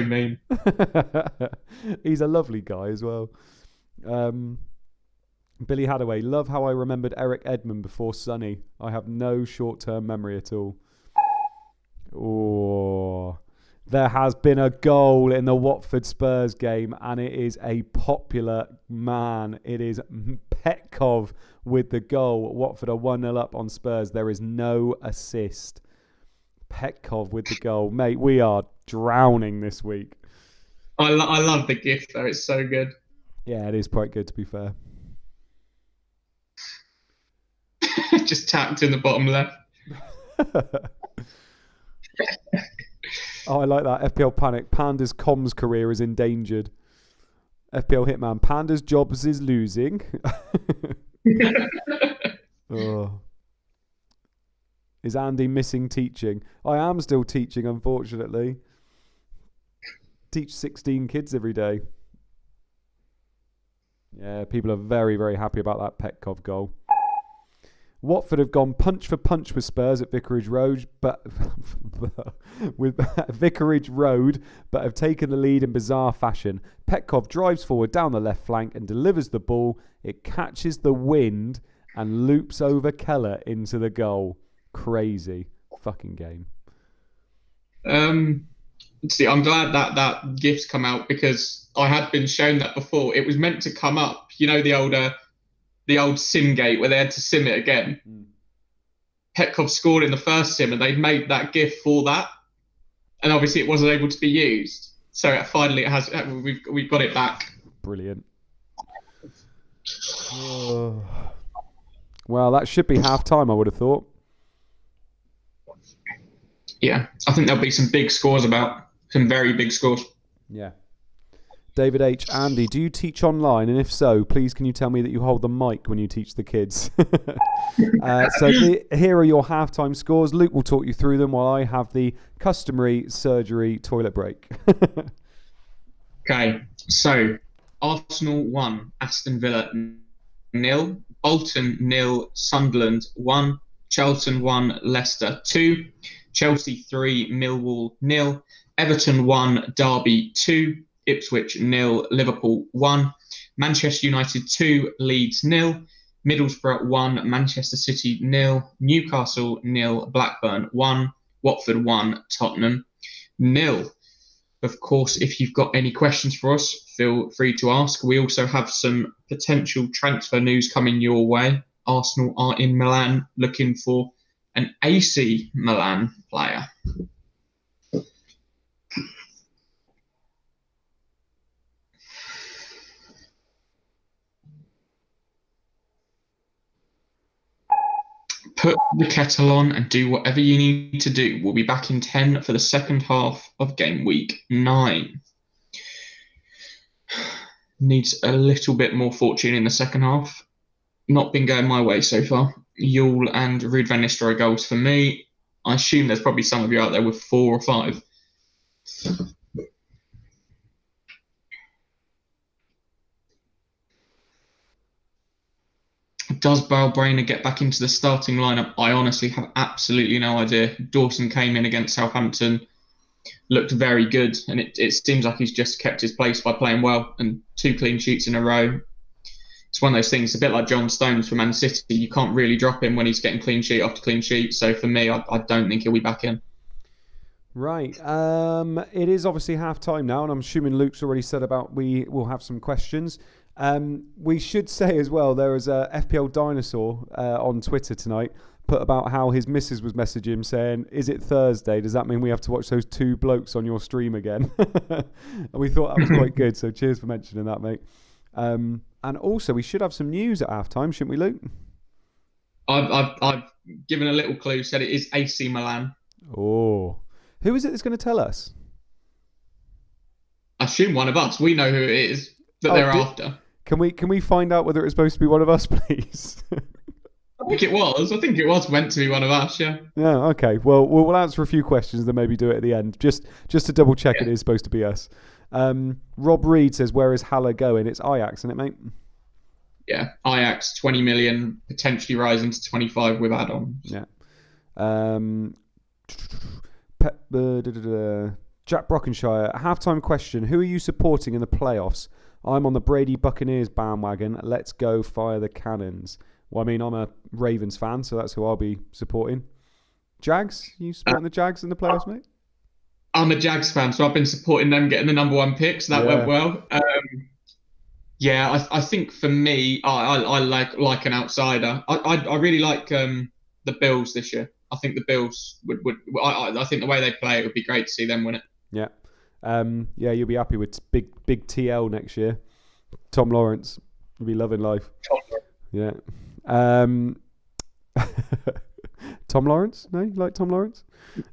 mean. He's a lovely guy as well. Billy Hadaway, love how I remembered Eric Edmond before Sonny. I have no short-term memory at all. Oh, there has been a goal in the Watford Spurs game, and it is a popular man. It is Petkov with the goal. Watford are 1-0 up on Spurs. There is no assist. Petkov with the goal. Mate, we are drowning this week. I love the gift, though. It's so good. Yeah, it is quite good, to be fair. Just tapped in the bottom left. Oh, I like that. FPL Panic. Panda's comms career is endangered. FPL Hitman. Panda's jobs is losing. Oh. Is Andy missing teaching? I am still teaching, unfortunately. Teach 16 kids every day. Yeah, people are very, very happy about that Petkov goal. Watford have gone punch for punch with Spurs at Vicarage Road, but have taken the lead in bizarre fashion. Petkov drives forward down the left flank and delivers the ball. It catches the wind and loops over Keller into the goal. Crazy fucking game. See, I'm glad that gift's come out because I had been shown that before. It was meant to come up, you know, the old sim gate where they had to sim it again. Petkov scored in the first sim and they'd made that gif for that, and obviously it wasn't able to be used. So finally, we've got it back. Brilliant. Well, that should be half time, I would have thought. Yeah, I think there'll be some big scores some very big scores. Yeah. David H. Andy, do you teach online? And if so, please can you tell me that you hold the mic when you teach the kids? Here are your halftime scores. Luke will talk you through them while I have the customary surgery toilet break. Okay, so Arsenal 1, Aston Villa 0, Bolton 0, Sunderland 1, Charlton 1, Leicester 2, Chelsea 3, Millwall 0, Everton 1, Derby 2, Ipswich 0, Liverpool 1, Manchester United 2, Leeds 0, Middlesbrough 1, Manchester City 0, Newcastle 0, Blackburn 1, Watford 1, Tottenham 0. Of course, if you've got any questions for us, feel free to ask. We also have some potential transfer news coming your way. Arsenal are in Milan looking for an AC Milan player. Put the kettle on and do whatever you need to do. We'll be back in 10 for the second half of game week 9. Needs a little bit more fortune in the second half. Not been going my way so far. Yule and Ruud van Nistelrooy goals for me. I assume there's probably some of you out there with 4 or 5. Does Balbrainer get back into the starting lineup? I honestly have absolutely no idea. Dawson came in against Southampton, looked very good, and it seems like he's just kept his place by playing well, and 2 clean sheets in a row. It's one of those things, a bit like John Stones for Man City. You can't really drop him when he's getting clean sheet after clean sheet. So for me, I don't think he'll be back in. Right. It is obviously half time now, and I'm assuming Luke's already said about we will have some questions. We should say as well, there was a FPL Dinosaur on Twitter tonight put about how his missus was messaging him saying, "Is it Thursday? Does that mean we have to watch those two blokes on your stream again?" And we thought that was quite good. So cheers for mentioning that, mate. And also, we should have some news at halftime, shouldn't we, Luke? I've given a little clue. Said it is AC Milan. Oh, who is it that's going to tell us? I assume one of us. We know who it is that they're after. Can we find out whether it's supposed to be one of us, please? I think it was. I think it was meant to be one of us. Yeah. Yeah. Okay. Well, we'll answer a few questions, then maybe do it at the end, just to double check it is supposed to be us. Rob Reed says, "Where is Haller going?" It's Ajax, isn't it, mate? Yeah, Ajax 20 million, potentially rising to 25 with add-ons. Yeah. Jack Brockenshire, halftime question: who are you supporting in the playoffs? I'm on the Brady Buccaneers bandwagon. Let's go, fire the cannons. Well, I mean, I'm a Ravens fan, so that's who I'll be supporting. Jags? You supporting the Jags in the playoffs, mate? I'm a Jags fan, so I've been supporting them getting the number one pick, so that went well. I think for me, I like an outsider. I really like the Bills this year. I think the Bills would I think the way they play, it would be great to see them win it. Yeah. You'll be happy with big TL next year. Tom Lawrence. You'll be loving life. Yeah. Tom Lawrence? No, you like Tom Lawrence?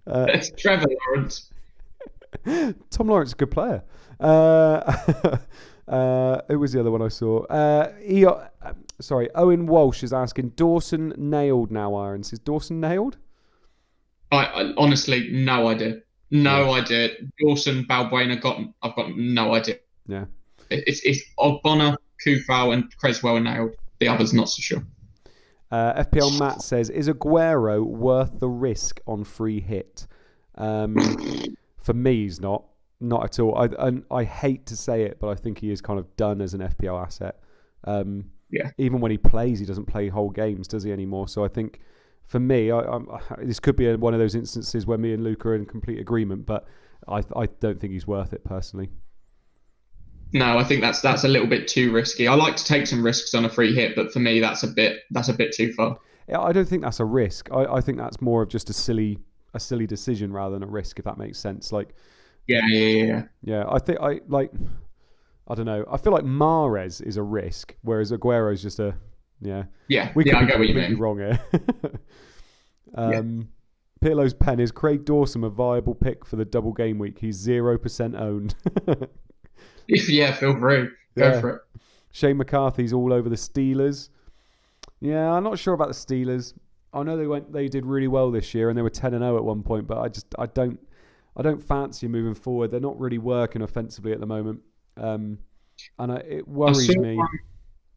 It's Trevor Lawrence. Tom Lawrence is a good player. Who was the other one I saw? Owen Walsh is asking, Dawson nailed now, Irons. Is Dawson nailed? I honestly, no idea. No idea. Dawson, Balbuena, I've got no idea. Yeah. It's Ogbonna, Kufau and Creswell are nailed. The others not so sure. FPL Matt says, is Aguero worth the risk on free hit? For me, he's not at all. I hate to say it, but I think he is kind of done as an FPL asset. Even when he plays, he doesn't play whole games, does he, anymore? So I think, for me, this could be one of those instances where me and Luke are in complete agreement, but I don't think he's worth it personally. No, I think that's a little bit too risky. I like to take some risks on a free hit, but for me, that's a bit too far. Yeah, I don't think that's a risk. I think that's more of just a silly decision rather than a risk, if that makes sense. Like, yeah. I think I don't know. I feel like Mahrez is a risk, whereas Aguero is just a We could be completely wrong here. Pirlo's pen is Craig Dawson a viable pick for the double game week? He's 0% owned. Yeah, feel free. Go for it. Shane McCarthy's all over the Steelers. Yeah, I'm not sure about the Steelers. I know they did really well this year and they were 10-0 at one point, but I don't fancy moving forward. They're not really working offensively at the moment, and it worries me.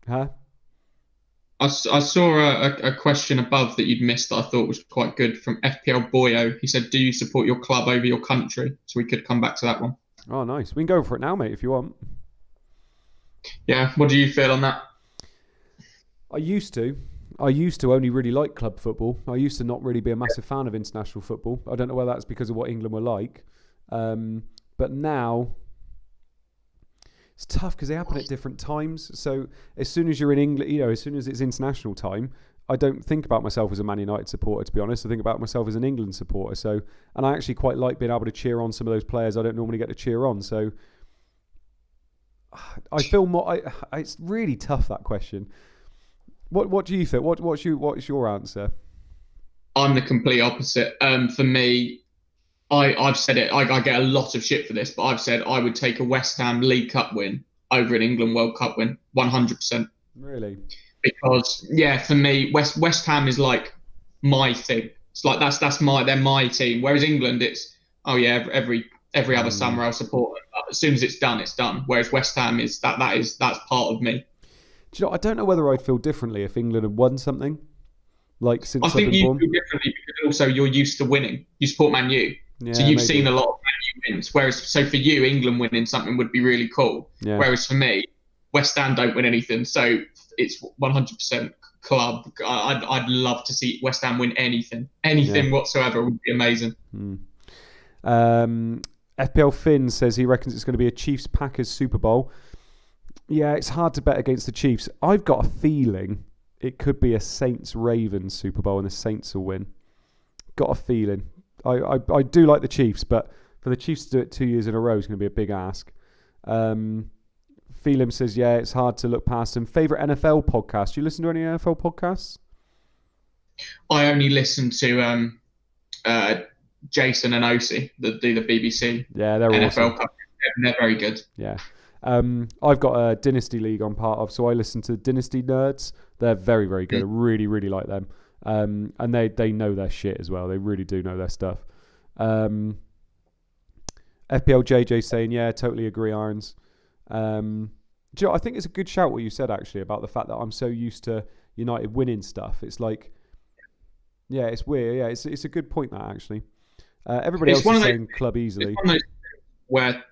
Huh? I saw a question above that you'd missed that I thought was quite good from FPL Boyo. He said, "Do you support your club over your country?" So we could come back to that one. Oh, nice. We can go for it now, mate, if you want. Yeah. What do you feel on that? I used to only really like club football. I used to not really be a massive fan of international football. I don't know whether that's because of what England were like. But now, it's tough because they happen at different times. So as soon as you're in England, as soon as it's international time, I don't think about myself as a Man United supporter, to be honest. I think about myself as an England supporter. So, and I actually quite like being able to cheer on some of those players I don't normally get to cheer on. So I feel more. It's really tough, that question. What do you think? What's your answer? I'm the complete opposite. For me, I've said it. I get a lot of shit for this, but I've said I would take a West Ham League Cup win over an England World Cup win, 100%. Really? Because for me, West Ham is like my thing. It's like they're my team. Whereas England, it's every other summer I'll support them. As soon as it's done, it's done. Whereas West Ham is that's part of me. Do you know? I don't know whether I'd feel differently if England had won something. Like since I think I've been born. Feel differently because also you're used to winning. You support Man U, so you've seen a lot of Man U wins. Whereas for you, England winning something would be really cool. Yeah. Whereas for me, West Ham don't win anything, so it's 100% club. I'd love to see West Ham win anything whatsoever would be amazing. FPL Finn says he reckons it's going to be a Chiefs Packers Super Bowl. Yeah, it's hard to bet against the Chiefs. I've got a feeling it could be a Saints-Ravens Super Bowl and the Saints will win. Got a feeling. I do like the Chiefs, but for the Chiefs to do it 2 years in a row is going to be a big ask. Phelim says, yeah, it's hard to look past them. Favourite NFL podcast? Do you listen to any NFL podcasts? I only listen to Jason and Osi that do the BBC. Yeah, they're NFL awesome. coverage. They're very good. Yeah. I've got a Dynasty League I'm part of, so I listen to Dynasty Nerds. They're very, very good. I really, really like them. And they know their shit as well. They really do know their stuff. FPL JJ saying, yeah, totally agree, Irons. Do you know, I think it's a good shout what you said, actually, about the fact that I'm so used to United winning stuff. It's like, yeah, it's weird. Yeah, it's a good point, that, actually. Everybody else is saying club easily. It's one of those where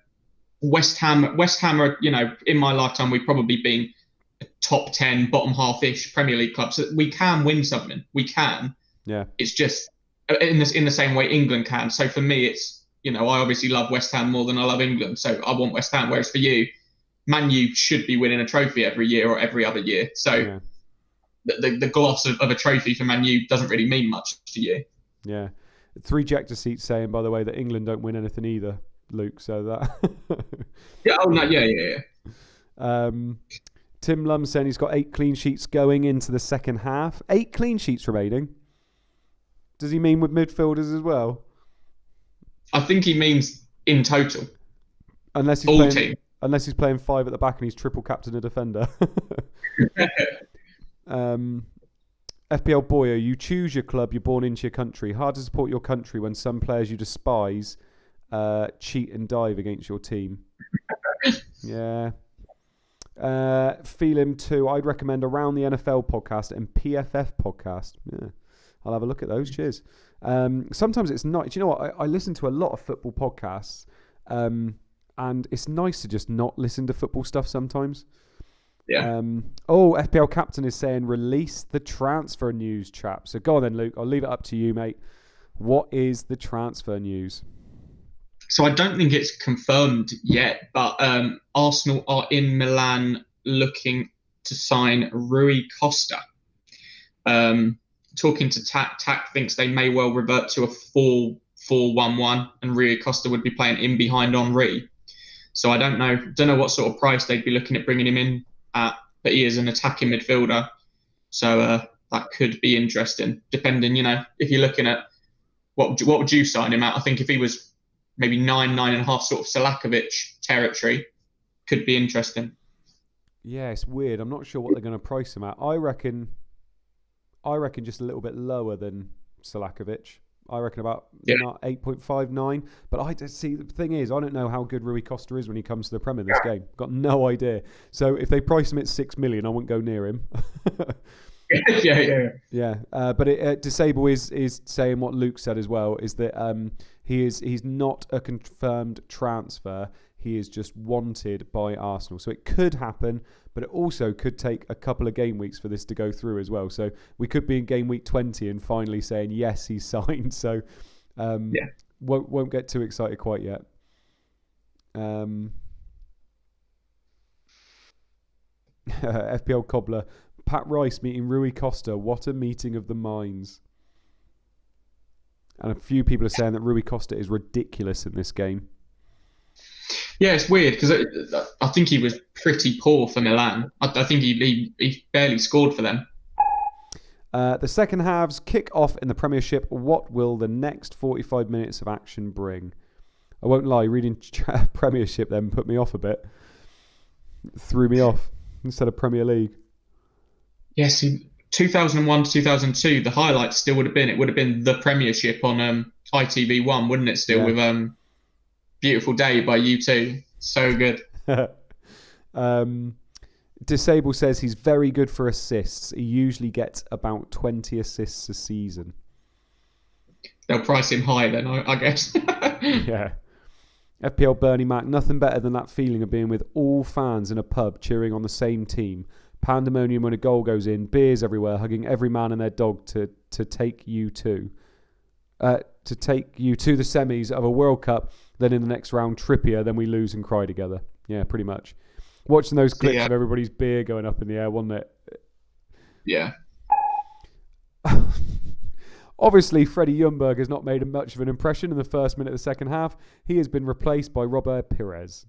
West Ham are, in my lifetime, we've probably been a top 10, bottom half-ish Premier League club. So we can win something. We can. Yeah. It's just in the same way England can. So for me, it's, I obviously love West Ham more than I love England. So I want West Ham. Whereas for you, Man U should be winning a trophy every year or every other year. So the gloss of a trophy for Man U doesn't really mean much to you. Yeah. 3 Jector seats saying, by the way, that England don't win anything either, Luke. So that. Yeah. Oh no. Yeah. Tim Lum saying he's got 8 clean sheets going into the second half. 8 clean sheets remaining. Does he mean with midfielders as well? I think he means in total. Unless he's playing 5 at the back and he's triple captain a defender. FPL Boyer, you choose your club, you're born into your country. Hard to support your country when some players you despise cheat and dive against your team. Yeah. Feel him too. I'd recommend Around the NFL podcast and PFF podcast. Yeah, I'll have a look at those. Cheers. Sometimes it's not. Do you know what? I listen to a lot of football podcasts, and it's nice to just not listen to football stuff sometimes. Yeah. FPL Captain is saying release the transfer news, chap. So go on then, Luke. I'll leave it up to you, mate. What is the transfer news? So I don't think it's confirmed yet, but Arsenal are in Milan looking to sign Rui Costa. Talking to Tack thinks they may well revert to a 4-4-1-1, and Rui Costa would be playing in behind Henry. So I don't know what sort of price they'd be looking at bringing him in at, but he is an attacking midfielder, so that could be interesting. Depending, if you're looking at what would you sign him at? I think if he was maybe 9.5 sort of Salakovic territory, could be interesting. Yeah, it's weird. I'm not sure what they're going to price him at. I reckon just a little bit lower than Salakovic. I reckon about 8.59. But I see the thing is, I don't know how good Rui Costa is when he comes to the Premier this game. Got no idea. So if they price him at 6 million, I won't go near him. Yeah. But Disable is saying what Luke said as well, is that he's not a confirmed transfer. He is just wanted by Arsenal. So it could happen, but it also could take a couple of game weeks for this to go through as well. So we could be in game week 20 and finally saying, yes, he's signed. So won't get too excited quite yet. FPL Cobbler. Pat Rice meeting Rui Costa. What a meeting of the minds. And a few people are saying that Rui Costa is ridiculous in this game. Yeah, it's weird because I think he was pretty poor for Milan. I think he barely scored for them. The second halves kick off in the Premiership. What will the next 45 minutes of action bring? I won't lie, reading Premiership then put me off a bit. Threw me off instead of Premier League. Yes, 2001 to 2002, the highlights still would have been the Premiership on ITV1, wouldn't it? Still with Beautiful Day by U2. So good. Disable says he's very good for assists. He usually gets about 20 assists a season. They'll price him high then, I guess. Yeah. FPL Bernie Mac, nothing better than that feeling of being with all fans in a pub cheering on the same team. Pandemonium when a goal goes in, beers everywhere, hugging every man and their dog to take you to the semis of a World Cup. Then in the next round, Trippier, then we lose and cry together. Yeah, pretty much. Watching those clips Yeah. of everybody's beer going up in the air, wasn't it? Yeah. Obviously, Freddie Ljungberg has not made much of an impression in the first minute of the second half. He has been replaced by Robert Pires.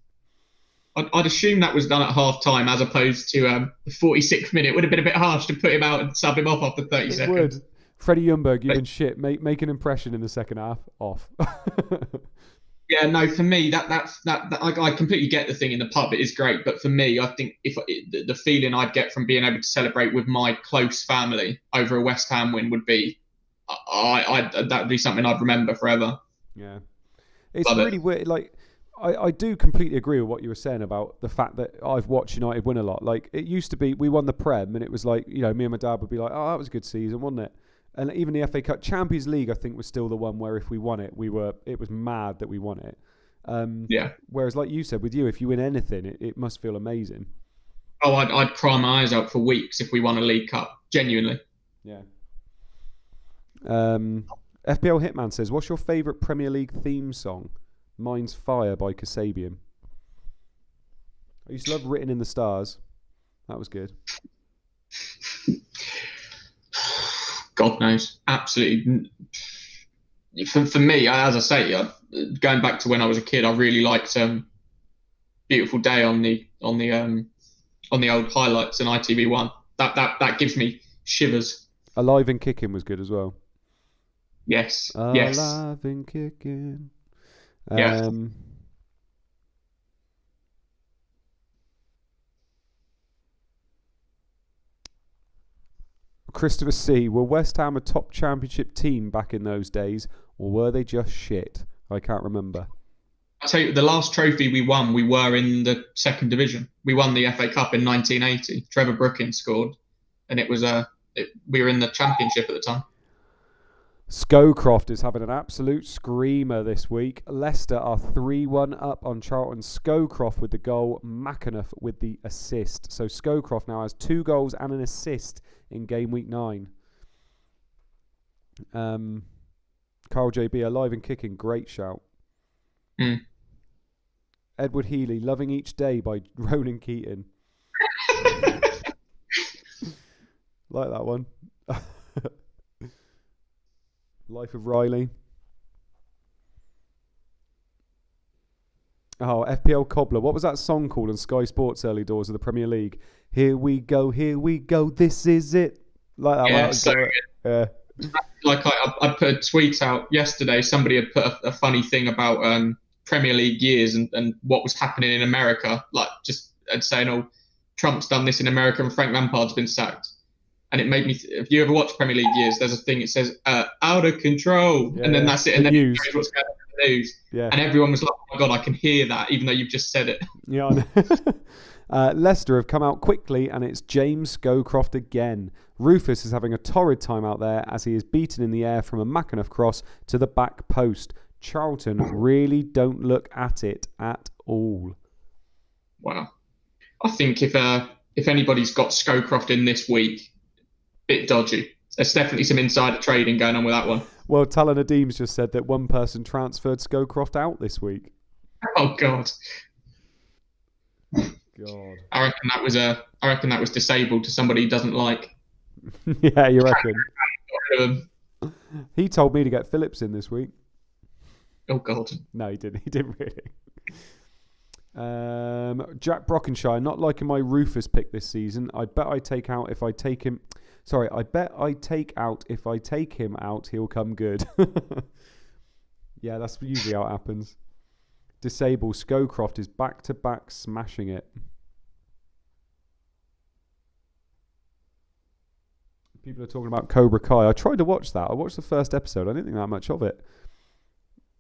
I'd assume that was done at half time as opposed to the 46th minute. It would have been a bit harsh to put him out and sub him off after 30 seconds. It would. Freddie Ljungberg, you've been shit. Make an impression in the second half. Off. Yeah, no, for me, that I completely get the thing in the pub. It is great, but for me, I think the feeling I'd get from being able to celebrate with my close family over a West Ham win would be, that would be something I'd remember forever. Yeah, it's really weird. Like, I do completely agree with what you were saying about the fact that I've watched United win a lot. Like, it used to be we won the Prem, and it was like, me and my dad would be like, oh, that was a good season, wasn't it? And even the FA Cup, Champions League, I think, was still the one where if we won it, it was mad that we won it. Yeah. Whereas, like you said, with you, if you win anything, it must feel amazing. Oh, I'd cry my eyes out for weeks if we won a League Cup. Genuinely. Yeah. FPL Hitman says, what's your favourite Premier League theme song? Mine's Fire by Kasabian. I used to love Written in the Stars. That was good. God knows. Absolutely. For me, as I say, going back to when I was a kid, I really liked Beautiful Day on the old highlights and ITV1. That gives me shivers. Alive and Kicking was good as well. Yes. Alive and Kicking. Yeah. Christopher C. Were West Ham a top championship team back in those days, or were they just shit? I can't remember. I'll tell you, the last trophy we won, we were in the second division. We won the FA Cup in 1980. Trevor Brookins scored, and it was we were in the championship at the time. Scowcroft is having an absolute screamer this week. Leicester are 3-1 up on Charlton. Scowcroft with the goal, McAnuff with the assist. So Scowcroft now has 2 goals and an assist in game week 9. Carl JB, Alive and Kicking, great shout. Edward Healy, Loving Each Day by Ronan Keating. Like that one. Life of Riley. Oh, FPL Cobbler. What was that song called on Sky Sports early doors of the Premier League? Here we go, this is it. Like that. Yeah, one. so good. Yeah. Like I put a tweet out yesterday. Somebody had put a funny thing about Premier League years and what was happening in America. Like just saying, oh, Trump's done this in America and Frank Lampard's been sacked. And it made me. If you ever watch Premier League years, there's a thing. It says out of control, and then that's it. And then it shows what's going on in the news. Yeah. And everyone was like, "Oh my god, I can hear that," even though you've just said it. Yeah. I know. Leicester have come out quickly, and it's James Scowcroft again. Rufus is having a torrid time out there as he is beaten in the air from a McAnuff cross to the back post. Charlton really don't look at it at all. Wow. I think if anybody's got Scowcroft in this week, bit dodgy. There's definitely some insider trading going on with that one. Well, Talon Adeem's just said that one person transferred Scowcroft out this week. Oh God. God. I reckon that was disabled to somebody he doesn't like. Yeah, you reckon? He told me to get Phillips in this week. Oh God. No, he didn't. He didn't really. Jack Brockenshire, not liking my Rufus pick this season. I bet I take out if I take him. Sorry, I bet I take out if I take him out, he'll come good. Yeah, that's usually how it happens. Disable Scowcroft is back to back smashing it. People are talking about Cobra Kai. I tried to watch that. I watched the first episode. I didn't think that much of it.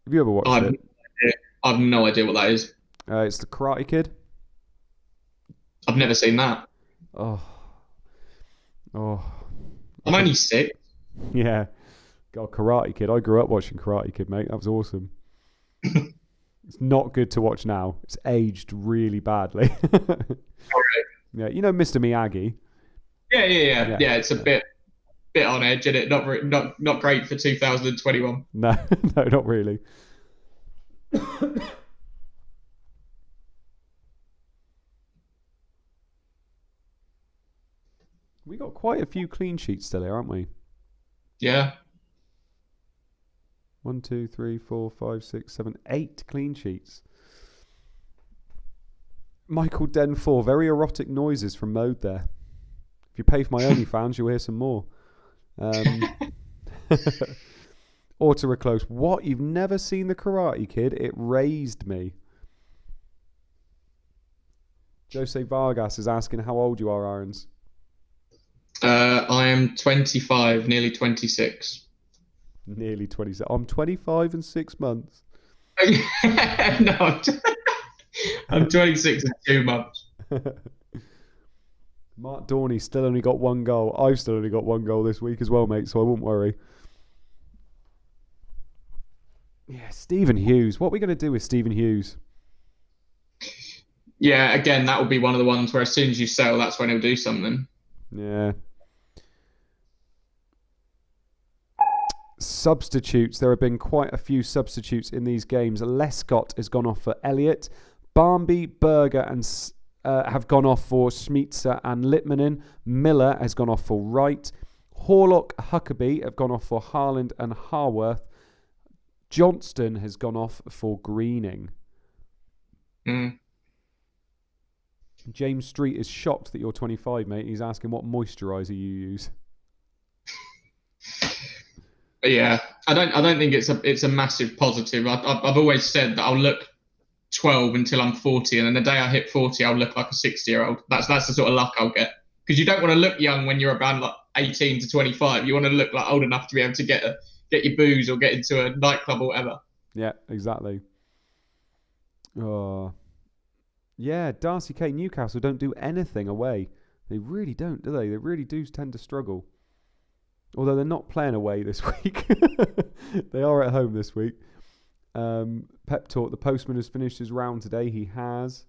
Have you ever watched it? I have no idea what that is. It's the Karate Kid. I've never seen that. Oh. I'm only 6. Yeah. God, Karate Kid. I grew up watching Karate Kid, mate. That was awesome. It's not good to watch now. It's aged really badly. Okay. Yeah, you know Mr. Miyagi? Yeah, it's a bit on edge, isn't it? Not great for 2021. No, not really. we got quite a few clean sheets still here, haven't we? Yeah. 1, 2, 3, 4, 5, 6, 7, 8 clean sheets. Michael Den4, very erotic noises from Mode there. If you pay for my OnlyFans, you'll hear some more. Auto Reclose. What? You've never seen The Karate Kid? It raised me. Jose Vargas is asking how old you are, Irons. I am 25, nearly 26. Nearly 26. I'm 25 and 6 months. No, I'm 26 and 2 months. Mark Dorney still only got 1 goal. I've still only got 1 goal this week as well, mate, so I wouldn't worry. Yeah, Stephen Hughes. What are we going to do with Stephen Hughes? Yeah, again, that will be one of the ones where as soon as you sell, that's when he'll do something. Yeah. Substitutes. There have been quite a few substitutes in these games. Lescott has gone off for Elliott. Barmby, Berger and have gone off for Schmitzer and Litmanen. Miller has gone off for Wright. Horlock, Huckabee have gone off for Haaland and Harworth. Johnston has gone off for Greening. James Street is shocked that you're 25, mate. He's asking what moisturiser you use. Yeah, I don't think it's a massive positive. I've always said that I'll look 12 until I'm 40, and then the day I hit 40, I'll look like a 60-year-old. That's the sort of luck I'll get. Because you don't want to look young when you're around like 18 to 25. You want to look like old enough to be able to get your booze or get into a nightclub or whatever. Yeah, exactly. Oh, yeah. Darcy K. Newcastle don't do anything away. They really don't, do they? They really do tend to struggle. Although they're not playing away this week. They are at home this week. Pep Talk, the postman has finished his round today. He has.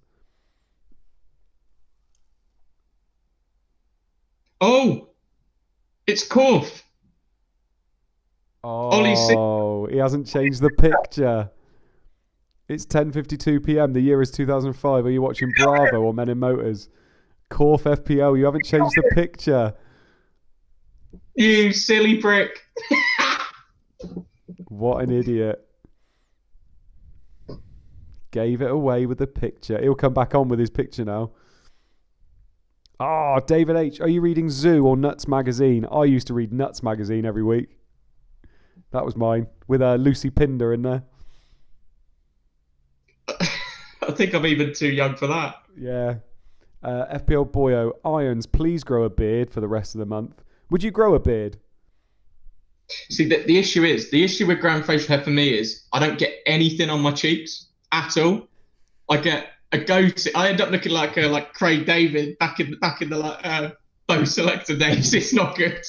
Oh, it's Corf. Oh, he hasn't changed the picture. It's 10:52 p.m. The year is 2005. Are you watching Bravo or Men in Motors? Corf FPL, you haven't changed the picture. You silly prick. What an idiot. Gave it away with the picture. He'll come back on with his picture now. Oh, David H. Are you reading Zoo or Nuts Magazine? I used to read Nuts Magazine every week. That was mine. With Lucy Pinder in there. I think I'm even too young for that. Yeah. FPL Boyo. Irons, please grow a beard for the rest of the month. Would you grow a beard? See, the issue with grand facial hair for me is I don't get anything on my cheeks at all. I get a goatee. I end up looking like Craig David back in the post selector days. It's not good.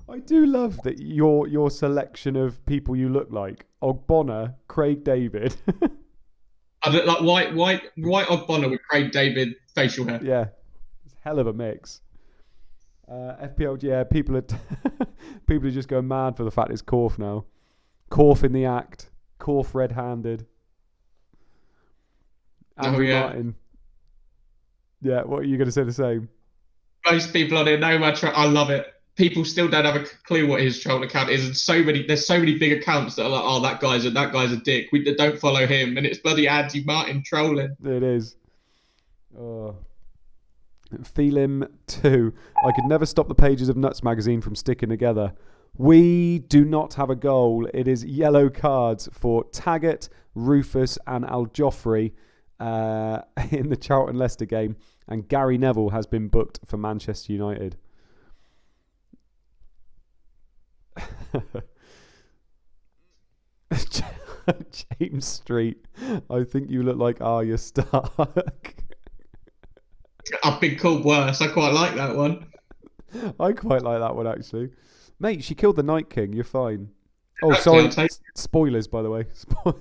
I do love that your selection of people you look like. Ogbonna, Craig David. I look like white Ogbonna with Craig David facial hair. Yeah, it's a hell of a mix. FPL, yeah, people are just going mad for the fact it's Corf now. Corf in the act. Corf red-handed. Andrew Martin. Yeah, what are you going to say the same? Most people on here know I love it. People still don't have a clue what his troll account is, and there's so many big accounts that are like, oh, that guy's a dick. We don't follow him, and it's bloody Andy Martin trolling. It is. Oh. Feel him too. I could never stop the pages of Nuts Magazine from sticking together. We do not have a goal. It is yellow cards for Taggart, Rufus, and Al Joffrey in the Charlton Leicester game, and Gary Neville has been booked for Manchester United. James Street. I think you look like Arya Stark. I've been called worse. I quite like that one. I quite like that one, actually. Mate, she killed the Night King. You're fine. Oh, sorry. Spoilers, by the way.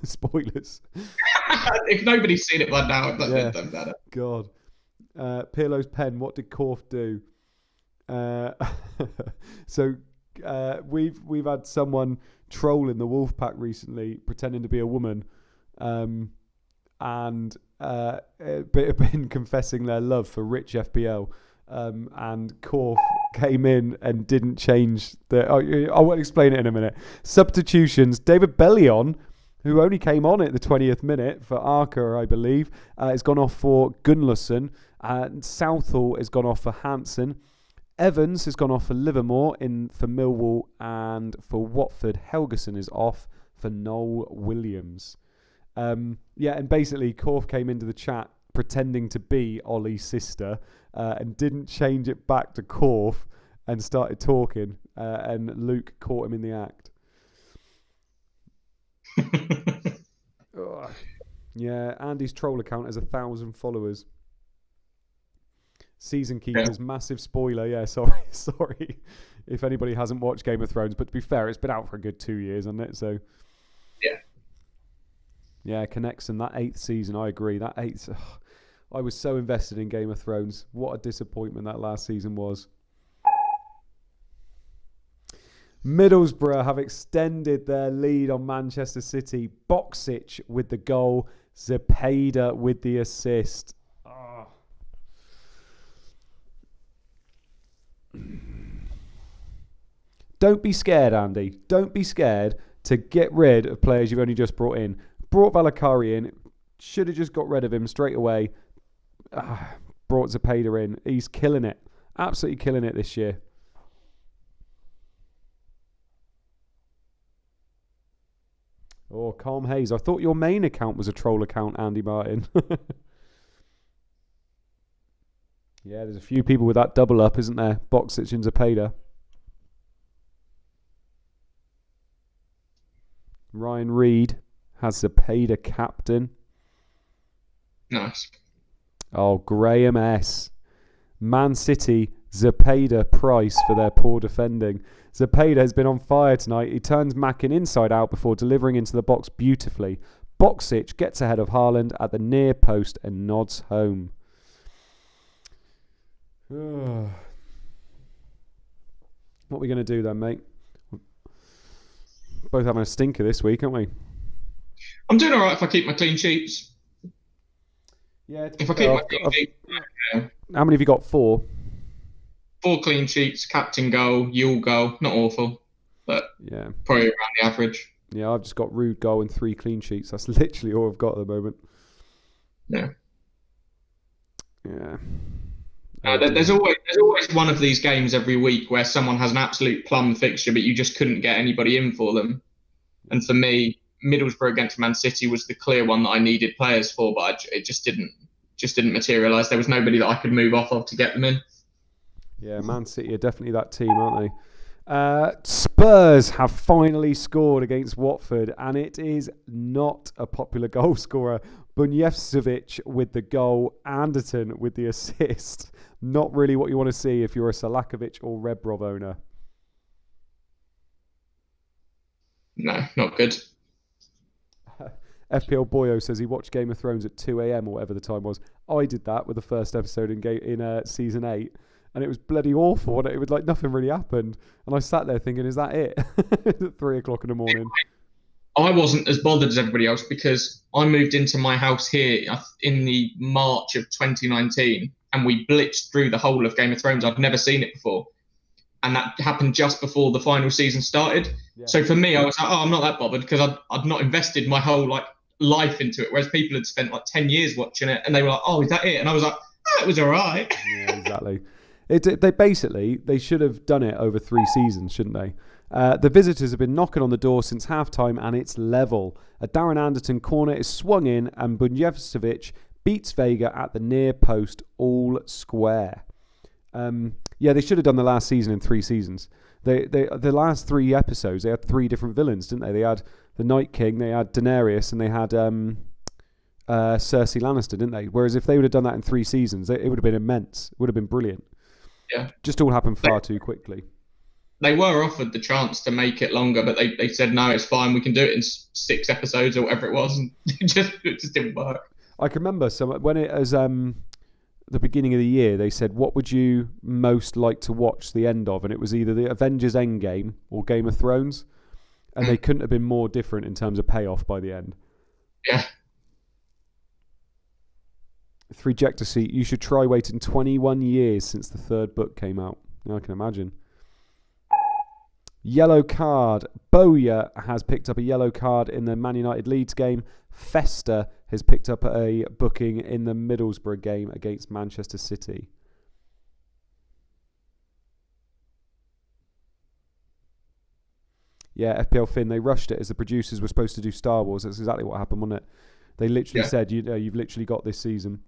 Spoilers. If nobody's seen it by now, it doesn't matter. God. Pirlo's pen. What did Corf do? So we've had someone troll in the Wolfpack recently, pretending to be a woman, and been confessing their love for Rich FPL, and Corf came in and didn't change the... I will explain it in a minute. Substitutions. David Bellion, who only came on at the 20th minute for Arca, I believe, has gone off for Gunnarsson. Southall has gone off for Hansen. Evans has gone off for Livermore for Millwall, and for Watford, Helgeson is off for Noel Williams. And basically Corf came into the chat pretending to be Ollie's sister and didn't change it back to Corf and started talking, and Luke caught him in the act. Yeah, Andy's troll account has 1,000 followers. Season Keepers, massive spoiler. Yeah, sorry if anybody hasn't watched Game of Thrones, but to be fair, it's been out for a good 2 years, hasn't it? So yeah, Connexon, that 8th season, I agree. That 8th, I was so invested in Game of Thrones. What a disappointment that last season was. Middlesbrough have extended their lead on Manchester City. Boksic with the goal, Zepeda with the assist. Don't be scared, Andy. Don't be scared to get rid of players you've only just brought in. Brought Valakari in. Should have just got rid of him straight away. Brought Zepeda in. He's killing it. Absolutely killing it this year. Oh, Calm Hayes. I thought your main account was a troll account, Andy Martin. Yeah, there's a few people with that double up, isn't there? Boksic and Zepeda. Ryan Reed has Zepeda captain. Nice. Oh, Graham S. Man City, Zepeda price for their poor defending. Zepeda has been on fire tonight. He turns Mackin inside out before delivering into the box beautifully. Boksic gets ahead of Haaland at the near post and nods home. What are we going to do then, mate? Both having a stinker this week, aren't we? I'm doing all right if I keep my clean sheets. Yeah. If I keep my clean sheets. How many have you got? 4? 4 clean sheets, captain goal, Yule goal. Not awful, but probably around the average. Yeah, I've just got Rude goal and 3 clean sheets. That's literally all I've got at the moment. Yeah. Yeah. There's always one of these games every week where someone has an absolute plum fixture, but you just couldn't get anybody in for them. And for me, Middlesbrough against Man City was the clear one that I needed players for, but it just didn't materialise. There was nobody that I could move off of to get them in. Yeah, Man City are definitely that team, aren't they? Spurs have finally scored against Watford, and it is not a popular goal scorer. Bunjevcevic with the goal, Anderton with the assist. Not really what you want to see if you're a Salakovic or Rebrov owner. No, not good. FPL Boyo says he watched Game of Thrones at 2 a.m. or whatever the time was. I did that with the first episode in season 8, and it was bloody awful. It was like nothing really happened, and I sat there thinking, "Is that it?" At 3 o'clock in the morning. I wasn't as bothered as everybody else because I moved into my house here in the March of 2019, and we blitzed through the whole of Game of Thrones. I'd never seen it before, and that happened just before the final season started. Yeah. So for me, I was like, "Oh, I'm not that bothered," because I'd not invested my whole life into it, whereas people had spent 10 years watching it, and they were like, "Oh, is that it?" And I was like, "Oh, it was all right." Yeah, exactly. They should have done it over 3 seasons, shouldn't they? The visitors have been knocking on the door since half-time, and it's level. A Darren Anderton corner is swung in, and Bunjevcevic beats Vega at the near post, all square. They should have done the last season in 3 seasons. The last 3 episodes, they had 3 different villains, didn't they? They had the Night King, they had Daenerys, and they had Cersei Lannister, didn't they? Whereas if they would have done that in 3 seasons, it would have been immense. It would have been brilliant. Yeah. Just all happened far too quickly. They were offered the chance to make it longer, but they said, no, it's fine. We can do it in 6 episodes or whatever it was. And it just didn't work. I can remember when it was the beginning of the year, they said, what would you most like to watch the end of? And it was either the Avengers Endgame or Game of Thrones. And they couldn't have been more different in terms of payoff by the end. Yeah. 3Jector seat. You should try waiting 21 years since the 3rd book came out. Yeah, I can imagine. Yellow card. Bowyer has picked up a yellow card in the Man United Leeds game. Fester has picked up a booking in the Middlesbrough game against Manchester City. Yeah, FPL Finn, they rushed it as the producers were supposed to do Star Wars. That's exactly what happened, wasn't it? They literally said, you've literally got this season.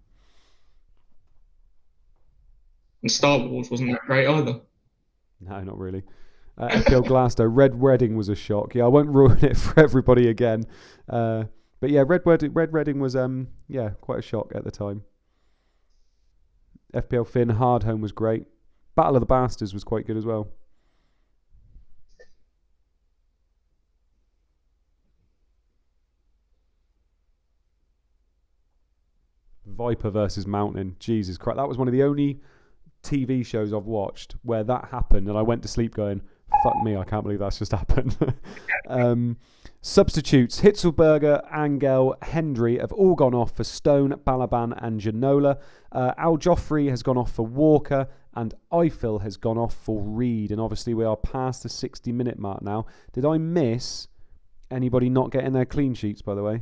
And Star Wars wasn't that great either. No, not really. FPL Glasgow, Red Reading was a shock. Yeah, I won't ruin it for everybody again. But yeah, Red Reading was quite a shock at the time. FPL Finn, Hardhome was great. Battle of the Bastards was quite good as well. Viper versus Mountain. Jesus Christ. That was one of the only TV shows I've watched where that happened and I went to sleep going, fuck me, I can't believe that's just happened. Substitutes. Hitzelberger, Angel, Hendry have all gone off for Stone, Balaban and Ginola. Al Joffrey has gone off for Walker and Eiffel has gone off for Reed. And obviously we are past the 60-minute mark now. Did I miss anybody not getting their clean sheets, by the way?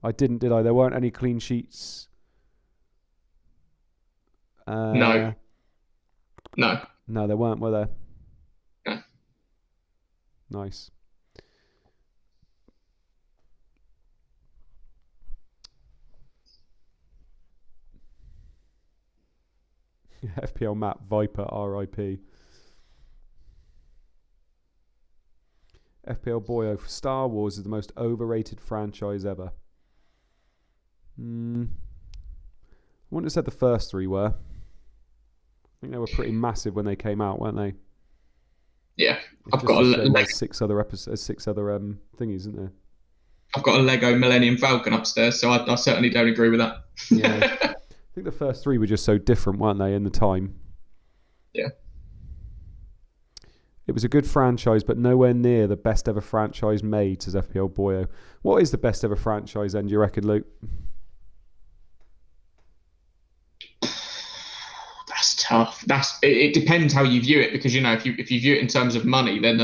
I didn't, did I? There weren't any clean sheets. No. No, there weren't, were there? No. Nice. FPL Map, Viper, RIP. FPL Boyo, Star Wars is the most overrated franchise ever. I wouldn't have said the first three were. I think they were pretty massive when they came out, weren't they? Yeah, I've got six other thingies, isn't there? I've got a Lego Millennium Falcon upstairs, so I certainly don't agree with that. Yeah, I think the first three were just so different, weren't they, in the time? Yeah. It was a good franchise, but nowhere near the best ever franchise made, says FPL Boyo. What is the best ever franchise then, do you reckon, Luke? That's tough. It depends how you view it, because if you view it in terms of money, then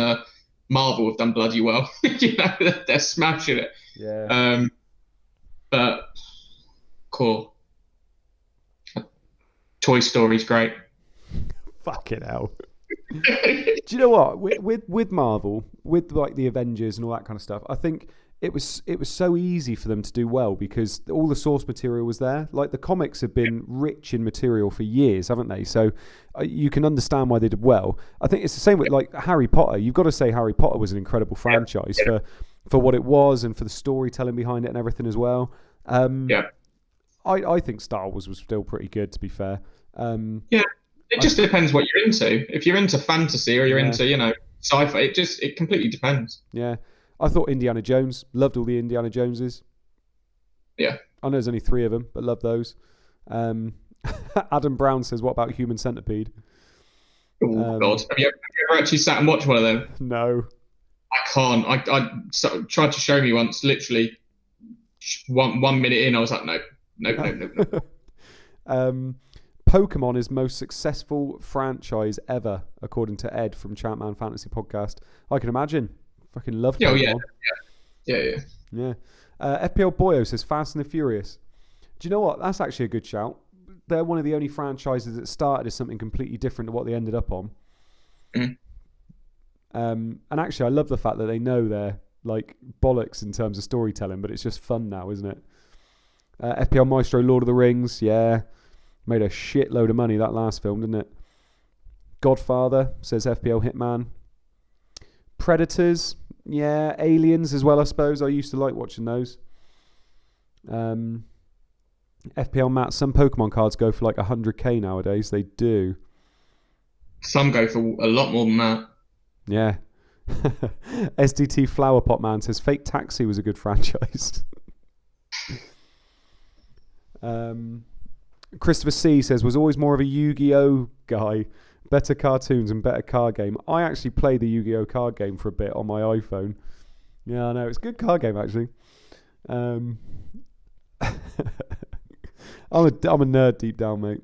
Marvel have done bloody well. They're smashing it. Yeah. But cool. Toy Story's great. Fucking hell. Do you know what? With Marvel, with like the Avengers and all that kind of stuff, I think it was so easy for them to do well because all the source material was there. Like the comics have been rich in material for years, haven't they? So you can understand why they did well. I think it's the same with like Harry Potter. You've got to say Harry Potter was an incredible franchise for what it was and for the storytelling behind it and everything as well. I think Star Wars was still pretty good, to be fair. It just depends what you're into. If you're into fantasy or you're into, sci-fi, it completely depends. Yeah. I thought Indiana Jones. Loved all the Indiana Joneses. Yeah. I know there's only 3 of them, but love those. Adam Brown says, what about Human Centipede? Oh, God. Have you ever actually sat and watched one of them? No. I can't. I tried to show me once, literally 1 minute in, I was like, nope. Pokemon is most successful franchise ever, according to Ed from Champman Fantasy Podcast. I can imagine. Fucking love Pokemon. Yeah. FPL Boyo says Fast and the Furious. Do you know what? That's actually a good shout. They're one of the only franchises that started as something completely different to what they ended up on. Mm. And actually, I love the fact that they know they're like bollocks in terms of storytelling, but it's just fun now, isn't it? FPL Maestro, Lord of the Rings, yeah. Made a shitload of money, that last film, didn't it? Godfather, says FPL Hitman. Predators, yeah. Aliens as well, I suppose. I used to like watching those. FPL Matt, some Pokemon cards go for like 100k nowadays. They do. Some go for a lot more than that. Yeah. SDT Flower Pot Man says Fake Taxi was a good franchise. Christopher C says was always more of a Yu-Gi-Oh guy. Better cartoons and better card game. I actually played the Yu-Gi-Oh card game for a bit on my iPhone. Yeah, I know. It's a good card game, actually. I'm a nerd deep down, mate.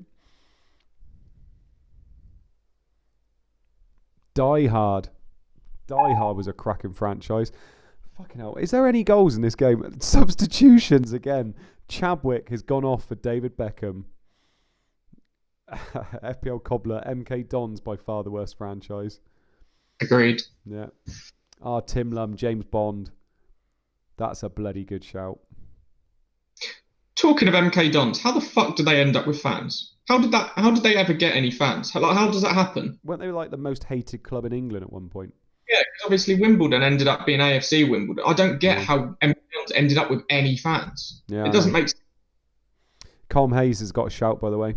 Die Hard. Die Hard was a cracking franchise. Fucking hell. Is there any goals in this game? Substitutions again. Chadwick has gone off for David Beckham. FPL Cobbler. MK Dons by far the worst franchise. Agreed. Yeah. Tim Lum. James Bond. That's a bloody good shout. Talking of MK Dons, how the fuck did they end up with fans? How did they ever get any fans? How does that happen? Weren't they like the most hated club in England at one point? Yeah, because obviously Wimbledon ended up being AFC Wimbledon. I don't get how MK Dons ended up with any fans. Yeah, it doesn't make sense. Colm Hayes has got a shout, by the way.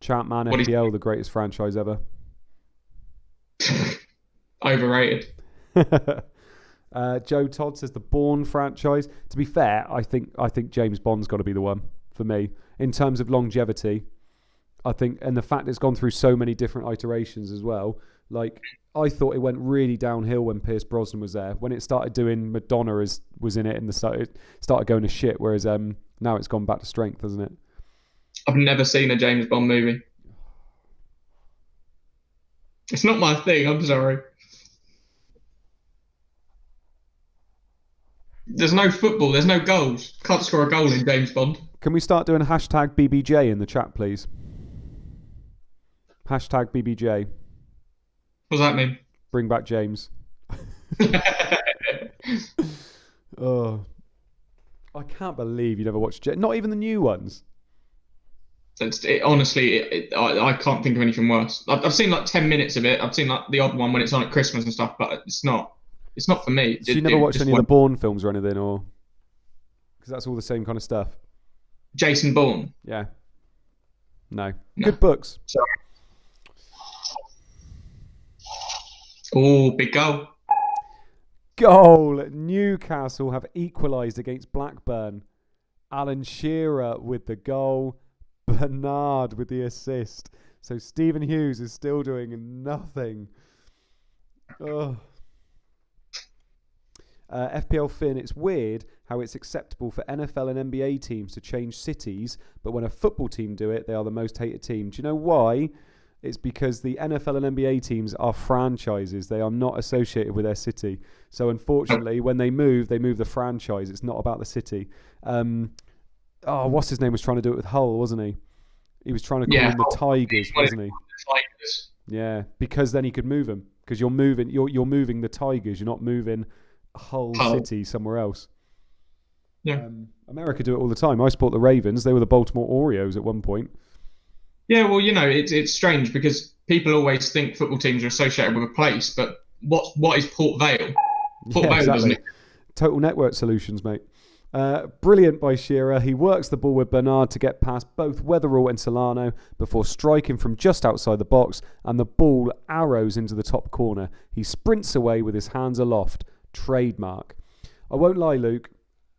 ChampManFPL, the greatest franchise ever. Overrated. Joe Todd says the Bourne franchise. To be fair, I think James Bond's got to be the one for me in terms of longevity. I think, and the fact it's gone through so many different iterations as well. Like, I thought it went really downhill when Pierce Brosnan was there. When it started doing Madonna was in it, and it started going to shit. Whereas now it's gone back to strength, hasn't it? I've never seen a James Bond movie. It's not my thing. I'm sorry. There's no football. There's no goals. Can't score a goal in James Bond. Can we start doing hashtag BBJ in the chat, please? Hashtag BBJ. What does that mean? Bring back James. Oh, I can't believe you never watched not even the new ones. Honestly, I can't think of anything worse. I've seen like 10 minutes of it. I've seen like the odd one when it's on at Christmas and stuff, but it's not for me. So you never watched any of the Bourne films or anything, or because that's all the same kind of stuff? Jason Bourne. Yeah. No. Good books. Sorry. Oh, big goal. Goal. Newcastle have equalised against Blackburn. Alan Shearer with the goal. Bernard with the assist. So Stephen Hughes is still doing nothing. FPL Finn, it's weird how it's acceptable for NFL and NBA teams to change cities, but when a football team do it, they are the most hated team. Do you know why? It's because the NFL and NBA teams are franchises. They are not associated with their city. So unfortunately, when they move the franchise. It's not about the city. What's his name was trying to do it with Hull, wasn't he? He was trying to call them the Tigers, wasn't he? Tigers. Yeah, because then he could move them. Because you're moving the Tigers. You're not moving Hull City somewhere else. Yeah. America do it all the time. I support the Ravens. They were the Baltimore Orioles at one point. Yeah, well, it's strange because people always think football teams are associated with a place, but what is Port Vale? Port Vale, exactly. Doesn't it? Total Network Solutions, mate. Brilliant by Shearer. He works the ball with Bernard to get past both Weatherall and Solano before striking from just outside the box, and the ball arrows into the top corner. He sprints away with his hands aloft. Trademark. I won't lie, Luke,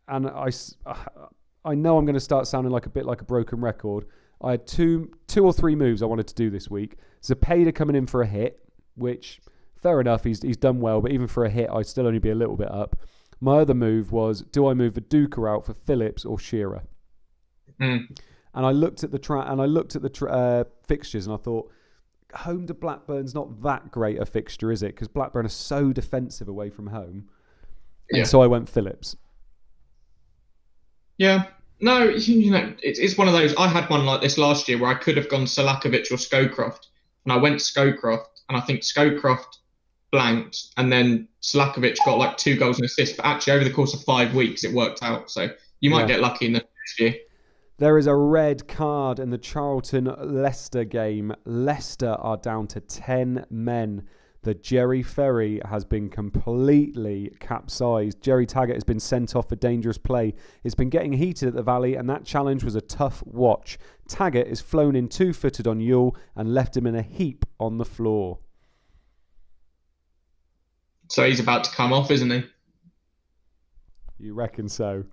and I know I'm going to start sounding like a bit like a broken record. I had two or three moves I wanted to do this week. Zepeda coming in for a hit, which, fair enough, he's done well, but even for a hit, I'd still only be a little bit up. My other move was, do I move Viduka out for Phillips or Shearer? And I looked at the fixtures, and I thought, home to Blackburn's not that great a fixture, is it? Because Blackburn are so defensive away from home. And so I went Phillips. Yeah. No, it's one of those. I had one like this last year where I could have gone Salakovic or Scowcroft, and I went Scowcroft, and I think Scowcroft blanked, and then Salakovic got like 2 goals and assists. But actually, over the course of 5 weeks, it worked out. So you might get lucky in the next year. There is a red card in the Charlton-Leicester game. Leicester are down to 10 men. The Jerry Ferry has been completely capsized. Jerry Taggart has been sent off for dangerous play. It's been getting heated at the Valley, and that challenge was a tough watch. Taggart is flown in 2-footed on Yule and left him in a heap on the floor. So he's about to come off, isn't he? You reckon so?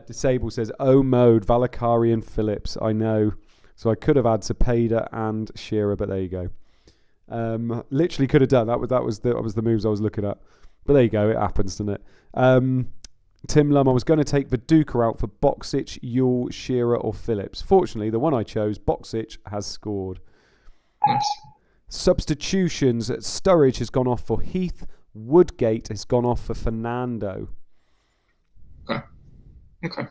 Disable says, oh, mode, Valakari and Phillips. I know. So I could have had Zepeda and Shearer, but there you go. Literally could have done that. Was the moves I was looking at. But there you go. It happens, doesn't it? Tim Lum, I was going to take Viduka out for Boxic, Yule, Shearer or Phillips. Fortunately, the one I chose, Boxic, has scored. Nice. Substitutions, Sturridge has gone off for Heath. Woodgate has gone off for Fernando. Okay.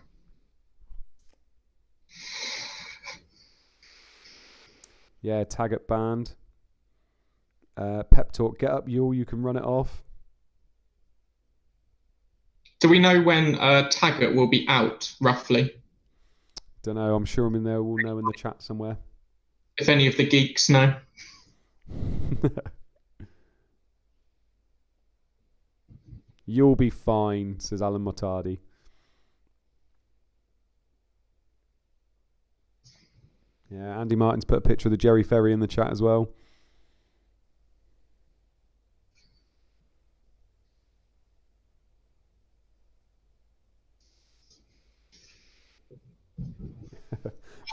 Yeah, Taggart banned. Pep Talk, get up, you can run it off. Do we know when Taggart will be out, roughly? Don't know. I'm sure I'm in there. We'll know in the chat somewhere. If any of the geeks know. You'll be fine, says Alan Motardi. Yeah, Andy Martin's put a picture of the Jerry Ferry in the chat as well.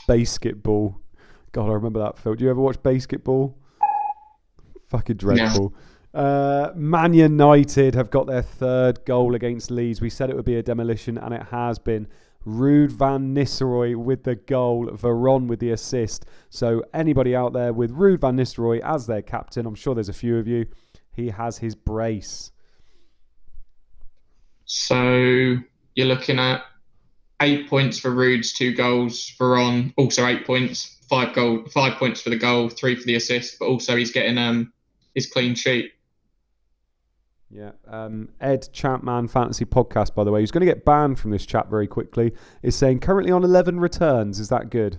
Basketball. God, I remember that film. Do you ever watch Basketball? Fucking dreadful. No. Man United have got their third goal against Leeds. We said it would be a demolition, and it has been. Ruud van Nistelrooy with the goal, Veron with the assist. So anybody out there with Ruud van Nistelrooy as their captain, I'm sure there's a few of you, he has his brace. So you're looking at 8 points for Ruud's 2 goals. Veron also 8 points, 5 points for the goal, 3 for the assist, but also he's getting his clean sheet. Yeah. Ed Champman Fantasy Podcast, by the way, who's going to get banned from this chat very quickly, is saying currently on 11 returns. Is that good?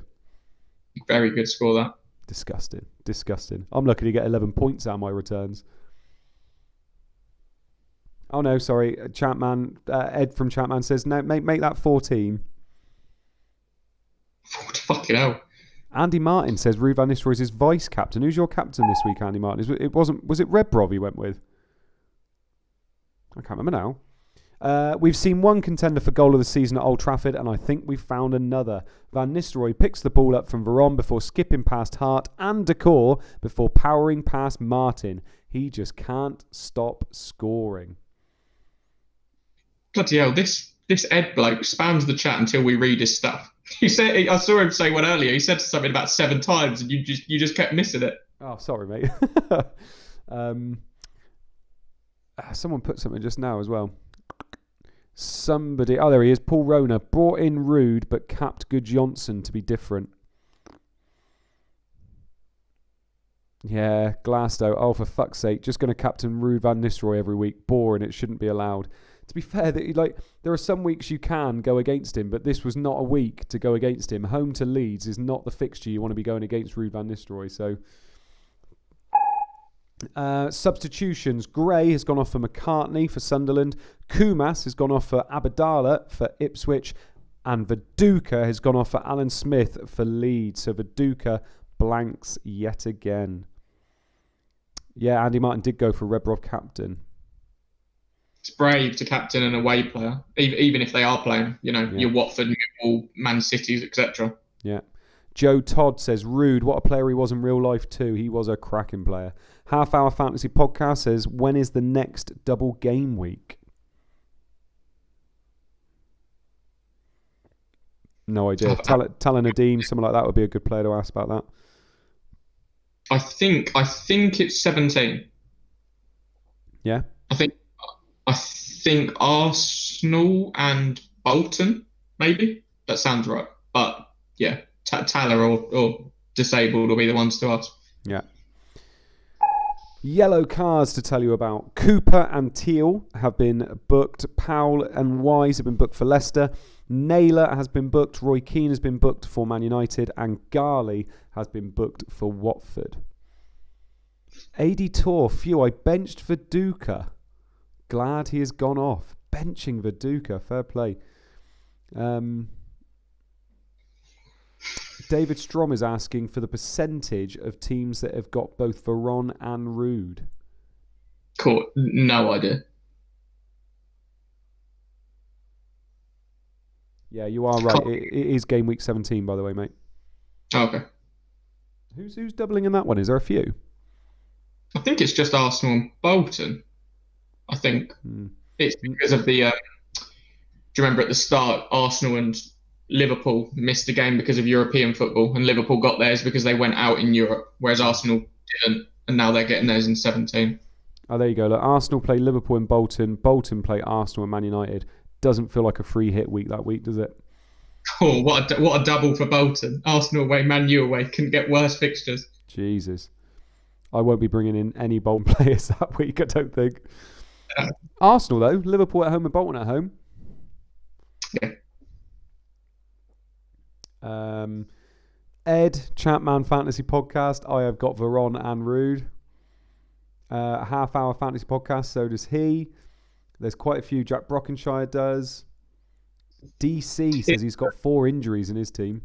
Very good score, that. Disgusting. I'm lucky to get 11 points out of my returns. Oh no, sorry. Champman, Ed from Champman says, no, make that 14. Fucking hell. Andy Martin says Ruud van Nistelrooy is his vice captain. Who's your captain this week, Andy Martin? Was it Rebrov he went with? I can't remember now. We've seen one contender for goal of the season at Old Trafford, and I think we've found another. Van Nistelrooy picks the ball up from Veron before skipping past Hart and Decor before powering past Martin. He just can't stop scoring. Bloody hell, this Ed bloke spams the chat until we read his stuff. He said, I saw him say one earlier. He said something about 7 times, and you just kept missing it. Oh, sorry, mate. Someone put something just now as well. Somebody, there he is. Paul Rona brought in Ruud, but capped Good Johnson to be different. Yeah, Glasto. Oh, for fuck's sake! Just going to captain Ruud van Nistelrooy every week. Boring. It shouldn't be allowed. To be fair, there are some weeks you can go against him, but this was not a week to go against him. Home to Leeds is not the fixture you want to be going against Ruud van Nistelrooy. So, substitutions. Gray has gone off for McCartney for Sunderland. Kumas has gone off for Abadala for Ipswich. And Viduka has gone off for Alan Smith for Leeds. So Viduka blanks yet again. Yeah, Andy Martin did go for Rebrov captain. It's brave to captain an away player, even if they are playing, your Watford, Millwall, Man Cities, etc. Yeah. Joe Todd says, Ruud, what a player he was in real life too. He was a cracking player. Half Hour Fantasy Podcast says, when is the next double game week? No idea. Talon Nadeem, someone like that would be a good player to ask about that. I think it's 17. Yeah. I think Arsenal and Bolton, maybe. That sounds right. But yeah, Taylor or Disabled will be the ones to ask. Yeah. Yellow cards to tell you about. Cooper and Teal have been booked. Powell and Wise have been booked for Leicester. Naylor has been booked. Roy Keane has been booked for Man United. And Garley has been booked for Watford. AD Tour. Phew, I benched Viduka. Glad he has gone off. Benching Viduka. Fair play. David Strom is asking for the percentage of teams that have got both Veron and Ruud. Cool. No idea. Yeah, you are right. It is game week 17, by the way, mate. Okay. Who's doubling in that one? Is there a few? I think it's just Arsenal and Bolton. I think it's because of the. Do you remember at the start, Arsenal and Liverpool missed a game because of European football, and Liverpool got theirs because they went out in Europe, whereas Arsenal didn't. and now they're getting theirs in 17. Oh, there you go. Look, Arsenal play Liverpool and Bolton. Bolton play Arsenal and Man United. Doesn't feel like a free hit week that week, does it? Oh, what a double for Bolton. Arsenal away, Man U away. Couldn't get worse fixtures. Jesus. I won't be bringing in any Bolton players that week, I don't think. Arsenal, though. Liverpool at home and Bolton at home. Yeah. Ed, Champman Fantasy Podcast. I have got Veron and Rude. Half-hour fantasy podcast, so does he. There's quite a few. Jack Brockenshire does. DC says he's got 4 injuries in his team.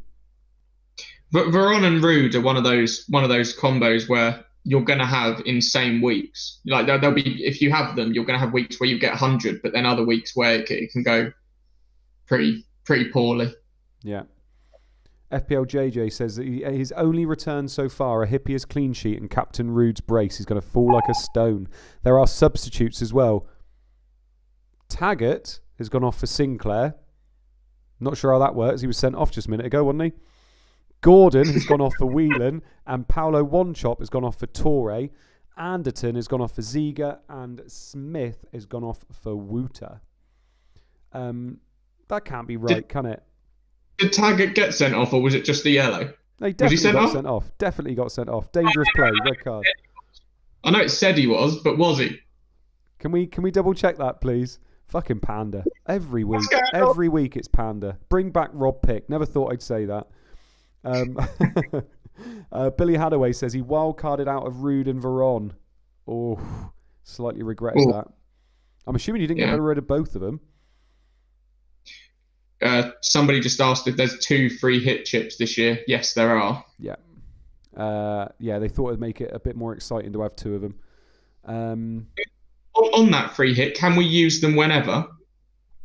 But Veron and Rude are one of those combos where you're going to have insane weeks. Like there'll be, if you have them, you're going to have weeks where you get 100, but then other weeks where it can go pretty poorly. Yeah. FPL JJ says that his only return so far, a Hippier's clean sheet and Captain Rude's brace. He's going to fall like a stone. There are substitutes as well. Taggart has gone off for Sinclair. Not sure how that works. He was sent off just a minute ago, wasn't he? Gordon has gone off for Whelan, and Paolo Wanchop has gone off for Torre. Anderton has gone off for Ziga, and Smith has gone off for Wooter. That can't be right, can it? Did Taggart get sent off, or was it just the yellow? No, he definitely got sent off. Definitely got sent off. Dangerous play, red card. I know it said he was, but was he? Can we double check that, please? Fucking Panda. Every week it's Panda. Bring back Rob Pick. Never thought I'd say that. Billy Hadaway says he wildcarded out of Rude and Veron. Oh, slightly regretted that. I'm assuming you didn't get rid of both of them. Somebody just asked if there's 2 free hit chips this year. Yes, there are. Yeah. They thought it'd make it a bit more exciting to have 2 of them. On that free hit, can we use them whenever?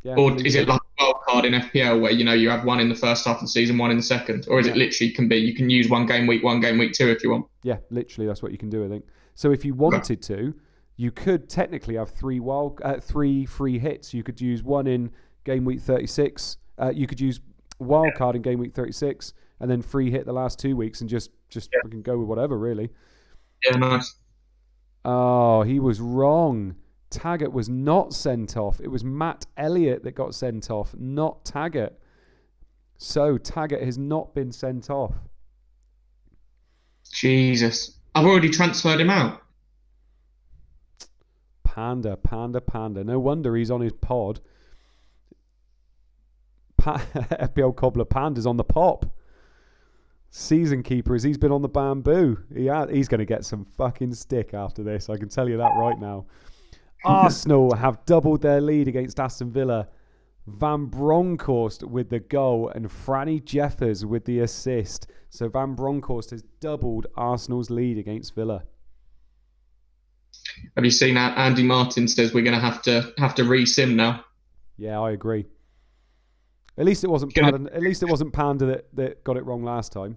Yeah, or is it like a wild card in FPL where you have 1 in the first half of the season, 1 in the second? Or is it literally you can use 1 game week 1 2 if you want? Yeah, literally that's what you can do, I think. So if you wanted to, you could technically have 3 free hits. You could use 1 in game week 36. You could use wild card in game week 36 and then free hit the last 2 weeks and just fucking go with whatever, really. Yeah, nice. Oh, he was wrong. Taggart was not sent off. It was Matt Elliott that got sent off, not Taggart. So Taggart has not been sent off. Jesus. I've already transferred him out. Panda. No wonder he's on his pod. FPL Cobbler Panda's on the pop. Season keeper as he's been on the bamboo. He's going to get some fucking stick after this. I can tell you that right now. Arsenal have doubled their lead against Aston Villa. Van Bronckhorst with the goal and Franny Jeffers with the assist. So Van Bronckhorst has doubled Arsenal's lead against Villa. Have you seen that? Andy Martin says we're going to have to re-sim now. Yeah, I agree. At least it wasn't Panda. At least it wasn't Panda that got it wrong last time.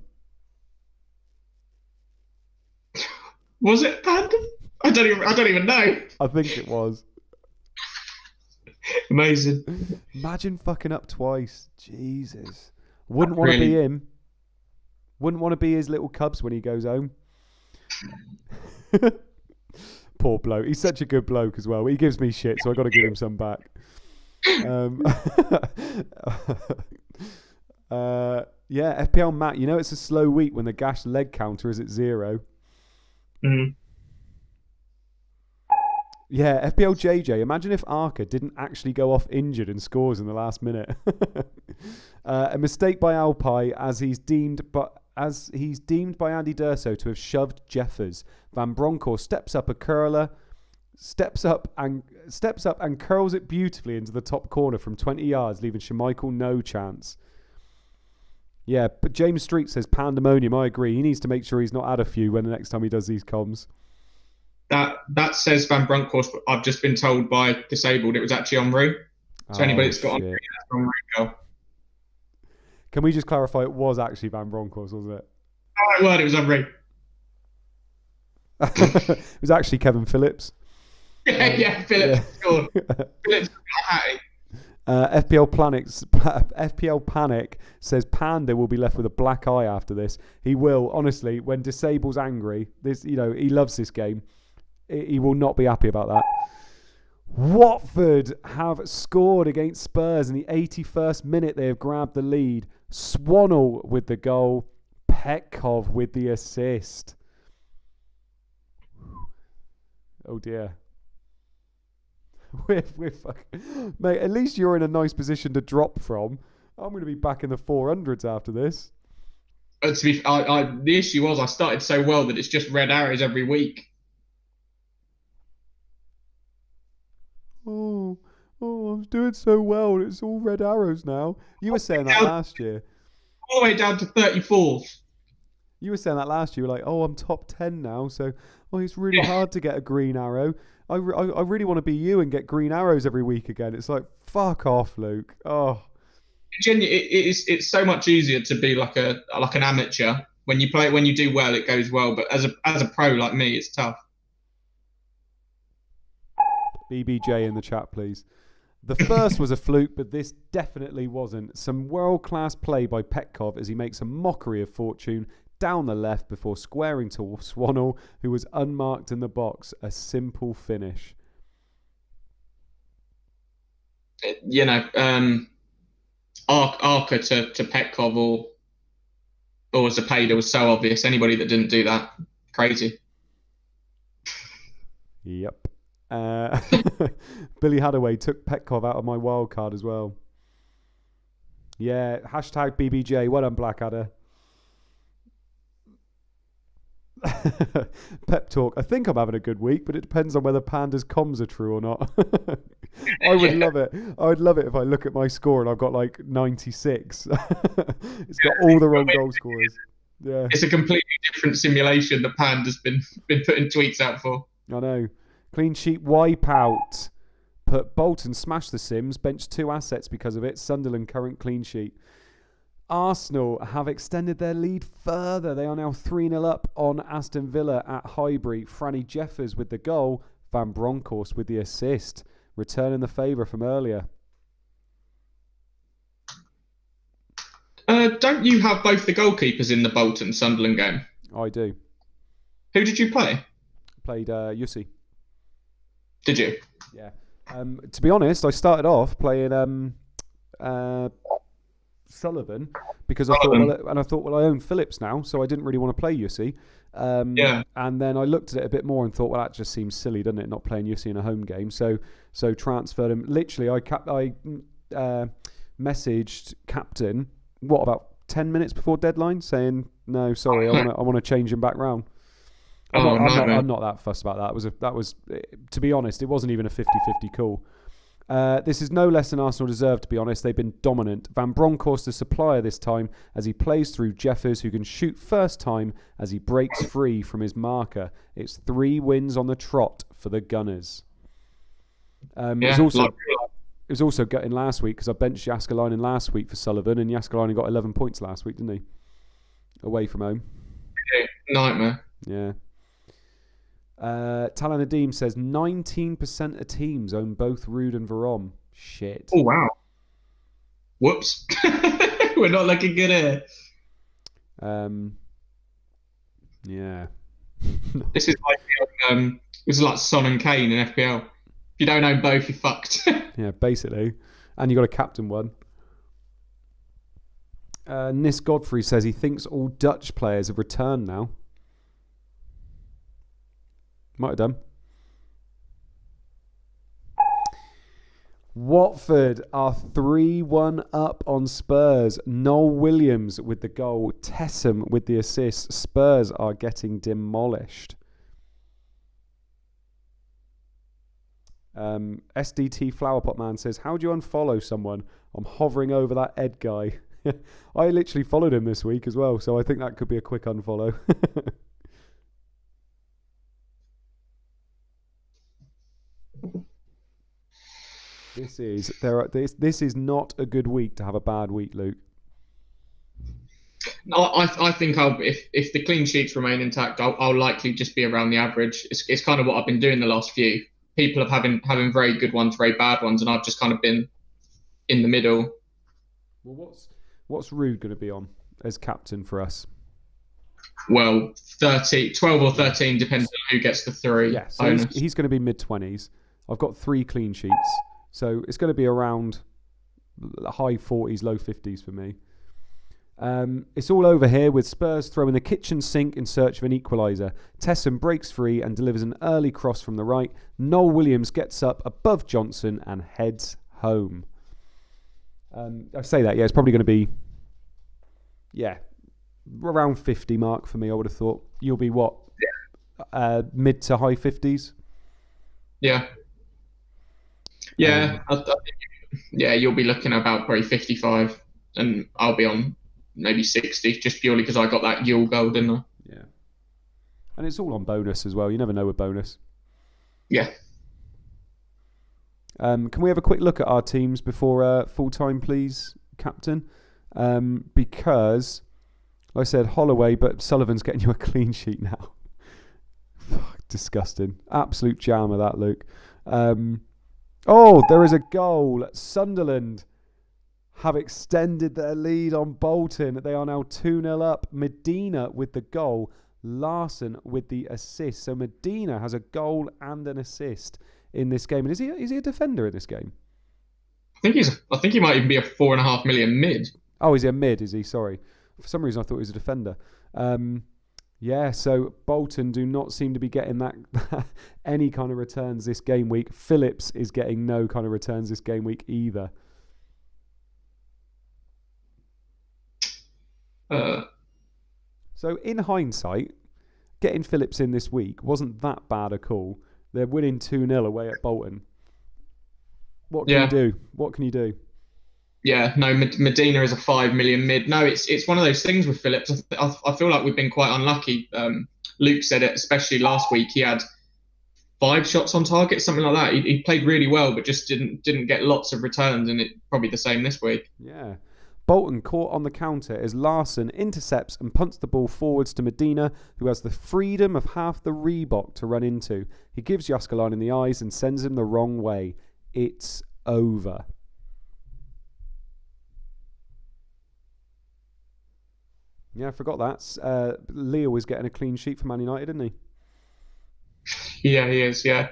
Was it Panda? I don't even know. I think it was. Amazing. Imagine fucking up twice. Jesus. Wouldn't want to be him. Wouldn't want to be his little cubs when he goes home. Poor bloke. He's such a good bloke as well. He gives me shit, so I got to give him some back. FPL Matt, it's a slow week when the gash leg counter is at 0. Mm-hmm. Yeah, FPL JJ, imagine if Arca didn't actually go off injured and scores in the last minute. A mistake by Alpay as he's deemed by Andy D'Urso to have shoved Jeffers. Van Bronckhorst steps up and curls it beautifully into the top corner from 20 yards, leaving Schmeichel no chance. Yeah, but James Street says pandemonium. I agree. He needs to make sure he's not had a few when the next time he does these comms. That says Van Bronckhorst, but I've just been told by Disabled it was actually Henry. So anybody that's got Henry, that's Henry goal. Can we just clarify it was actually Van Bronckhorst, was it? Oh, my word, it was Henry. It was actually Kevin Phillips. Phillips scored. Phillips FPL Panic says Panda will be left with a black eye after this. He will, honestly, when Disable's angry, he loves this game. He will not be happy about that. Watford have scored against Spurs in the 81st minute. They have grabbed the lead. Swannell with the goal. Petkov with the assist. Oh dear. We're fucking... Mate, at least you're in a nice position to drop from. I'm going to be back in the 400s after this. The issue was I started so well that it's just red arrows every week. Oh, I was doing so well. It's all red arrows now. You were saying that last year. All the way down to 34th. You were saying that last year. You were like, I'm top 10 now, so it's really hard to get a green arrow. I really want to be you and get green arrows every week again. It's like, fuck off, Luke. Oh. It's so much easier to be like an amateur. When you do well, it goes well. But as a pro like me, it's tough. BBJ in the chat, please. The first was a fluke, but this definitely wasn't. Some world-class play by Petkov as he makes a mockery of fortune down the left before squaring to Swannell, who was unmarked in the box. A simple finish. Arca to Petkov or Zapata was so obvious. Anybody that didn't do that, crazy. Yep. Billy Hadaway took Petkov out of my wild card as well. Yeah, hashtag BBJ. Well done, Blackadder. Pep talk. I think I'm having a good week, but it depends on whether Panda's comms are true or not. I would love it. I would love it if I look at my score and I've got like 96. It's got all the wrong goal scorers. Yeah, it's a completely different simulation that Panda's been putting tweets out for. I know. Clean sheet wipeout. Put Bolton smashed the Sims. Benched 2 assets because of it. Sunderland current clean sheet. Arsenal have extended their lead further. They are now 3-0 up on Aston Villa at Highbury. Franny Jeffers with the goal. Van Bronckhorst with the assist. Returning the favour from earlier. Don't you have both the goalkeepers in the Bolton Sunderland game? I do. Who did you play? Played Yussi. Did you? Yeah. To be honest, I started off playing Sullivan because I thought, I own Phillips now, so I didn't really want to play Yussi. Yeah. And then I looked at it a bit more and thought, well, that just seems silly, doesn't it? Not playing Yussi in a home game. So transferred him. Literally, I messaged captain. What, about 10 minutes before deadline, saying no, sorry, I want to change him back round. I'm not that fussed about that. That was to be honest, it wasn't even a 50-50 call. This is no less than Arsenal deserved, to be honest. They've been dominant. Van Bronckhorst the supplier this time as he plays through Jeffers, who can shoot first time as he breaks free from his marker. It's 3 wins on the trot for the Gunners. It was also gutting last week because I benched Jaskalainen last week for Sullivan, and Jaskalainen got 11 points last week, didn't he? Away from home. Nightmare. Yeah. Talan Adim says 19% of teams own both Rude and Veron. Shit. Oh, wow. Whoops. We're not looking good here. Yeah. This is like Son and Kane in FPL. If you don't own both, you're fucked. Yeah, basically. And you got a captain one. Nis Godfrey says he thinks all Dutch players have returned now. Might have done. Watford are 3-1 up on Spurs. Noel Williams with the goal. Tessem with the assist. Spurs are getting demolished. SDT Flowerpot Man says, how do you unfollow someone? I'm hovering over that Ed guy. I literally followed him this week as well, so I think that could be a quick unfollow. This is not a good week to have a bad week, Luke. No, I think if the clean sheets remain intact, I'll likely just be around the average. It's kind of what I've been doing the last few. People have having very good ones, very bad ones, and I've just kind of been in the middle. Well, what's Rude going to be on as captain for us? Well, 12 or 13, depends on who gets the 3. Yeah, so he's going to be mid-20s. I've got 3 clean sheets. So it's going to be around high 40s, low 50s for me. It's all over here with Spurs throwing the kitchen sink in search of an equaliser. Tesson breaks free and delivers an early cross from the right. Noel Williams gets up above Johnson and heads home. I say that, it's probably going to be, around 50 mark for me, I would have thought. You'll be what? Mid to high 50s? Yeah. Yeah. I think, you'll be looking at about probably 55, and I'll be on maybe 60, just purely because I got that Yule goal, didn't I? Yeah. And it's all on bonus as well. You never know with bonus. Yeah. Can we have a quick look at our teams before full-time, please, Captain? Because, like I said, Holloway, but Sullivan's getting you a clean sheet now. Disgusting. Absolute jam of that, Luke. There is a goal. Sunderland have extended their lead on Bolton. They are now 2-0 up. Medina with the goal. Larson with the assist. So Medina has a goal and an assist in this game. And is he a defender in this game? I think he might even be a 4.5 million mid. Oh, is he a mid? Is he? Sorry. For some reason, I thought he was a defender. So Bolton do not seem to be getting that any kind of returns this game week. Phillips is getting no kind of returns this game week either. So in hindsight, getting Phillips in this week wasn't that bad a call. They're winning 2-0 away at Bolton. What can you do? What can you do? Yeah, no, Medina is a 5 million mid. No, it's one of those things with Phillips. I feel like we've been quite unlucky. Luke said it, especially last week. He had 5 shots on target, something like that. He played really well, but just didn't get lots of returns, and it's probably the same this week. Yeah. Bolton caught on the counter as Larson intercepts and punts the ball forwards to Medina, who has the freedom of half the Reebok to run into. He gives Yaskalan in the eyes and sends him the wrong way. It's over. Yeah, I forgot that. Leo is getting a clean sheet for Man United, isn't he? Yeah, he is, yeah.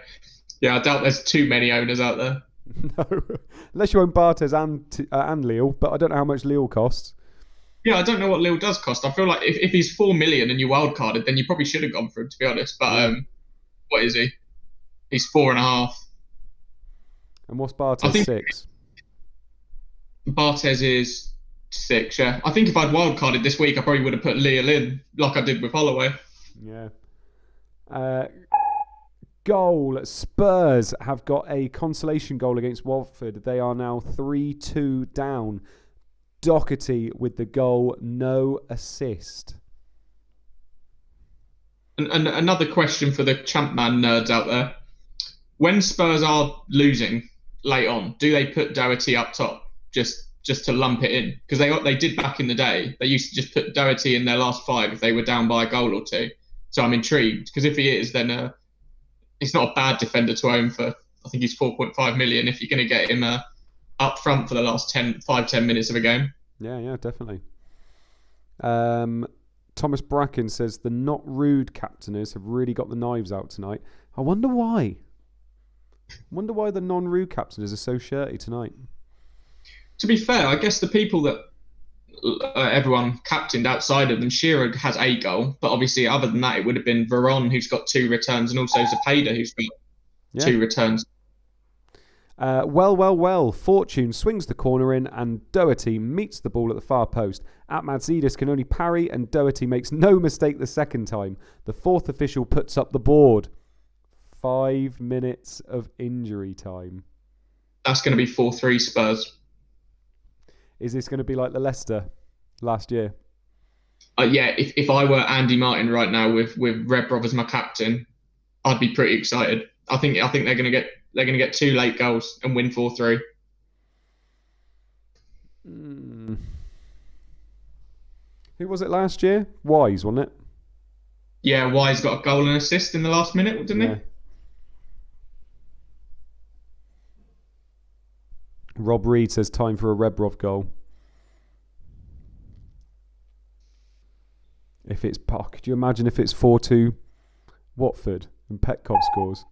Yeah, I doubt there's too many owners out there. No, unless you own Bartes and Lille, but I don't know how much Lille costs. Yeah, I don't know what Lille does cost. I feel like if he's 4 million and you wildcarded, then you probably should have gone for him, to be honest. But what is he? He's 4.5. And what's Bartes? 6. Bartes is 6. Yeah, I think if I'd wildcarded this week, I probably would have put Lille in like I did with Holloway. Yeah. Goal. Spurs have got a consolation goal against Watford. They are now 3-2 down. Doherty with the goal, no assist. And another question for the Champman nerds out there. When Spurs are losing late on, do they put Doherty up top just to lump it in? Because they did back in the day. They used to just put Doherty in their last 5 if they were down by a goal or 2. So I'm intrigued, because if he is, then he's not a bad defender to own for, I think he's 4.5 million if you're going to get him up front for the last 5-10 minutes of a game. Yeah, definitely. Thomas Bracken says the not rude captainers have really got the knives out tonight. I wonder why. The non-rude captainers are so shirty tonight. To be fair, I guess the people that everyone captained outside of them, Shearer has a goal, but obviously other than that, it would have been Veron who's got 2 returns, and also Zepeda who's got 2 returns. Well. Fortune swings the corner in, and Doherty meets the ball at the far post. Atmadzidis can only parry, and Doherty makes no mistake the second time. The 4th official puts up the board. 5 minutes of injury time. That's going to be 4-3 Spurs. Is this going to be like the Leicester last year? Yeah, if I were Andy Martin right now with Rebrov as my captain, I'd be pretty excited. I think they're going to get 2 late goals and win 4-3. Who was it last year? Wise, wasn't it? Yeah, Wise got a goal and assist in the last minute, didn't he? Rob Reed says time for a Rebrov goal. If it's could you imagine if it's 4-2 Watford and Petkov scores?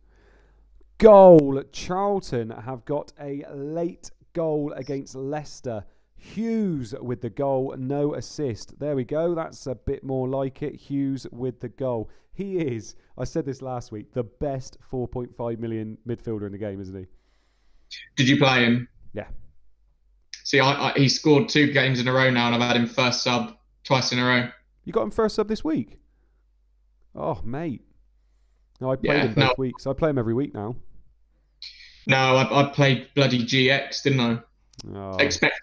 Goal. Charlton have got a late goal against Leicester. Hughes with the goal, no assist. There we go. That's a bit more like it. Hughes with the goal. He is, I said this last week, the best 4.5 million midfielder in the game, isn't he? Did you play him? Yeah. See, he scored 2 games in a row now, and I've had him first sub twice in a row. You got him first sub this week? Oh, mate. No, I played him both weeks. I play him every week now. No, I played bloody GX, didn't I? Oh. Expect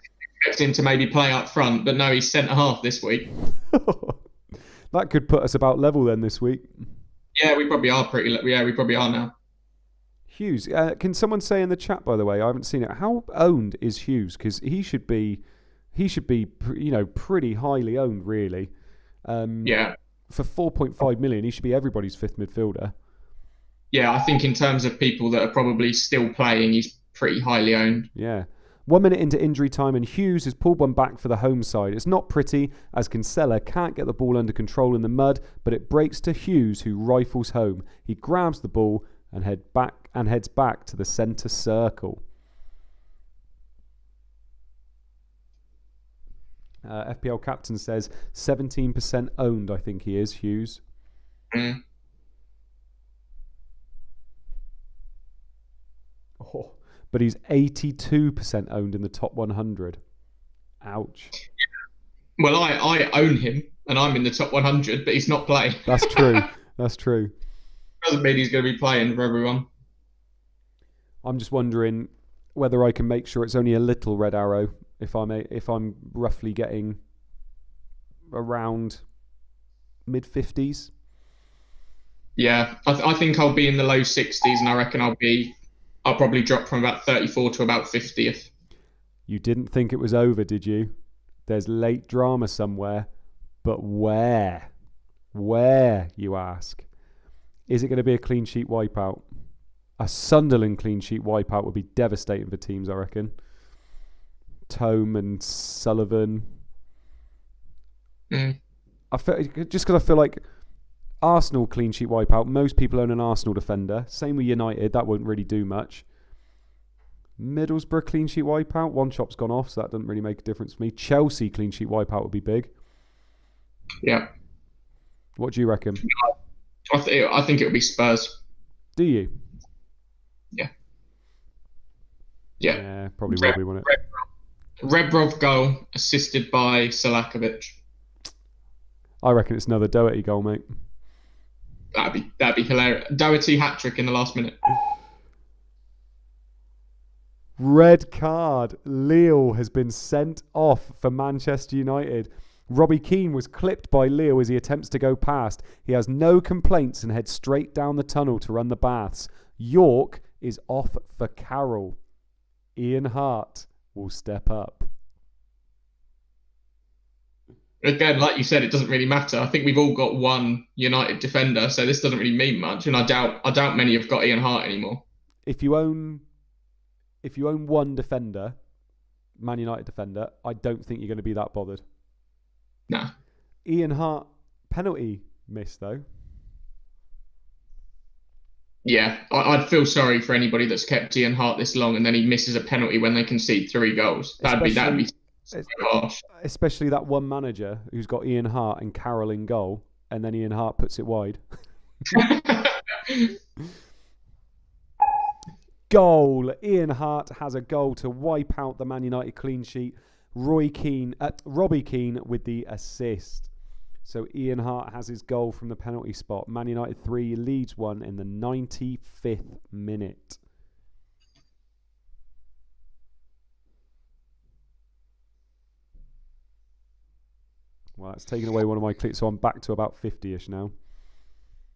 him to maybe play up front, but no, he's centre half this week. That could put us about level then this week. Yeah, we probably are we probably are now. Hughes, can someone say in the chat, by the way, I haven't seen it, how owned is Hughes? Because he should be, pretty highly owned, really. Yeah. For 4.5 million, he should be everybody's fifth midfielder. Yeah, I think in terms of people that are probably still playing, he's pretty highly owned. Yeah. 1 minute into injury time and Hughes has pulled one back for the home side. It's not pretty as Kinsella can't get the ball under control in the mud, but it breaks to Hughes who rifles home. He grabs the ball and heads back to the centre circle. FPL captain says 17% owned, I think he is, Hughes. Mm. Oh, but he's 82% owned in the top 100. Ouch. Well, I own him, and I'm in the top 100, but he's not playing. That's true. That's true. Doesn't mean he's going to be playing for everyone. I'm just wondering whether I can make sure it's only a little red arrow if I'm roughly getting around mid-50s. Yeah, I think I'll be in the low 60s, and I reckon I'll probably drop from about 34 to about 50th. You didn't think it was over, did you? There's late drama somewhere, but where? Where, you ask? Is it going to be a clean sheet wipeout? A Sunderland clean sheet wipeout would be devastating for teams, I reckon. Tome and Sullivan. Mm. Just because I feel like Arsenal clean sheet wipeout, most people own an Arsenal defender. Same with United, that wouldn't really do much. Middlesbrough clean sheet wipeout, one chop's gone off, so that doesn't really make a difference for me. Chelsea clean sheet wipeout would be big. Yeah. What do you reckon? I think it would be Spurs. Do you? Yeah. Yeah, probably will be, won't it? Rebrov goal assisted by Salakovic. I reckon it's another Doherty goal, mate. That'd be hilarious. Doherty hat-trick in the last minute. Red card. Lille has been sent off for Manchester United. Robbie Keane was clipped by Lille as he attempts to go past. He has no complaints and heads straight down the tunnel to run the baths. York is off for Carroll. Ian Hart will step up. Again, like you said, it doesn't really matter. I think we've all got one United defender, so this doesn't really mean much. And I doubt many have got Ian Hart anymore. If you own one defender, Man United defender, I don't think you're going to be that bothered. Nah. Ian Hart penalty miss though. Yeah, I'd feel sorry for anybody that's kept Ian Hart this long and then he misses a penalty when they concede 3 goals. That'd be so harsh. Especially that one manager who's got Ian Hart and Carroll in goal, and then Ian Hart puts it wide. Goal. Ian Hart has a goal to wipe out the Man United clean sheet. Robbie Keane with the assist. So Ian Hart has his goal from the penalty spot. Man United 3, Leeds 1 in the 95th minute. Well, that's taken away one of my clicks, so I'm back to about 50-ish now.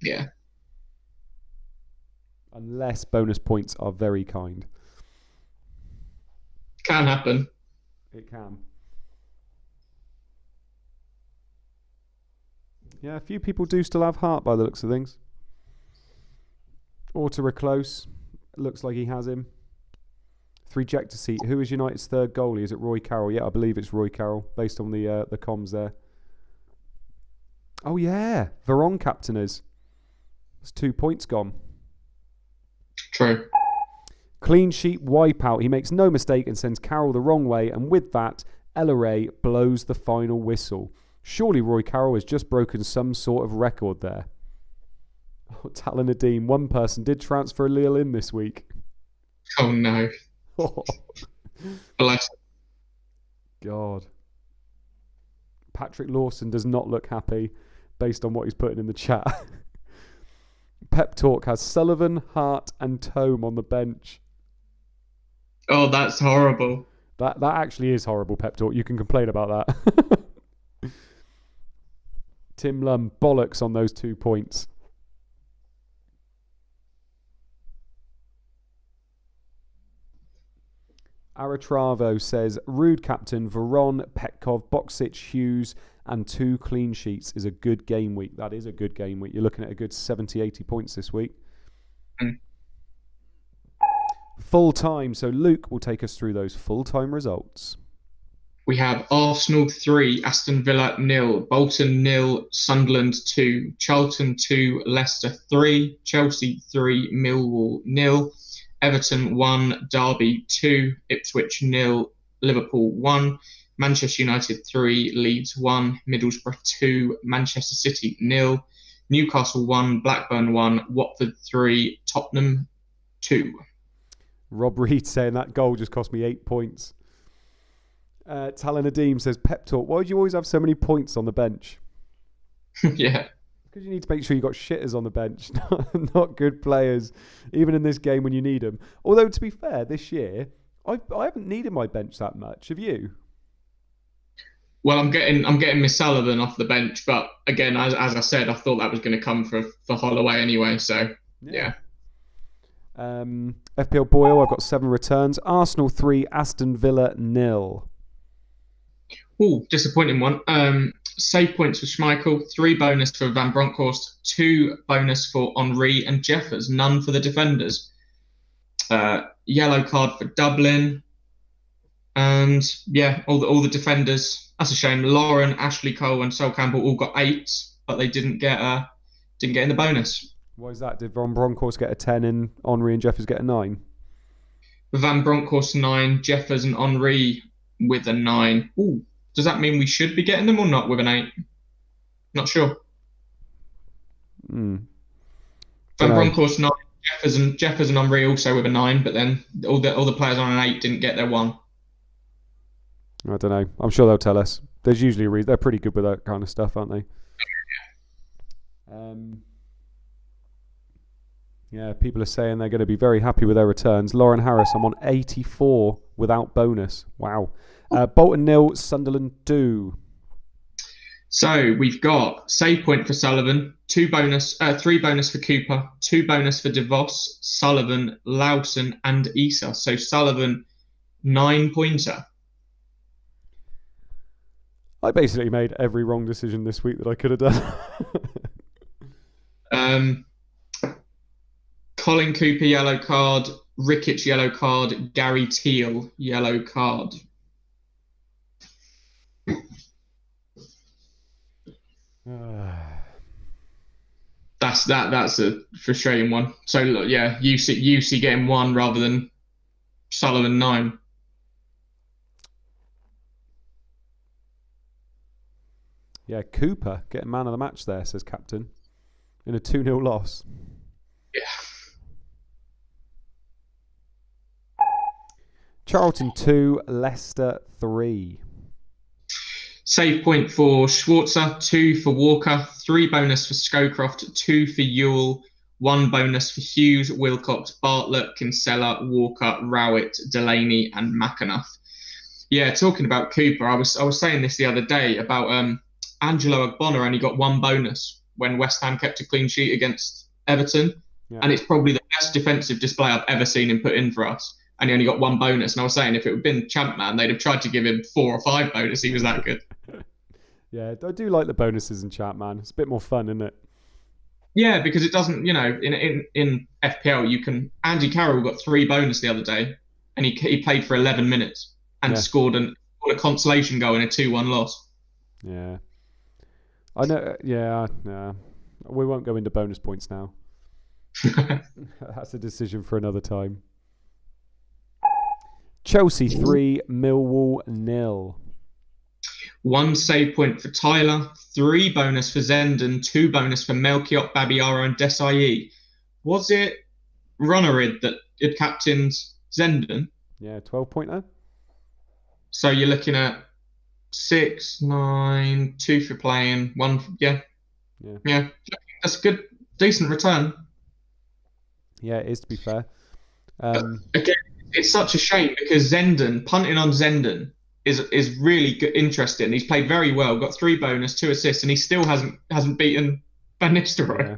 Yeah. Unless bonus points are very kind. Can happen. It can. Yeah, a few people do still have Hart by the looks of things. Auto close. Looks like he has him. 3 ejector seat. Who is United's third goalie? Is it Roy Carroll? Yeah, I believe it's Roy Carroll, based on the comms there. Oh, yeah. Veron captain is. There's 2 points gone. True. Clean sheet wipeout. He makes no mistake and sends Carroll the wrong way. And with that, LRA blows the final whistle. Surely Roy Carroll has just broken some sort of record there. Oh, Talon Nadeem. One person did transfer Lille in this week. Oh, no. Bless. God. Patrick Lawson does not look happy based on what he's putting in the chat. Pep Talk has Sullivan, Hart and Tome on the bench. Oh, that's horrible. That actually is horrible, Pep Talk. You can complain about that. Tim Lum, bollocks on those 2 points. Aratravo says, rude captain, Veron, Petkov, Boksic, Hughes, and 2 clean sheets is a good game week. That is a good game week. You're looking at a good 70, 80 points this week. Full time. So Luke will take us through those full-time results. We have Arsenal 3, Aston Villa 0, Bolton 0, Sunderland 2, Charlton 2, Leicester 3, Chelsea 3, Millwall 0, Everton 1, Derby 2, Ipswich 0, Liverpool 1, Manchester United 3, Leeds 1, Middlesbrough 2, Manchester City 0, Newcastle 1, Blackburn 1, Watford 3, Tottenham 2. Rob Reed saying that goal just cost me 8 points. Talon Nadeem says, Pep Talk, why do you always have so many points on the bench? Yeah. Because you need to make sure you got shitters on the bench, not good players, even in this game when you need them. Although, to be fair, this year, I haven't needed my bench that much. Have you? Well, I'm getting Miss Sullivan off the bench, but again, as I said, I thought that was going to come for Holloway anyway. So yeah. FPL Boyle, I've got 7 returns. Arsenal 3, Aston Villa 0. Oh, disappointing one. Save points for Schmeichel, 3 bonus for Van Bronckhorst, 2 bonus for Henry and Jeffers, none for the defenders. Yellow card for Dublin, and yeah, all the defenders. That's a shame. Lauren, Ashley Cole, and Sol Campbell all got 8, but they didn't get in the bonus. Why is that? Did Van Bronckhorst get a 10 and Henry and Jeffers get a 9? Van Bronckhorst 9, Jeffers and Henry with a 9. Ooh. Does that mean we should be getting them or not with an 8? Not sure. Van Bronckhorst 9, Jeffers and Henry also with a 9, but then all the players on an 8 didn't get their 1. I don't know. I'm sure they'll tell us. There's usually a reason. They're pretty good with that kind of stuff, aren't they? Yeah, people are saying they're going to be very happy with their returns. Lauren Harris, I'm on 84 without bonus. Wow. Bolton 0, Sunderland 2. So we've got save point for Sullivan, 3 bonus for Cooper, 2 bonus for DeVos, Sullivan, Lawson, and Issa. So Sullivan, 9-pointer. I basically made every wrong decision this week that I could have done. Colin Cooper, yellow card. Ricketts, yellow card. Gary Teal, yellow card. That's a frustrating one. So yeah, UC getting 1 rather than Sullivan 9. Yeah, Cooper getting man of the match there, says captain, in a 2-0 loss. Yeah. Charlton 2, Leicester 3. Save point for Schwarzer, 2 for Walker, 3 bonus for Scowcroft, 2 for Ewell, 1 bonus for Hughes, Wilcox, Bartlett, Kinsella, Walker, Rowett, Delaney, and McAnuff. Yeah, talking about Cooper, I was saying this the other day about Angelo Ogbonna only got 1 bonus when West Ham kept a clean sheet against Everton, and it's probably the best defensive display I've ever seen him put in for us. And he only got 1 bonus. And I was saying, if it had been ChampMan, they'd have tried to give him 4 or 5 bonus. He was that good. Yeah, I do like the bonuses in ChampMan. It's a bit more fun, isn't it? Yeah, because it doesn't, in FPL, you can. Andy Carroll got 3 bonus the other day, and he played for 11 minutes and scored a consolation goal in a 2-1 loss. Yeah. I know. Yeah. We won't go into bonus points now. That's a decision for another time. Chelsea 3, Millwall 0. 1 save point for Tyler, 3 bonus for Zenden, 2 bonus for Melchiot, Babiaro and Desai. Was it Runnerid that had captained Zenden? Yeah, 12-pointer. So you're looking at 6, 9, 2 for playing, 1 for, yeah. That's a good, decent return. Yeah, it is, to be fair. Again, it's such a shame because punting on Zenden is really good, interesting. He's played very well, got 3 bonus, 2 assists, and he still hasn't beaten Van Nistelrooy. Yeah.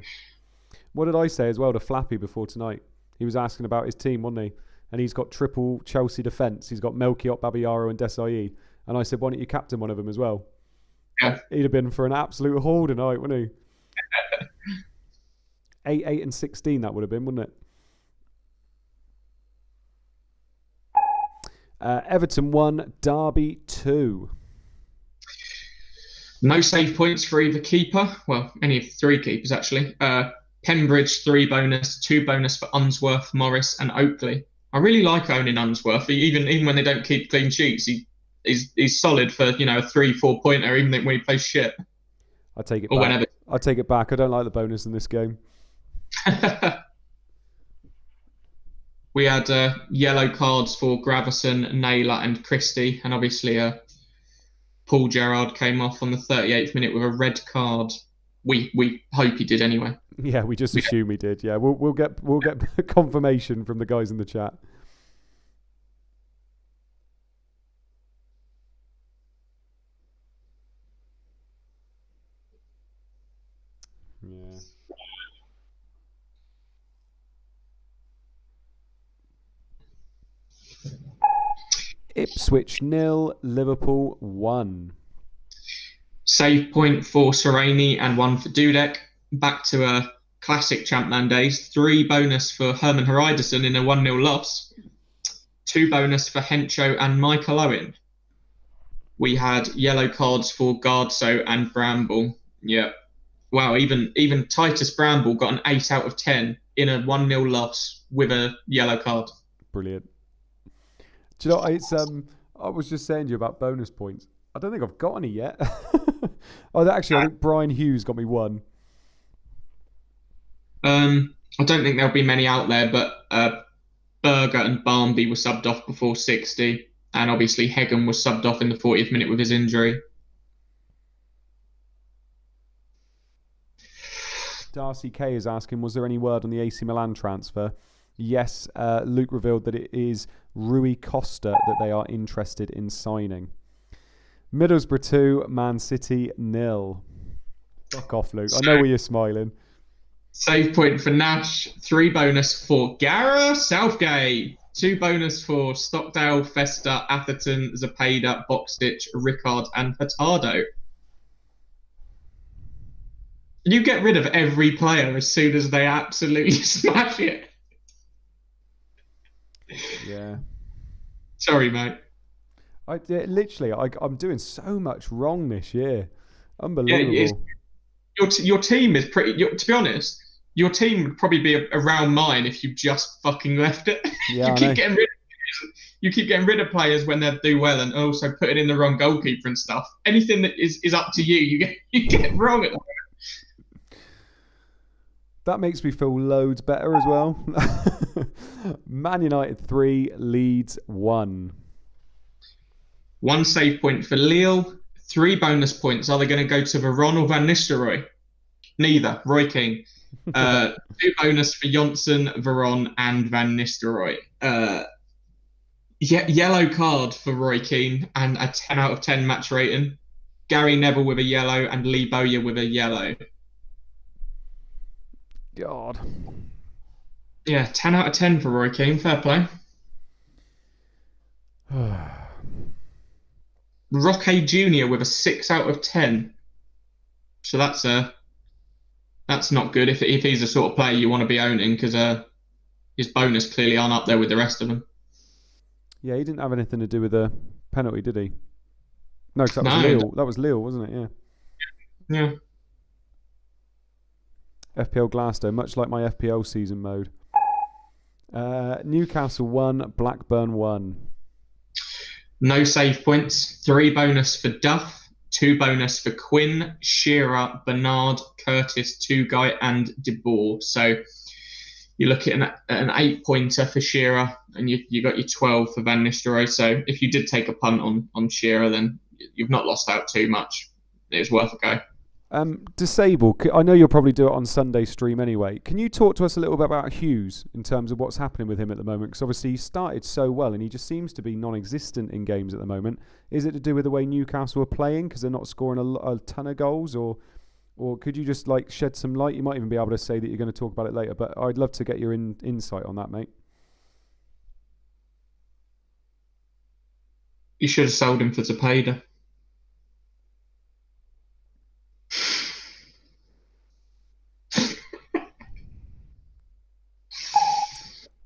What did I say as well to Flappy before tonight? He was asking about his team, wasn't he? And he's got triple Chelsea defence. He's got Melchiot, Babiaro and Desai. And I said, why don't you captain one of them as well? Yeah. He'd have been for an absolute haul tonight, wouldn't he? 8, 8 and 16 that would have been, wouldn't it? Everton 1, Derby 2. No save points for either keeper. Well, any of 3 keepers, actually. Pembridge, 3 bonus, 2 bonus for Unsworth, Morris and Oakley. I really like owning Unsworth. Even when they don't keep clean sheets, he's solid for, a 3-4 pointer, even when he plays shit. I take it back. Whenever. I take it back. I don't like the bonus in this game. We had yellow cards for Gravison, Naylor and Christie, and obviously Paul Gerrard came off on the 38th minute with a red card. We hope he did anyway. Yeah, we just assume he did. Yeah, we'll get confirmation from the guys in the chat. Yeah. Ipswich 0, Liverpool 1. Save point for Sereni and 1 for Dudek. Back to a classic Champman days. 3 bonus for Herman Hreiderson in a 1-0 loss. 2 bonus for Hencho and Michael Owen. We had yellow cards for Gardso and Bramble. Yeah. Wow, even Titus Bramble got an 8 out of 10 in a 1-0 loss with a yellow card. Brilliant. Do you know, I was just saying to you about bonus points. I don't think I've got any yet. I think Brian Hughes got me 1. I don't think there'll be many out there, but Berger and Barmby were subbed off before 60, and obviously Heggen was subbed off in the 40th minute with his injury. Darcy K is asking, was there any word on the AC Milan transfer? Yes, Luke revealed that it is Rui Costa that they are interested in signing. Middlesbrough 2, Man City 0. Fuck off, Luke. I know where you're smiling. Save point for Nash, 3 bonus for Gareth Southgate, 2 bonus for Stockdale, Festa, Atherton, Zapeda, Boxic, Rickard and Hurtado. You get rid of every player as soon as they absolutely smash it. Yeah. Sorry, mate. I'm doing so much wrong this year. Unbelievable. Yeah, your team is pretty. To be honest, your team would probably be around mine if you just fucking left it. Yeah, you keep getting rid of players when they do well, and also putting in the wrong goalkeeper and stuff. Anything that is up to you get wrong at the moment. That makes me feel loads better as well. Man United 3, Leeds 1. 1 save point for Lille. 3 bonus points. Are they going to go to Veron or Van Nistelrooy? Neither. Roy King. 2 bonus for Johnson, Veron and Van Nistelrooy. Yellow card for Roy Keane and a 10 out of 10 match rating. Gary Neville with a yellow and Lee Bowyer with a yellow. God. Yeah, 10 out of 10 for Roy Keane. Fair play. Roque Jr. with a 6 out of 10. So that's not good if he's the sort of player you want to be owning, because his bonus clearly aren't up there with the rest of them. Yeah, he didn't have anything to do with the penalty, did he? No, because that was No. Lille. That was Lille, wasn't it? Yeah. Yeah. FPL Glasgow, much like my FPL season mode. Newcastle 1, Blackburn 1. No save points. 3 bonus for Duff. 2 bonus for Quinn, Shearer, Bernard, Curtis, Tugay, and De Boer. So you're looking at an 8-pointer for Shearer, and you got your 12 for Van Nistelrooy. So if you did take a punt on Shearer, then you've not lost out too much. It was worth a go. Disable. I know you'll probably do it on Sunday stream anyway. Can you talk to us a little bit about Hughes in terms of what's happening with him at the moment? Because obviously he started so well and he just seems to be non-existent in games at the moment. Is it to do with the way Newcastle are playing because they're not scoring a ton of goals, or could you just like shed some light? You might even be able to say that you're going to talk about it later, but I'd love to get your insight on that, mate. You should have sold him for Zepeda.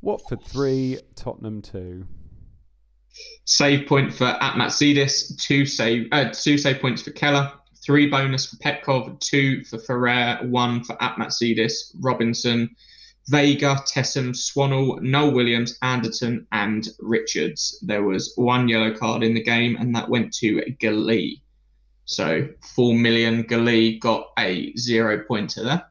Watford 3, Tottenham 2. Save point for Atmatzidis, 2 save points for Keller, 3 bonus for Petkov, 2 for Ferrer, 1 for Atmatzidis, Robinson, Vega, Tessem, Swannell, Noel Williams, Anderton, and Richards. There was 1 yellow card in the game, and that went to Galee. So 4 million. Galee got a 0-pointer there.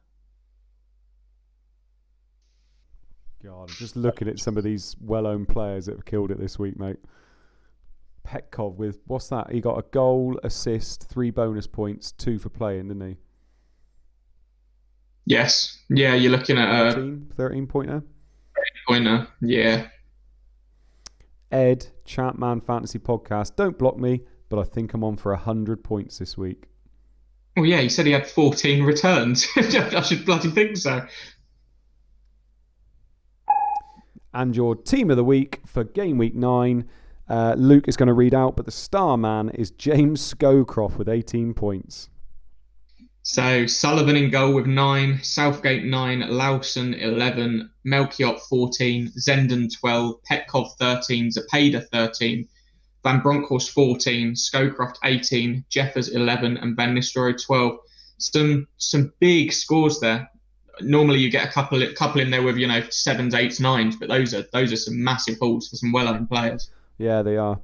God, I'm just looking at some of these well-owned players that have killed it this week, mate. Petkov with, what's that? He got a goal, assist, 3 bonus points, 2 for playing, didn't he? Yes. Yeah, you're looking at 13 pointer. Pointer, yeah. Ed, ChampManFPL Podcast. Don't block me, but I think I'm on for 100 points this week. Oh, yeah, he said he had 14 returns. I should bloody think so. And your team of the week for game week 9, Luke is going to read out, but the star man is James Scowcroft with 18 points. So Sullivan in goal with 9, Southgate 9, Lawson 11, Melchiot 14, Zenden 12, Petkov 13, Zepeda 13, Van Bronckhorst 14, Scowcroft 18, Jeffers 11, and Van Nistelrooy 12. Some big scores there. Normally you get a couple in there with 7s, 8s, 9s, but those are some massive hauls for some well-owned players. Yeah, they are.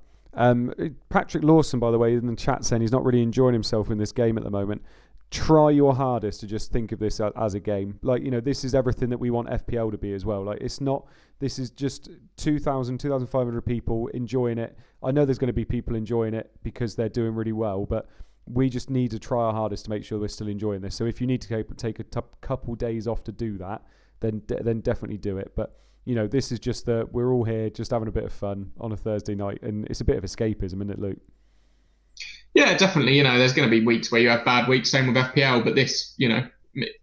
Patrick Lawson, by the way, in the chat saying he's not really enjoying himself in this game at the moment. Try your hardest to just think of this as a game. Like, this is everything that we want FPL to be as well. Like, it's not, this is just 2,000, 2,500 people enjoying it. I know there's going to be people enjoying it because they're doing really well, but we just need to try our hardest to make sure we're still enjoying this. So if you need to take a couple days off to do that, then definitely do it. But, this is just we're all here just having a bit of fun on a Thursday night, and it's a bit of escapism, isn't it, Luke? Yeah, definitely. There's going to be weeks where you have bad weeks, same with FPL, but this,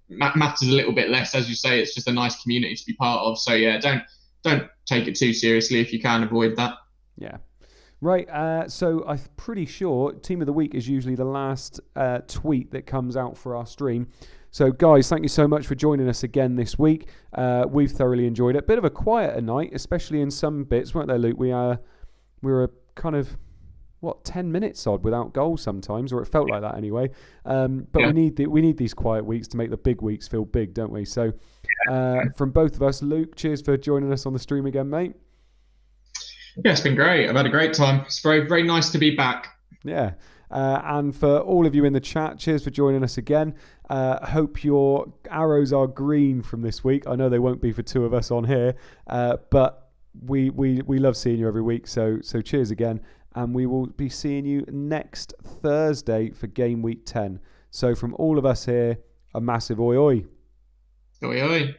matters a little bit less. As you say, it's just a nice community to be part of. So yeah, don't take it too seriously if you can avoid that. Yeah. Right, so I'm pretty sure Team of the Week is usually the last tweet that comes out for our stream. So guys, thank you so much for joining us again this week. We've thoroughly enjoyed it. Bit of a quieter night, especially in some bits, weren't there, Luke? We were kind of 10 minutes odd without goals sometimes, or it felt like that anyway. But yeah, we need these quiet weeks to make the big weeks feel big, don't we? So from both of us, Luke, cheers for joining us on the stream again, mate. Yeah, it's been great. I've had a great time. It's very, very nice to be back. Yeah. And for all of you in the chat, cheers for joining us again. Hope your arrows are green from this week. I know they won't be for two of us on here, but we love seeing you every week. So cheers again. And we will be seeing you next Thursday for game week 10. So from all of us here, a massive oi oi. Oi oi.